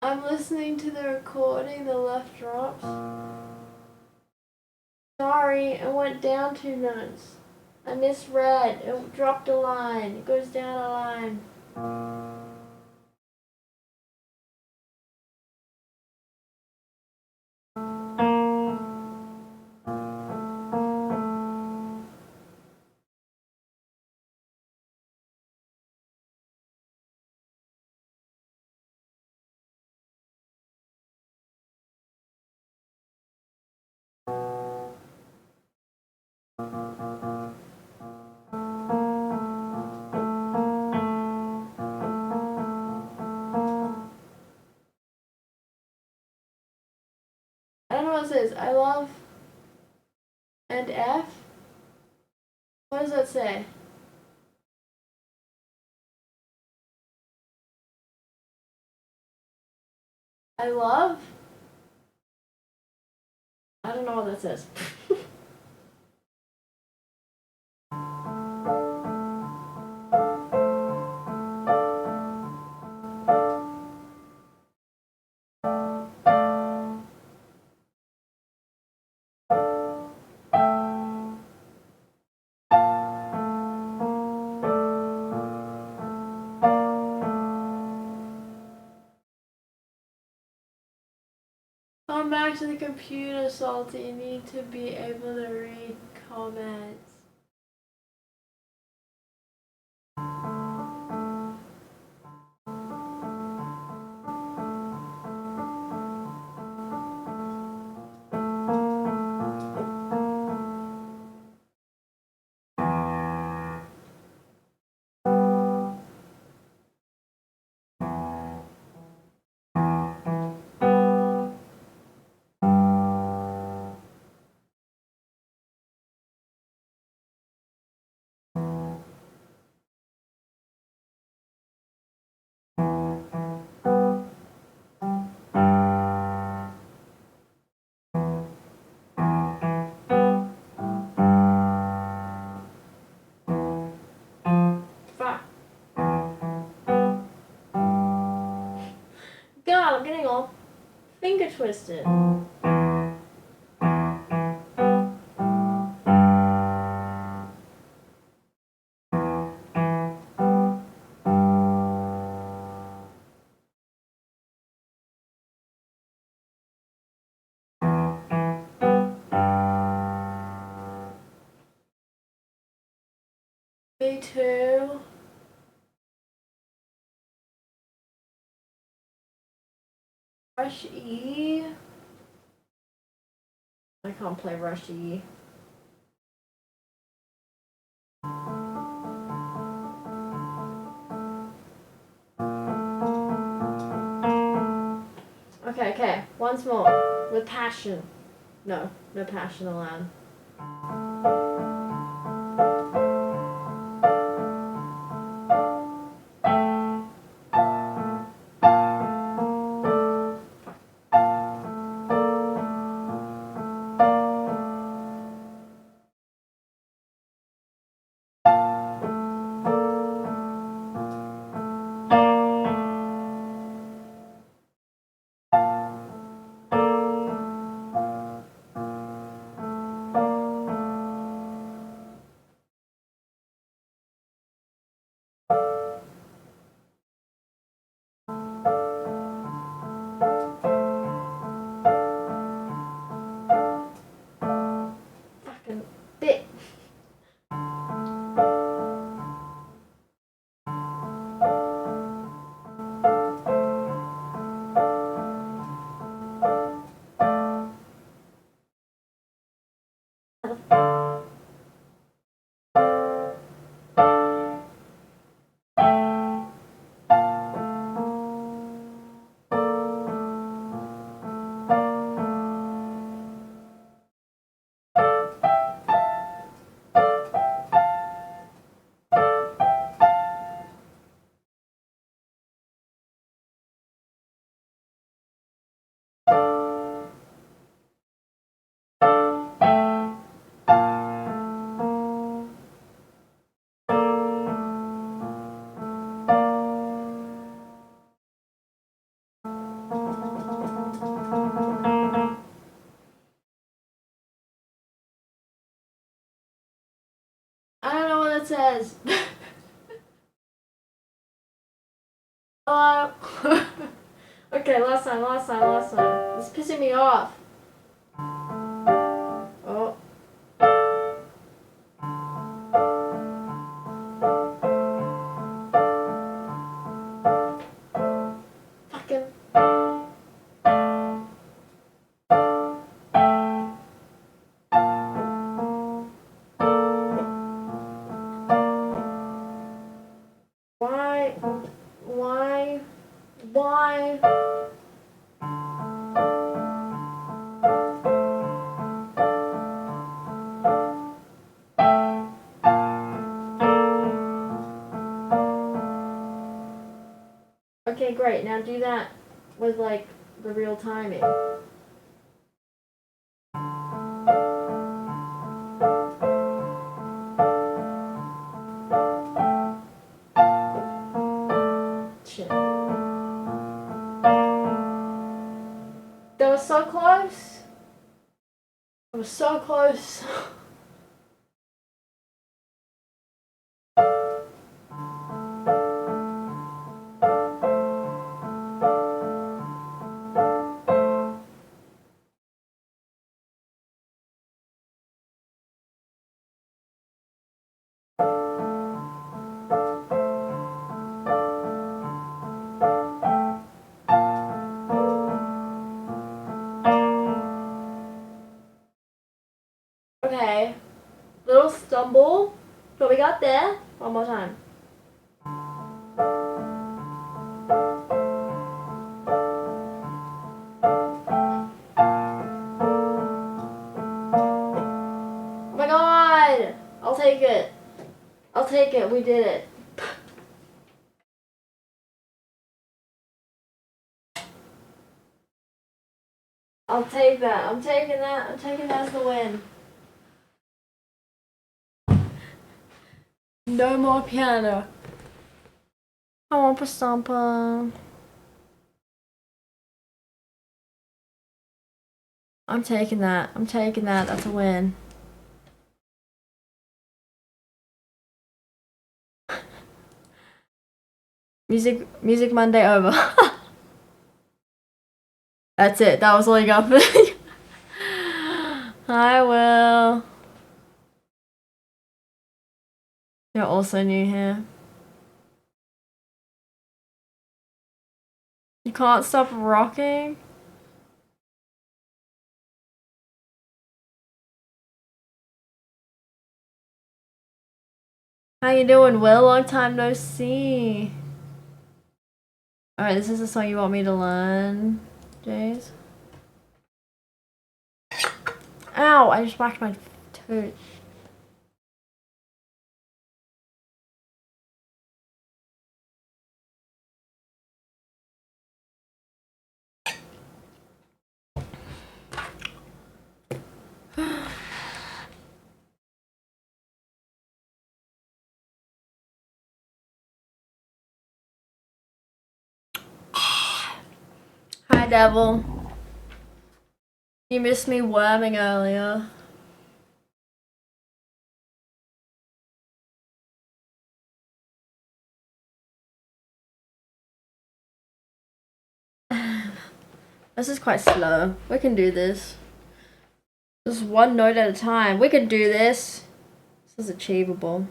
Speaker 1: I'm listening to the recording. The left drops. Sorry, it went down 2 notes. I misread. It dropped a line. It goes down a line. I don't know what it says. I love and F. What does that say? I love? I don't know what that says. Come back to the computer, Salty. You need to be able to read comments. God, I'm getting all finger twisted. Me too. Rush E. I can't play Rush E. Okay. Once more. With passion. No passion allowed. I don't know what it says. Hello? Okay, last time. It's pissing me off. Oh. Fucking. Why? Why? Why? Okay, great. Now do that with like the real timing. Shit. That was so close. It was so close. Okay. Little stumble. But we got there. One more time. Oh my god! I'll take it. I'll take it. We did it. I'll take that. I'm taking that. I'm taking that as the win. No more piano. I want Pastampa. I'm taking that. I'm taking that. That's a win. Music Monday over. That's it. That was all you got for me. I will. You're also new here. You can't stop rocking? How you doing, Will? Long time no see. Alright, this is the song you want me to learn, Jays? Ow! I just whacked my tooth. Hi, Devil. You missed me worming earlier. This is quite slow. We can do this. Just one note at a time. We can do this. This is achievable.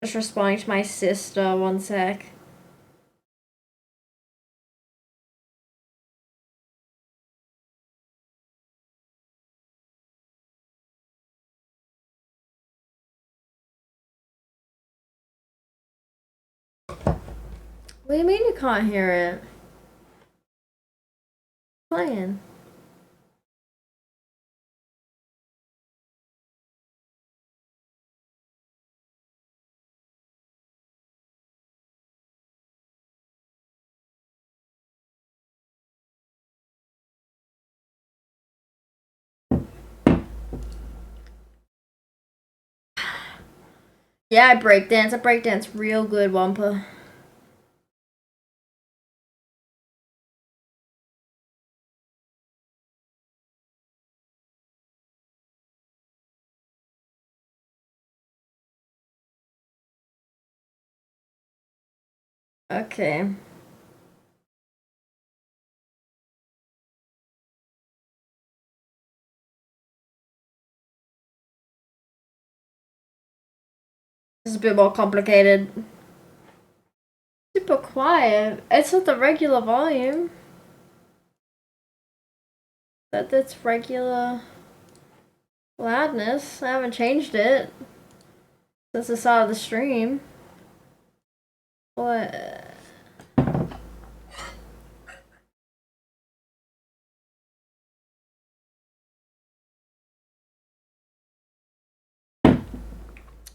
Speaker 1: Just responding to my sister, one sec. What do you mean you can't hear it? Playing. Yeah, I breakdance. I breakdance real good, Wampa. Okay. This is a bit more complicated. Super quiet. It's not the regular volume. That's regular loudness. I haven't changed it since the start of the stream. What?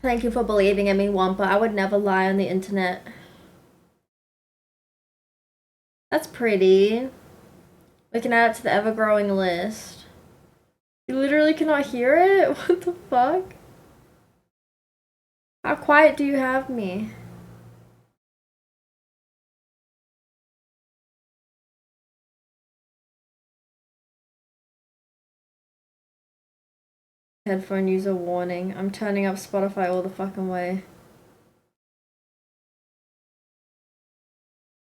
Speaker 1: Thank you for believing in me, Wampa. I would never lie on the internet. That's pretty. We can add it to the ever-growing list. You literally cannot hear it? What the fuck? How quiet do you have me? Headphone user warning. I'm turning up Spotify all the fucking way.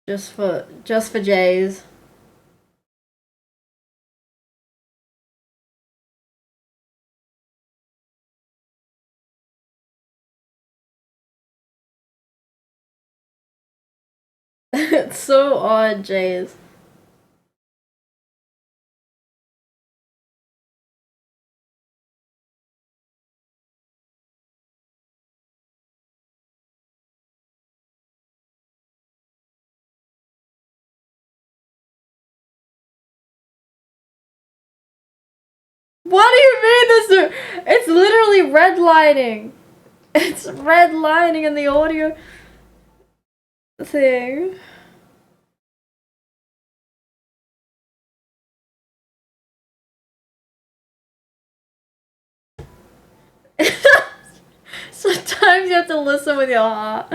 Speaker 1: Just for Jays. It's so odd, Jays. What do you mean this? It's literally redlining. It's redlining in the audio thing. Sometimes you have to listen with your heart.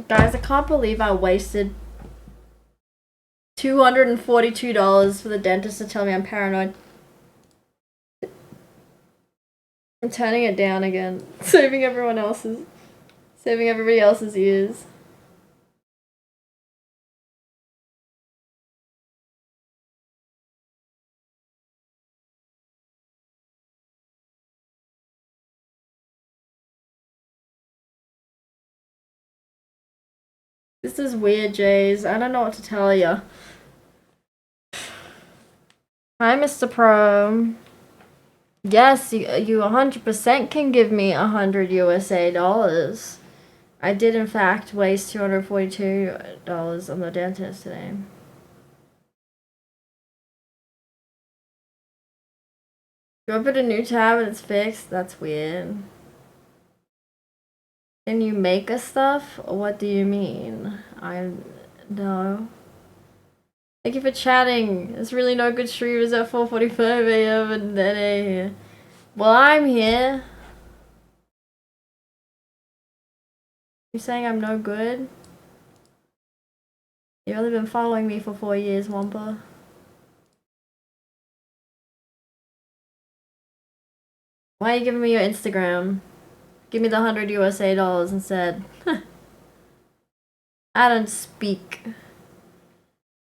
Speaker 1: Guys, I can't believe I wasted $242 for the dentist to tell me I'm paranoid. I'm turning it down again. Saving everybody else's ears. This is weird, Jays. I don't know what to tell you. Hi, Mr. Pro. Yes, you 100% can give me 100 USA dollars. I did, in fact, waste $242 on the dentist today. You opened a new tab and it's fixed? That's weird. Can you make us stuff? What do you mean? No. Thank you for chatting. There's really no good streamers at 4:45 AM and then here. Well, I'm here. You saying I'm no good? You've only been following me for 4 years, Wampa. Why are you giving me your Instagram? Give me the 100 USA dollars instead. I don't speak.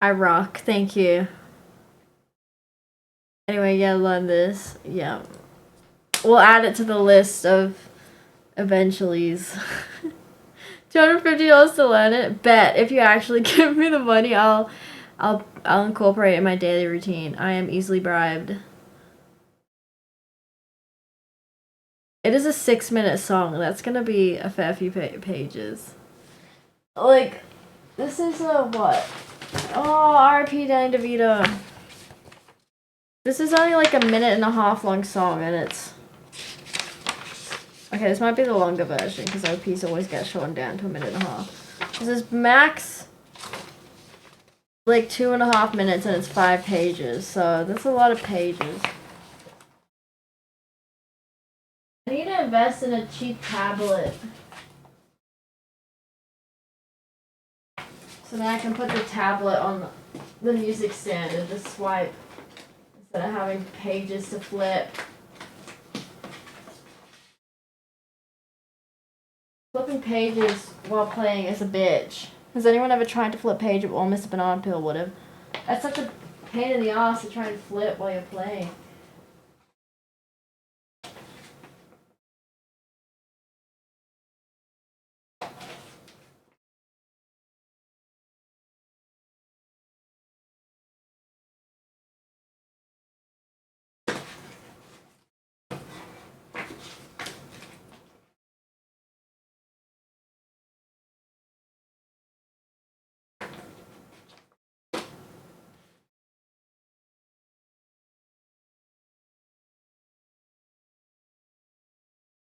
Speaker 1: I rock. Thank you. Anyway, yeah, learn this. Yeah. We'll add it to the list of eventuallys. $250 to learn it. Bet if you actually give me the money, I'll incorporate it in my daily routine. I am easily bribed. It is a 6-minute song. That's gonna be a fair few pages. Like, this is a what? Oh, R.I.P. Danny DeVito. This is only like a 1.5 minute long song, and it's... Okay, this might be the longer version, because OPs always get shortened down to a 1.5 minutes. This is max, like 2.5 minutes, and it's 5 pages, so that's a lot of pages. I need to invest in a cheap tablet. So then I can put the tablet on the music stand and just swipe instead of having pages to flip. Flipping pages while playing is a bitch. Has anyone ever tried to flip page or Mr. Banana Peel would have? That's such a pain in the ass to try and flip while you're playing.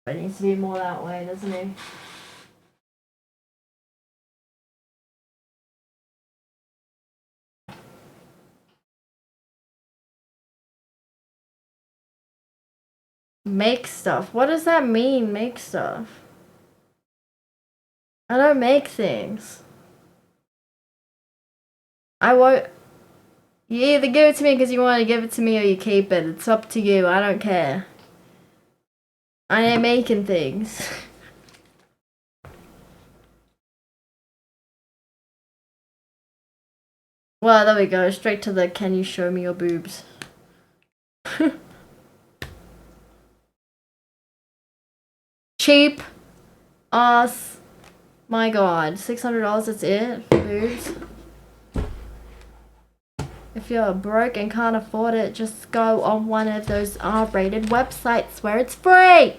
Speaker 1: It needs to be more that way, doesn't it? Make stuff. What does that mean, make stuff? I don't make things. I won't... You either give it to me because you want to give it to me or you keep it. It's up to you. I don't care. I ain't making things. Well, there we go. Straight to the can you show me your boobs. Cheap ass. My god. $600, that's it? Boobs. If you're broke and can't afford it, just go on one of those R-rated websites where it's free.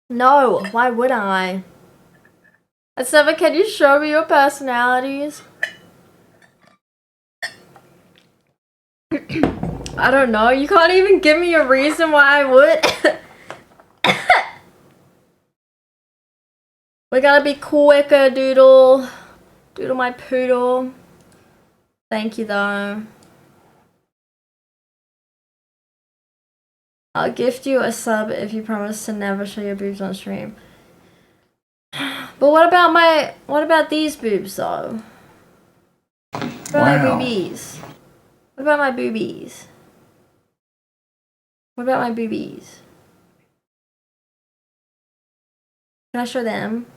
Speaker 1: No, why would I? At 7, can you show me your personalities? I don't know, you can't even give me a reason why I would. We gotta be quicker, Doodle. Doodle my poodle. Thank you though. I'll gift you a sub if you promise to never show your boobs on stream. But what about these boobs though? What about my boobies? What about my boobies? What about my boobies? Can I show them?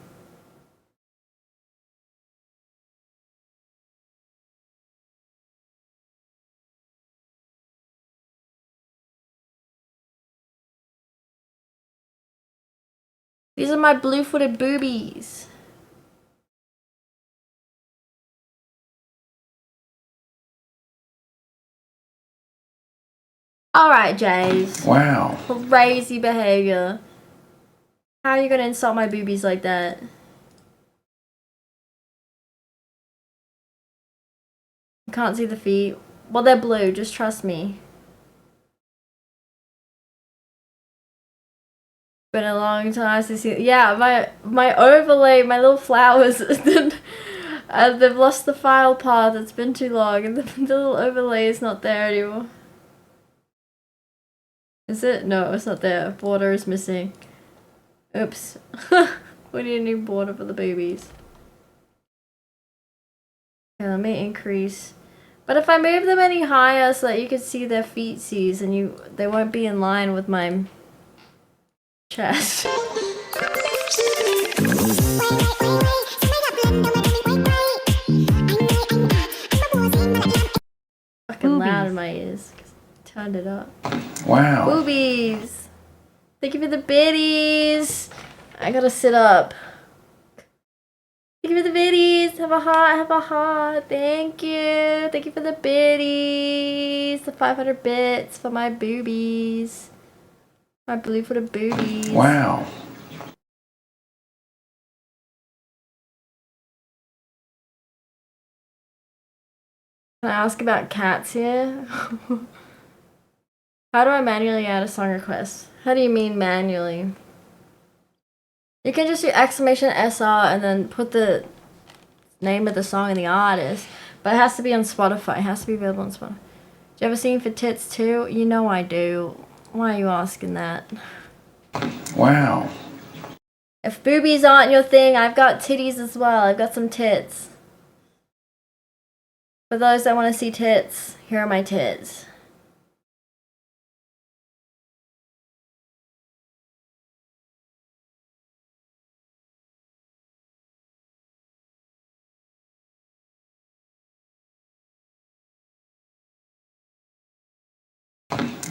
Speaker 1: These are my blue-footed boobies. Alright, Jays.
Speaker 3: Wow.
Speaker 1: Crazy behavior. How are you gonna insult my boobies like that? Can't see the feet. Well, they're blue, just trust me. Been a long time since you... Yeah, my overlay, my little flowers, they've lost the file path. It's been too long, and the little overlay is not there anymore. Is it? No, it's not there. Border is missing. Oops. We need a new border for the babies. Okay, let me increase. But if I move them any higher so that you can see their feetsies, and they won't be in line with my chest. Fucking loud in my ears. Turned it up.
Speaker 3: Wow.
Speaker 1: Boobies. Thank you for the biddies. I gotta sit up. Thank you for the biddies. Have a heart. Have a heart. Thank you. Thank you for the biddies. The 500 bits for my boobies. I believe for the booties.
Speaker 3: Wow.
Speaker 1: Can I ask about cats here? How do I manually add a song request? How do you mean manually? You can just do exclamation SR and then put the name of the song and the artist. But it has to be on Spotify. It has to be available on Spotify. Do you ever sing for tits too? You know I do. Why are you asking that?
Speaker 3: Wow.
Speaker 1: If boobies aren't your thing, I've got titties as well. I've got some tits. For those that want to see tits, here are my tits.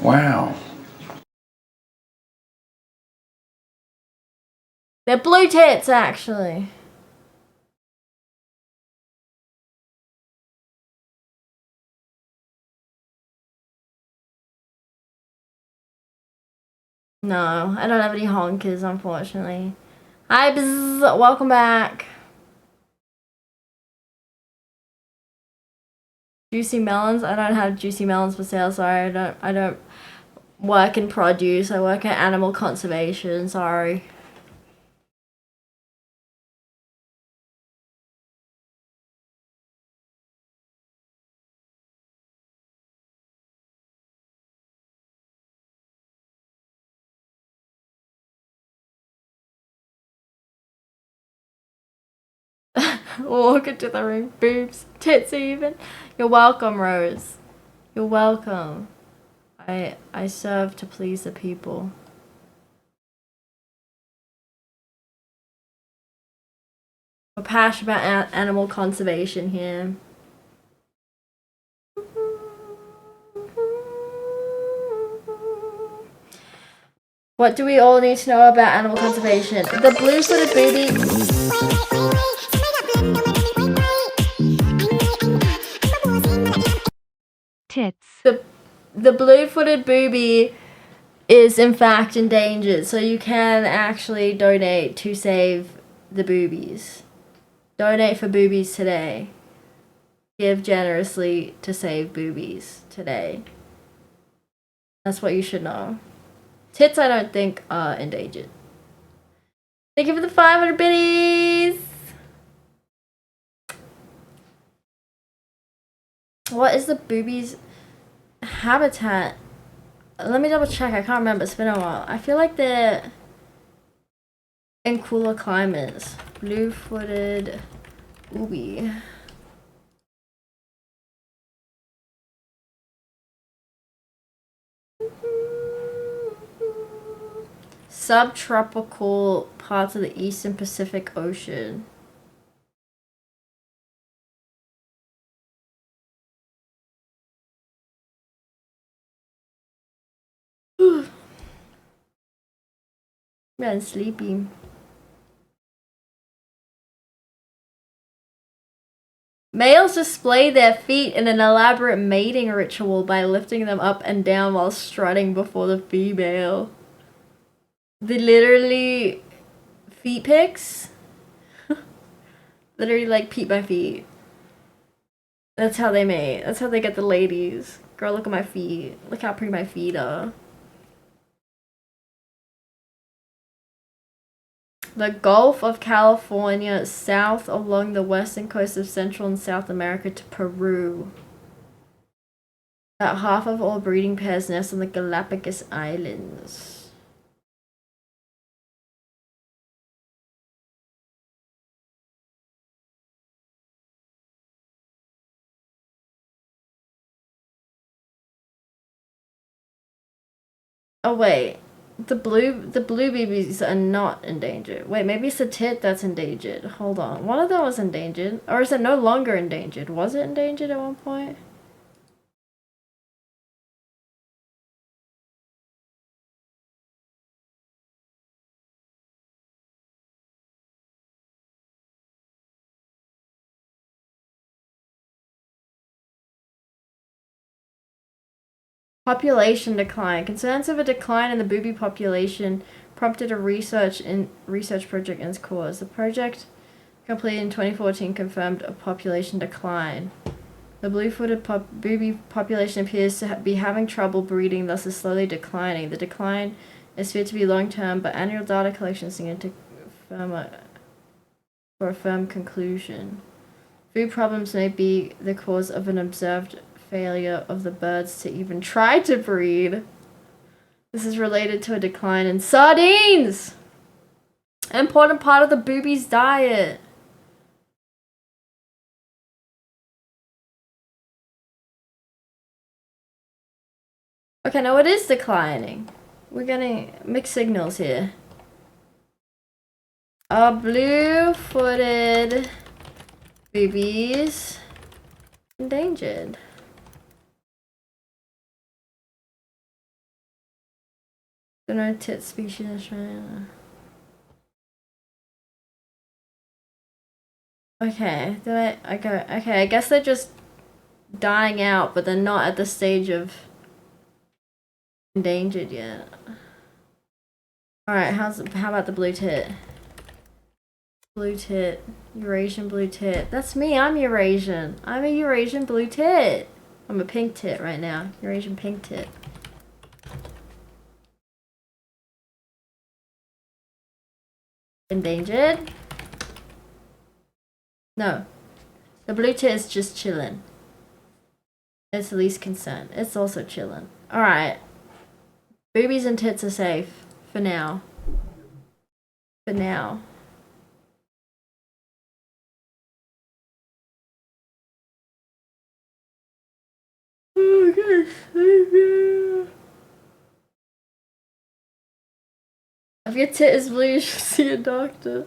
Speaker 3: Wow.
Speaker 1: They're blue tits, actually. No, I don't have any honkers, unfortunately. Hi, bzz, welcome back. Juicy melons? I don't have juicy melons for sale, sorry. I don't work in produce. I work in animal conservation, sorry. Walk into the room. Boobs. Tits even. You're welcome, Rose. You're welcome. I serve to please the people. We're passionate about animal conservation here. What do we all need to know about animal conservation? The blue-footed booby.
Speaker 5: Tits.
Speaker 1: The blue-footed booby is in fact endangered, so you can actually donate to save the boobies. Donate for boobies today. Give generously to save boobies today. That's what you should know. Tits, I don't think are endangered. Thank you for the 500 biddies! What is the boobies' habitat? Let me double check. I can't remember. It's been a while. I feel like they're in cooler climates. Blue-footed booby. Subtropical parts of the eastern Pacific Ocean. I'm getting sleepy. Males display their feet in an elaborate mating ritual by lifting them up and down while strutting before the female. They literally feet pics? Literally like peep my feet. That's how they mate. That's how they get the ladies. Girl, look at my feet. Look how pretty my feet are. The Gulf of California, south along the western coast of Central and South America to Peru. About half of all breeding pairs nest on the Galapagos Islands. Oh wait. The blue babies are not endangered. Wait, maybe it's the tit that's endangered. Hold on. One of them was endangered. Or is it no longer endangered? Was it endangered at one point? Population decline. Concerns of a decline in the booby population prompted a research project in its cause. The project, completed in 2014, confirmed a population decline. The blue-footed booby population appears to be having trouble breeding, thus is slowly declining. The decline is feared to be long-term, but annual data collection seems to for a firm conclusion. Food problems may be the cause of an observed failure of the birds to even try to breed. This is related to a decline in sardines, an important part of the booby's diet. Okay, now it is declining. We're getting mixed signals here. Blue-footed boobies endangered. No tit species in Australia. Okay, okay, I guess they're just dying out, but they're not at the stage of endangered yet. Alright, how about the blue tit? Blue tit. Eurasian blue tit. That's me, I'm Eurasian. I'm a Eurasian blue tit. I'm a pink tit right now. Eurasian pink tit. Endangered? No. The blue tit is just chilling. It's the least concern. It's also chilling. Alright. Boobies and tits are safe. For now. For now. Oh, gosh. If your tit is blue, you should see a doctor.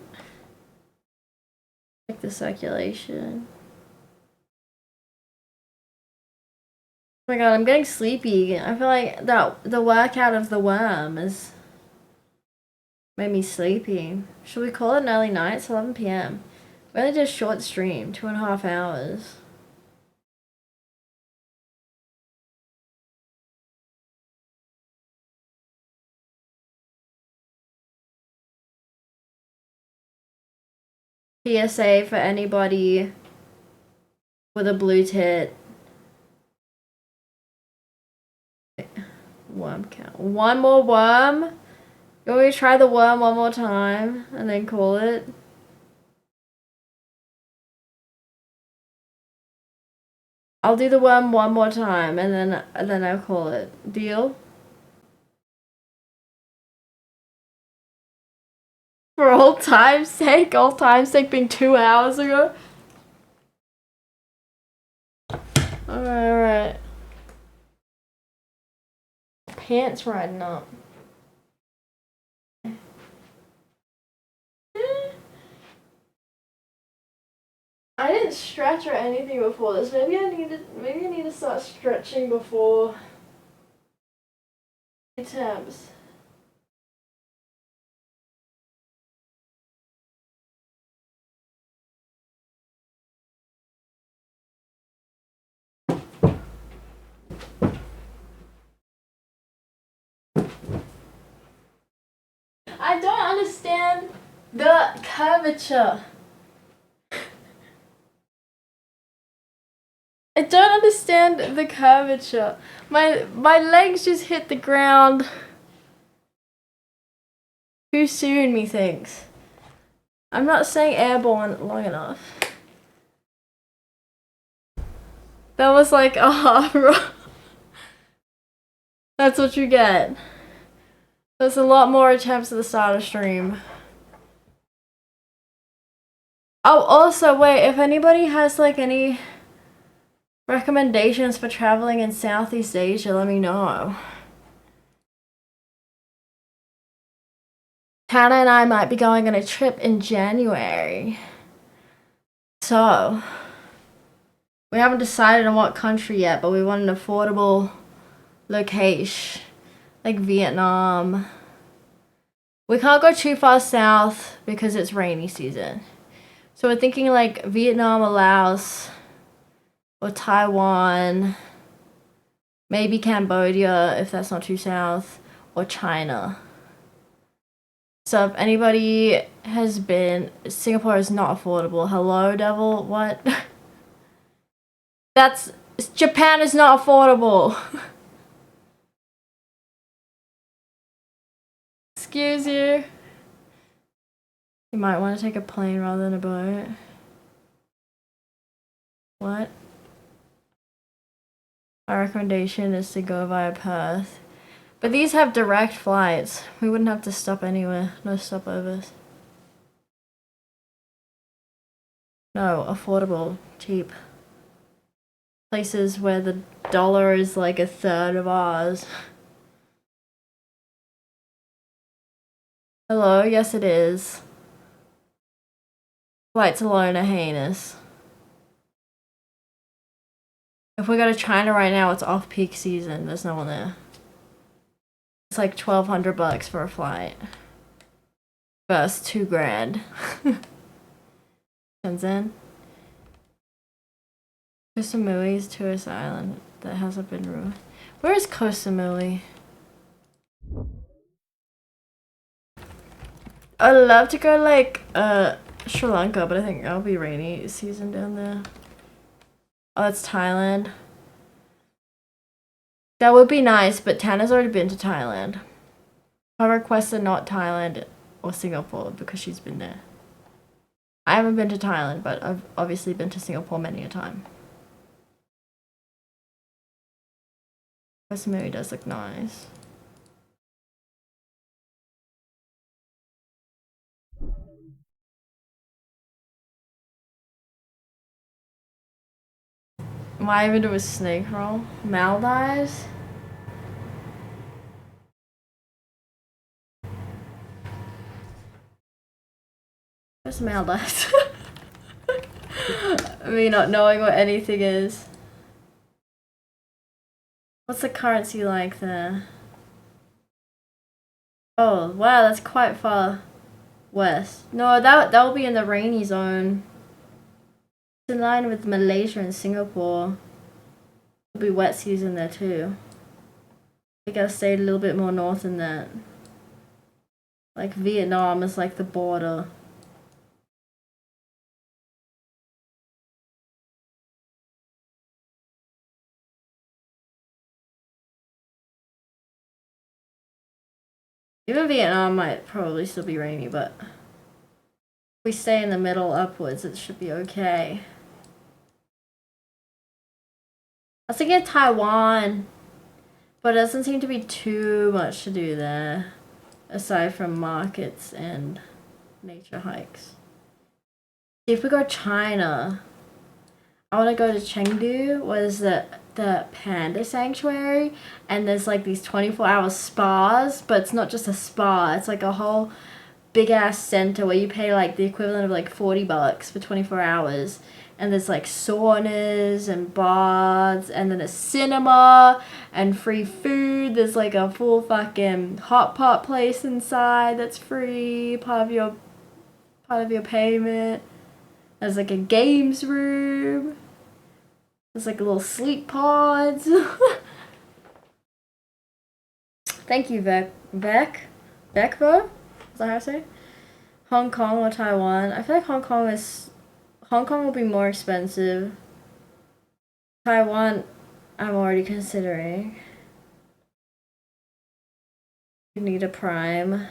Speaker 1: Check the circulation. Oh my god, I'm getting sleepy. I feel like the workout of the worm has made me sleepy. Should we call it an early night? It's 11 PM. We only did a short stream, 2.5 hours. PSA for anybody with a blue tit. Worm count. One more worm? You want me to try the worm one more time and then call it? I'll do the worm one more time and then I'll call it. Deal? For old time's sake being 2 hours ago. Alright. Pants riding up. I didn't stretch or anything before this. Maybe I need to start stretching before attempts. I don't understand the curvature. I don't understand the curvature. My legs just hit the ground too soon, methinks. I'm not saying airborne long enough. That was like a half roll. That's what you get. There's a lot more attempts at the start of stream. Oh, also, wait, if anybody has like any recommendations for traveling in Southeast Asia, let me know. Hannah and I might be going on a trip in January. So, we haven't decided on what country yet, but we want an affordable location. Like Vietnam. We can't go too far south because it's rainy season. So we're thinking like Vietnam or Laos or Taiwan. Maybe Cambodia, if that's not too south, or China. So if anybody has been, Singapore is not affordable. Hello, devil, what? Japan is not affordable. Excuse you. You might want to take a plane rather than a boat. What? My recommendation is to go via Perth. But these have direct flights. We wouldn't have to stop anywhere. No stopovers. No, affordable, cheap. Places where the dollar is like a third of ours. Hello? Yes, it is. Flights alone are heinous. If we go to China right now, it's off-peak season. There's no one there. It's like $1,200 for a flight. Versus $2,000. Shenzhen. Koh Samui is a tourist island that hasn't been ruined. Where is Koh Samui? I'd love to go like Sri Lanka, but I think it'll be rainy season down there. Oh, that's Thailand. That would be nice, but Tana's already been to Thailand. Her requests are not Thailand or Singapore because she's been there. I haven't been to Thailand, but I've obviously been to Singapore many a time. Koh Samui does look nice. Why even do a snake roll? Maldives? Where's Maldives? Me not knowing what anything is. What's the currency like there? Oh, wow, that's quite far west. No, that will be in the rainy zone. It's in line with Malaysia and Singapore. It'll be wet season there too. I gotta stay a little bit more north than that. Like Vietnam is like the border. Even Vietnam might probably still be rainy, but if we stay in the middle upwards, it should be okay. I was thinking of Taiwan, but it doesn't seem to be too much to do there, aside from markets and nature hikes. If we go China, I want to go to Chengdu, where there's the panda sanctuary, and there's like these 24-hour spas, but it's not just a spa, it's like a whole big ass center where you pay like the equivalent of like $40 for 24 hours. And there's like saunas and baths, and then a cinema and free food. There's like a full fucking hot pot place inside that's free, part of your payment. There's like a games room. There's like little sleep pods. Thank you, Vecvo? Is that how I say? Hong Kong or Taiwan? I feel like Hong Kong will be more expensive. Taiwan, I'm already considering. You need a Prime.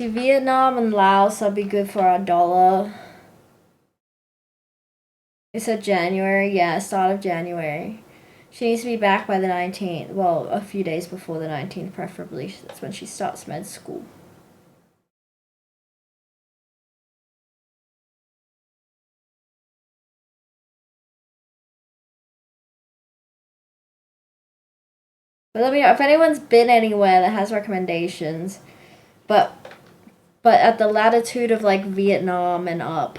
Speaker 1: See, Vietnam and Laos will be good for $1. It said January. Yeah, start of January. She needs to be back by the 19th. Well, a few days before the 19th, preferably. That's when she starts med school. But let me know if anyone's been anywhere that has recommendations. But at the latitude of like Vietnam and up.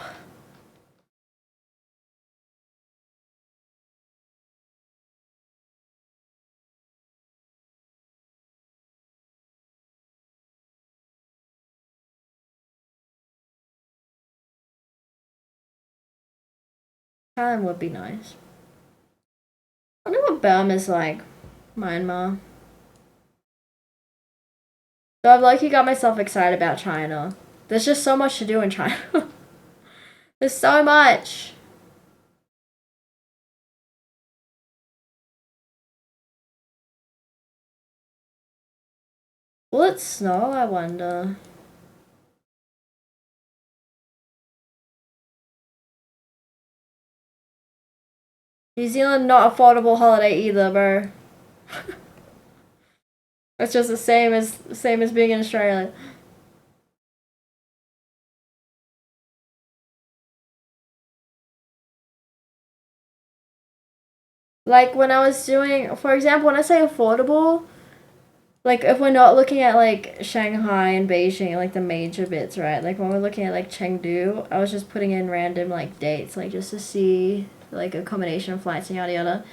Speaker 1: Thailand would be nice. I wonder what Burma's like. Myanmar. So I've like got myself excited about China. There's just so much to do in China. There's so much. Will it snow, I wonder? New Zealand, not affordable holiday either, bro. It's just the same as being in Australia. Like when I was doing, for example, when I say affordable, like if we're not looking at like Shanghai and Beijing, like the major bits, right? Like when we're looking at like Chengdu, I was just putting in random like dates, like just to see like accommodation flights and yada yada.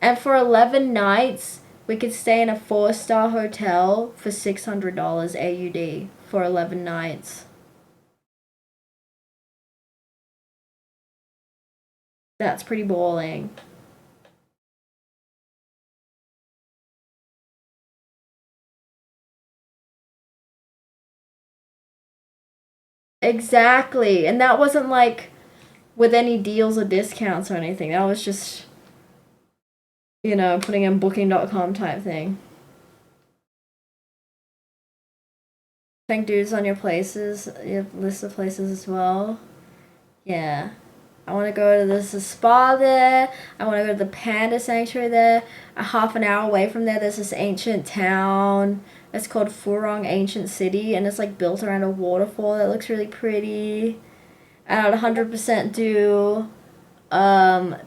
Speaker 1: And for 11 nights, we could stay in a 4-star hotel for $600 AUD for 11 nights. That's pretty balling. Exactly. And that wasn't like with any deals or discounts or anything. That was just, you know, putting in booking.com type thing. Think dudes on your places, your list of places as well. Yeah. I want to go to this spa there. I want to go to the panda sanctuary there. A half an hour away from there, there's this ancient town. It's called Furong Ancient City, and it's like built around a waterfall that looks really pretty. And I'd 100% do.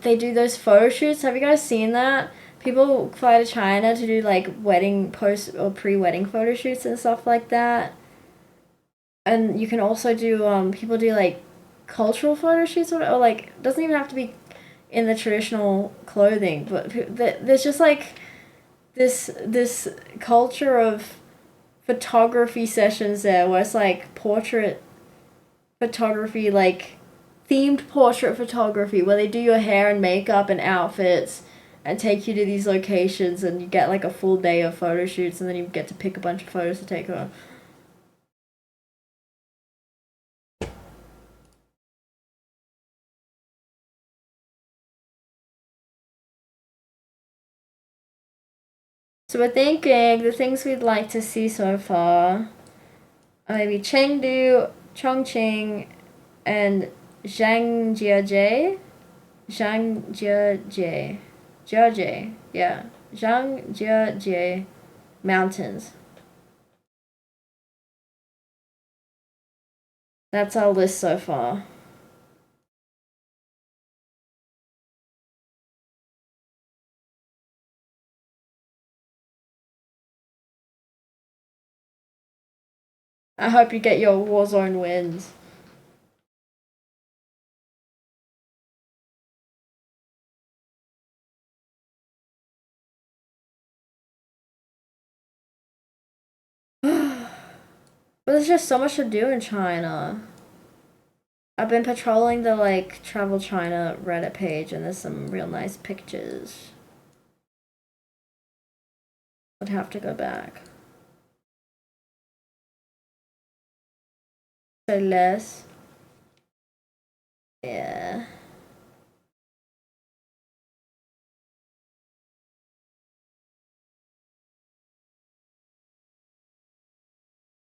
Speaker 1: They do those photo shoots. Have you guys seen that? People fly to China to do like wedding post or pre-wedding photo shoots and stuff like that. And you can also do people do like cultural photo shoots or like doesn't even have to be in the traditional clothing, but there's just like this culture of photography sessions there where it's like portrait photography, like themed portrait photography where they do your hair and makeup and outfits and take you to these locations, and you get like a full day of photo shoots, and then you get to pick a bunch of photos to take home. So we're thinking the things we'd like to see so far are maybe Chengdu, Chongqing, and Zhangjiajie. Zhangjiajie. Jiajie, yeah. Zhangjiajie Mountains. That's our list so far. I hope you get your Warzone wins. But there's just so much to do in China. I've been patrolling the like Travel China Reddit page, and there's some real nice pictures. I'd have to go back. Say less. Yeah.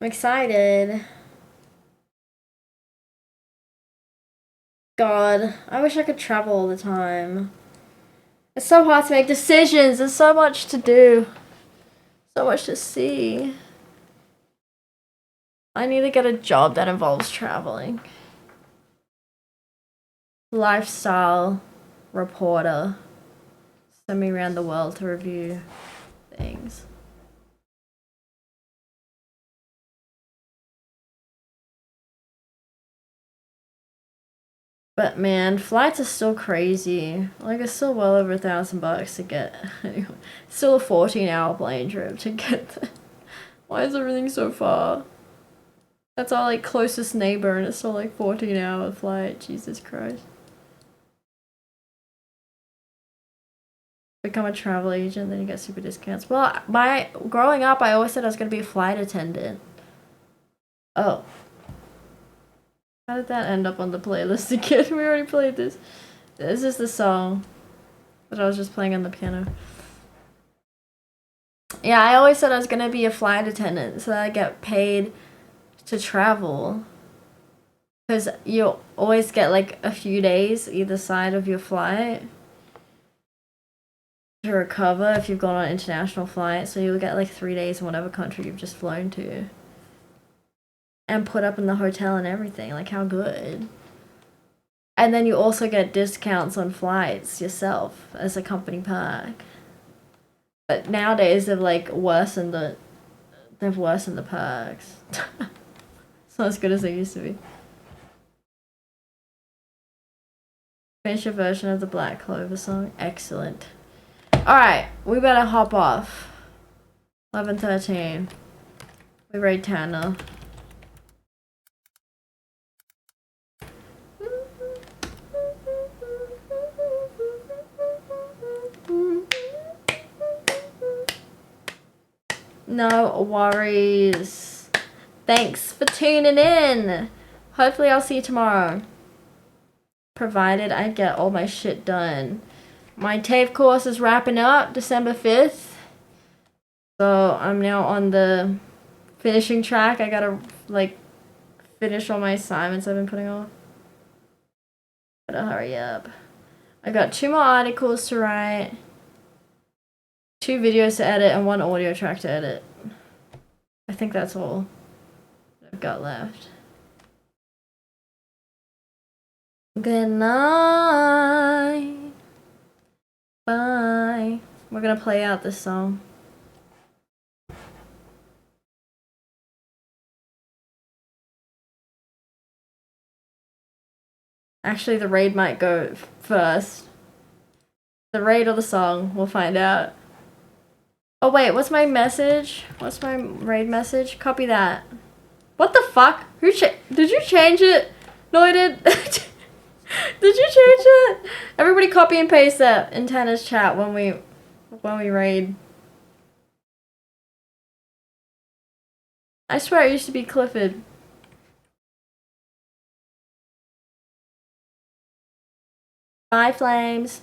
Speaker 1: I'm excited. God, I wish I could travel all the time. It's so hard to make decisions. There's so much to do. So much to see. I need to get a job that involves traveling. Lifestyle reporter. Send me around the world to review things. But man, flights are still crazy. Like it's still well over $1,000 to get. Still a 14-hour plane trip to get there. Why is everything so far? That's our like closest neighbor, and it's still like 14-hour flight. Jesus Christ. become a travel agent, then you get super discounts. Well, growing up, I always said I was gonna be a flight attendant. Oh. How did that end up on the playlist again? We already played this. This is the song that I was just playing on the piano. Yeah, I always said I was gonna be a flight attendant so that I get paid to travel. Because you always get like a few days either side of your flight to recover if you've gone on an international flight. So you'll get like 3 days in whatever country you've just flown to. And put up in the hotel and everything. Like, how good. And then you also get discounts on flights yourself as a company perk. But nowadays they've like worsened the perks. It's not as good as they used to be. Finish your version of the Black Clover song. Excellent. Alright, we better hop off. 11:13. We raid Tanner. No worries. Thanks for tuning in. Hopefully I'll see you tomorrow. Provided I get all my shit done. My TAFE course is wrapping up December 5th. So I'm now on the finishing track. I gotta like finish all my assignments I've been putting off. Gotta hurry up. I got 2 more articles to write, 2 videos to edit, and 1 audio track to edit. I think that's all I've got left. Good night. Bye. We're gonna play out this song. Actually, the raid might go first. The raid or the song, we'll find out. Oh wait, what's my message? What's my raid message? Copy that. What the fuck? Did you change it? No, I didn't. Did you change it? Everybody copy and paste that in Tanner's chat when we raid. I swear it used to be Clifford. Bye, Flames.